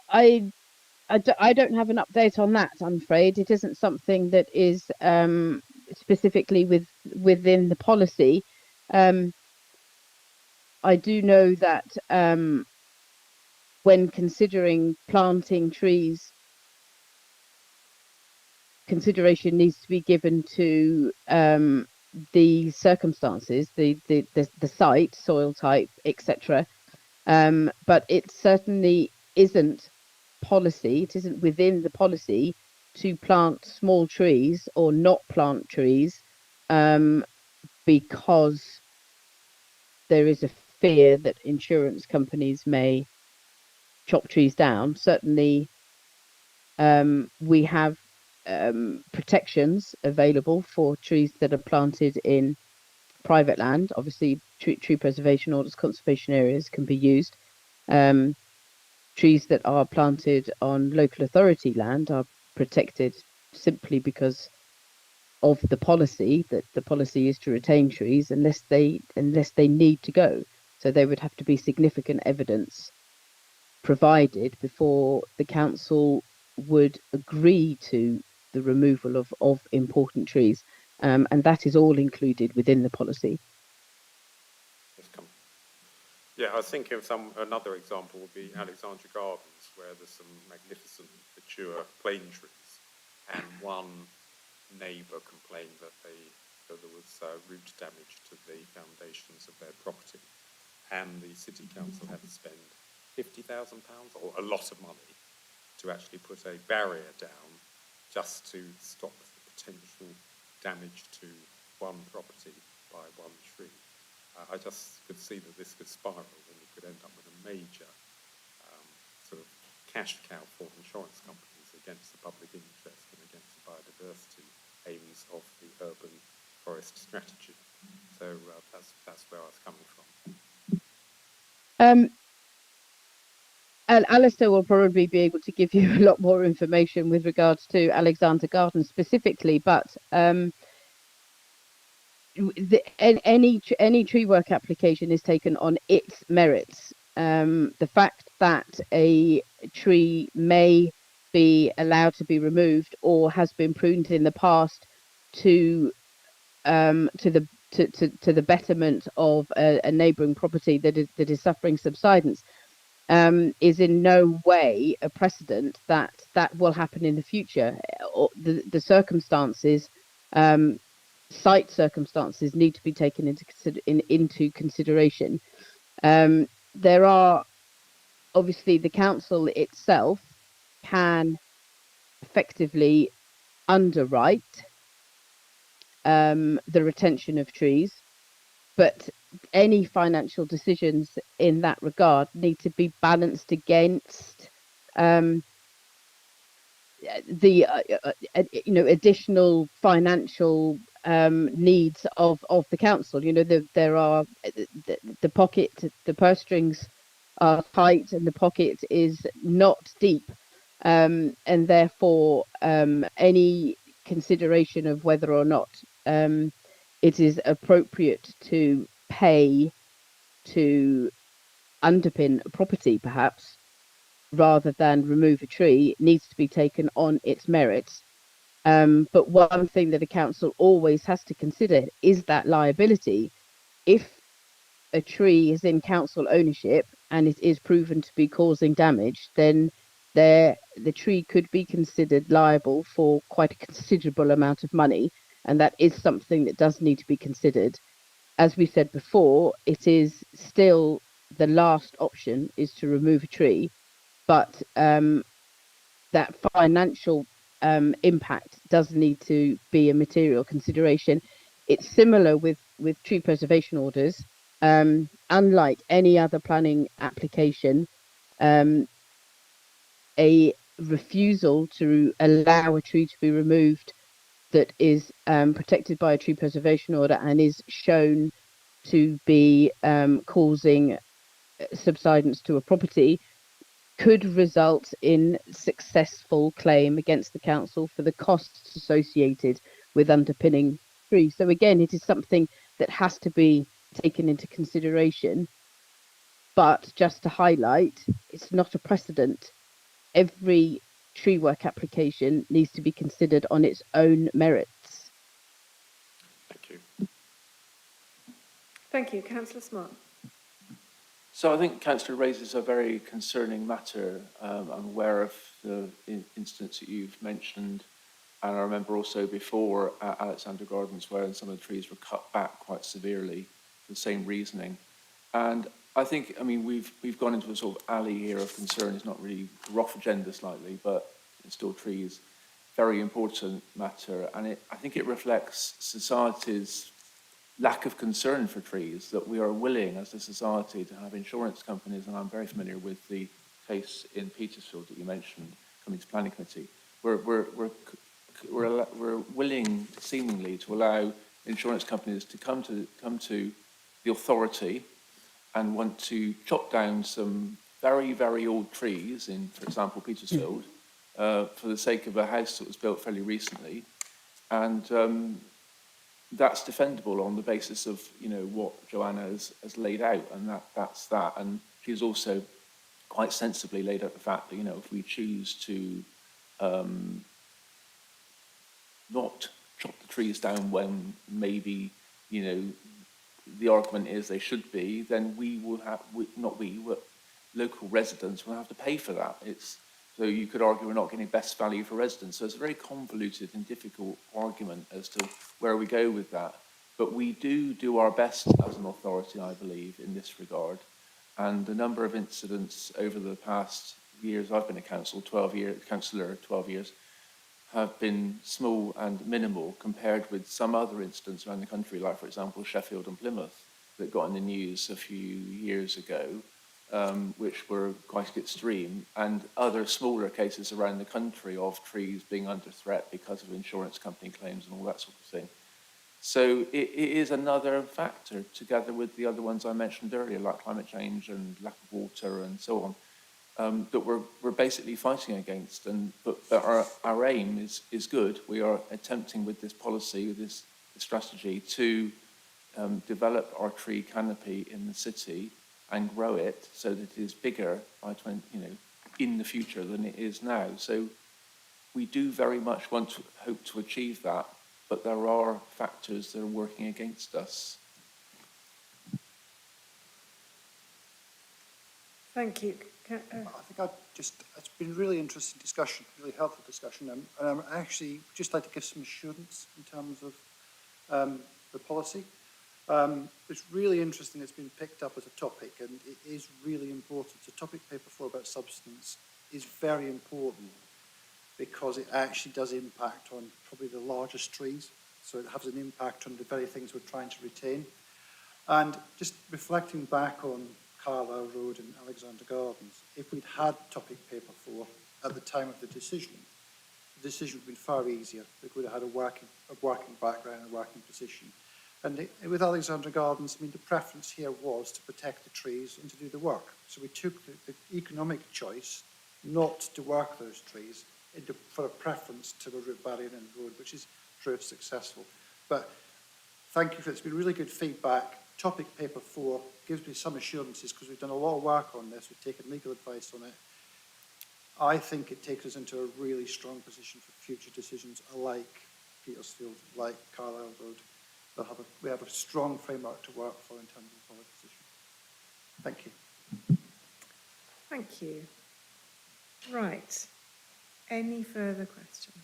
I don't have an update on that, I'm afraid. It isn't something that is specifically within the policy. I do know that when considering planting trees, consideration needs to be given to the circumstances, the site, soil type, etc. But it certainly isn't policy. It isn't within the policy to plant small trees or not plant trees, because there is a fear that insurance companies may chop trees down. Certainly, we have protections available for trees that are planted in private land. Obviously, tree preservation orders, conservation areas can be used. Trees that are planted on local authority land are protected simply because of the policy, that the policy is to retain trees unless they need to go. So there would have to be significant evidence provided before the council would agree to the removal of important trees, and that is all included within the policy. Yeah, I was thinking of another example would be Alexandra Gardens, where there's some magnificent mature plane trees, and one neighbour complained that there was root damage to the foundations of their property, and the city council had to spend £50,000 or a lot of money to actually put a barrier down just to stop the potential damage to one property by one tree. I just could see that this could spiral and you could end up with a major sort of cash cow for insurance companies against the public interest and against the biodiversity aims of the urban forest strategy. So that's where I was coming from. And Alistair will probably be able to give you a lot more information with regards to Alexandra Gardens specifically, but any tree work application is taken on its merits. The fact that a tree may be allowed to be removed or has been pruned in the past to the betterment of a neighbouring property that is suffering subsidence is in no way a precedent that will happen in the future. The circumstances, site circumstances, need to be taken into consideration. There are obviously, the council itself can effectively underwrite the retention of trees, but any financial decisions in that regard need to be balanced against the additional financial needs of the council. There are the purse strings are tight and the pocket is not deep, and therefore any consideration of whether or not it is appropriate to pay to underpin a property, perhaps, rather than remove a tree, needs to be taken on its merits. But one thing that a council always has to consider is that liability. If a tree is in council ownership and it is proven to be causing damage, then the tree could be considered liable for quite a considerable amount of money, and that is something that does need to be considered. As we said before, it is still the last option is to remove a tree, but that financial impact does need to be a material consideration. It's similar with tree preservation orders. Unlike any other planning application, a refusal to allow a tree to be removed that is protected by a tree preservation order and is shown to be causing subsidence to a property could result in successful claim against the council for the costs associated with underpinning trees. So again, it is something that has to be taken into consideration. But just to highlight, it's not a precedent. Every tree work application needs to be considered on its own merits. Thank you. Thank you. Councillor Smart. So I think Councillor raises a very concerning matter. I'm aware of the instance that you've mentioned, and I remember also before at Alexandra Gardens where some of the trees were cut back quite severely for the same reasoning. And I think, I mean, we've gone into a sort of alley here of concern. It's not really rough agenda slightly, but it's still trees. Very important matter, and I think it reflects society's lack of concern for trees, that we are willing as a society to have insurance companies, and I'm very familiar with the case in Petersfield that you mentioned coming to planning committee. We're willing seemingly to allow insurance companies to come to the authority and want to chop down some very, very old trees in, for example, Petersfield, for the sake of a house that was built fairly recently, And that's defendable on the basis of, what Joanna has laid out, and that's that. And she's also quite sensibly laid out the fact that, if we choose to not chop the trees down when maybe, the argument is they should be, then we will have, but local residents will have to pay for that. So you could argue we're not getting best value for residents. So it's a very convoluted and difficult argument as to where we go with that. But we do our best as an authority, I believe, in this regard. And the number of incidents over the past years, I've been a councillor 12 years, have been small and minimal compared with some other incidents around the country, like, for example, Sheffield and Plymouth, that got in the news a few years ago, which were quite extreme, and other smaller cases around the country of trees being under threat because of insurance company claims and all that sort of thing. So it is another factor, together with the other ones I mentioned earlier, like climate change and lack of water and so on, that we're basically fighting against. But our aim is good. We are attempting with this policy, with this strategy, to develop our tree canopy in the city and grow it so that it is bigger by in the future than it is now. So we do very much hope to achieve that, but there are factors that are working against us. Thank you. I think it's been a really interesting discussion, really helpful discussion, and I'm actually just like to give some assurance in terms of the policy. It's really interesting it's been picked up as a topic, and it is really important. The topic paper 4 about substance is very important because it actually does impact on probably the largest trees, so it has an impact on the very things we're trying to retain. And just reflecting back on Carlisle Road and Alexander Gardens, if we'd had topic paper 4 at the time of the decision would have been far easier. We would have had a working background, a working position. And with Alexander Gardens, I mean, the preference here was to protect the trees and to do the work. So we took the economic choice not to work those trees for a preference to the root barrier and road, which has proved successful. But thank you for it. It's been really good feedback. Topic paper 4 gives me some assurances because we've done a lot of work on this. We've taken legal advice on it. I think it takes us into a really strong position for future decisions like Petersfield, like Carlisle Road. We have a strong framework to work for in terms of our position. Thank you. Thank you. Right. Any further questions?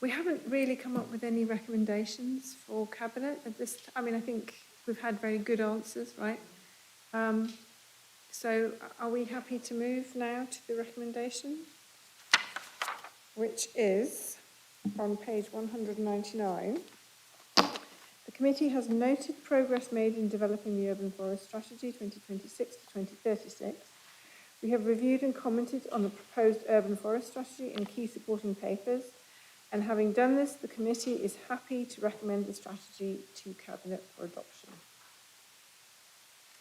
We haven't really come up with any recommendations for Cabinet at this. I mean, I think we've had very good answers, right? So are we happy to move now to the recommendation, which is on page 199. The committee has noted progress made in developing the Urban Forest Strategy 2026 to 2036. We have reviewed and commented on the proposed Urban Forest Strategy and key supporting papers. And having done this, the committee is happy to recommend the strategy to Cabinet for adoption.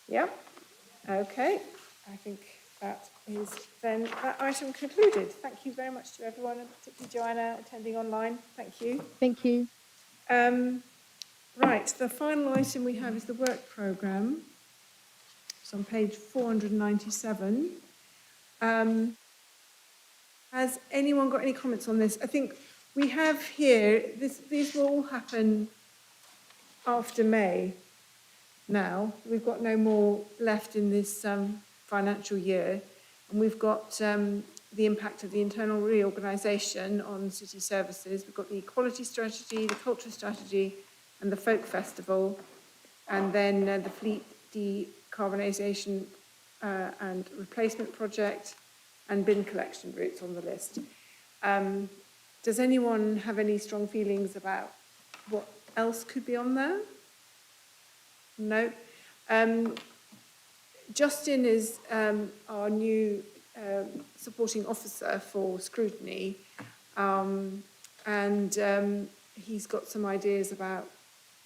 Yeah? Okay. I think that is then that item concluded. Thank you very much to everyone, and particularly Joanna attending online. Thank you. Thank you. Right, the final item we have is the work programme. It's on page 497. Has anyone got any comments on this? I think we have here, these will all happen after May now. We've got no more left in this financial year. And we've got the impact of the internal reorganisation on city services. We've got the equality strategy, the culture strategy, and the folk festival. And then the fleet decarbonisation and replacement project and bin collection routes on the list. Does anyone have any strong feelings about what else could be on there? No. Justin is our new supporting officer for Scrutiny, and he's got some ideas about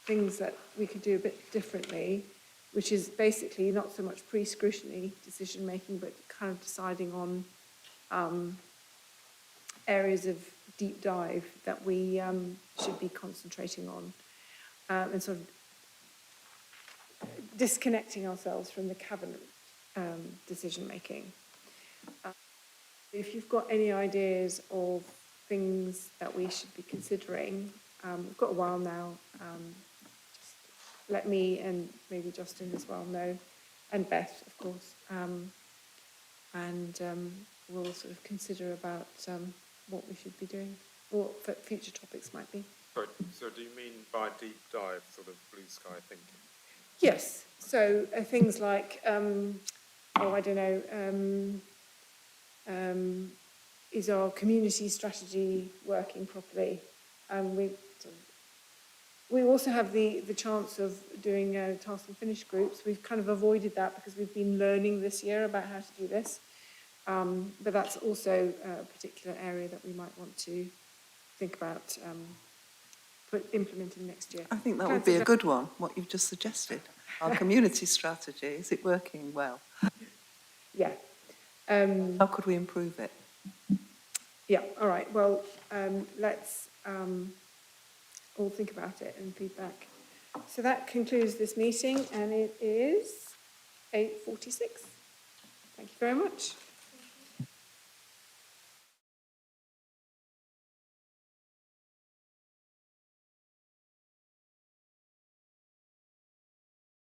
things that we could do a bit differently, which is basically not so much pre-scrutiny decision-making, but kind of deciding on areas of deep dive that we should be concentrating on, and sort of disconnecting ourselves from the cabinet decision making. If you've got any ideas of things that we should be considering, we've got a while now. Just let me and maybe Justin as well know, and Beth, of course, and we'll sort of consider about what we should be doing, or what future topics might be. Sorry, so do you mean by deep dive, sort of blue sky thinking? Yes, so things like, oh, I don't know, is our community strategy working properly? We also have the chance of doing task and finish groups. We've kind of avoided that because we've been learning this year about how to do this. But that's also a particular area that we might want to think about implementing next year. I think that would be a good one, what you've just suggested. Our community strategy, is it working well? Yeah. How could we improve it? Yeah, all right. Well, let's all think about it and feedback. So that concludes this meeting, and it is 8:46. Thank you very much.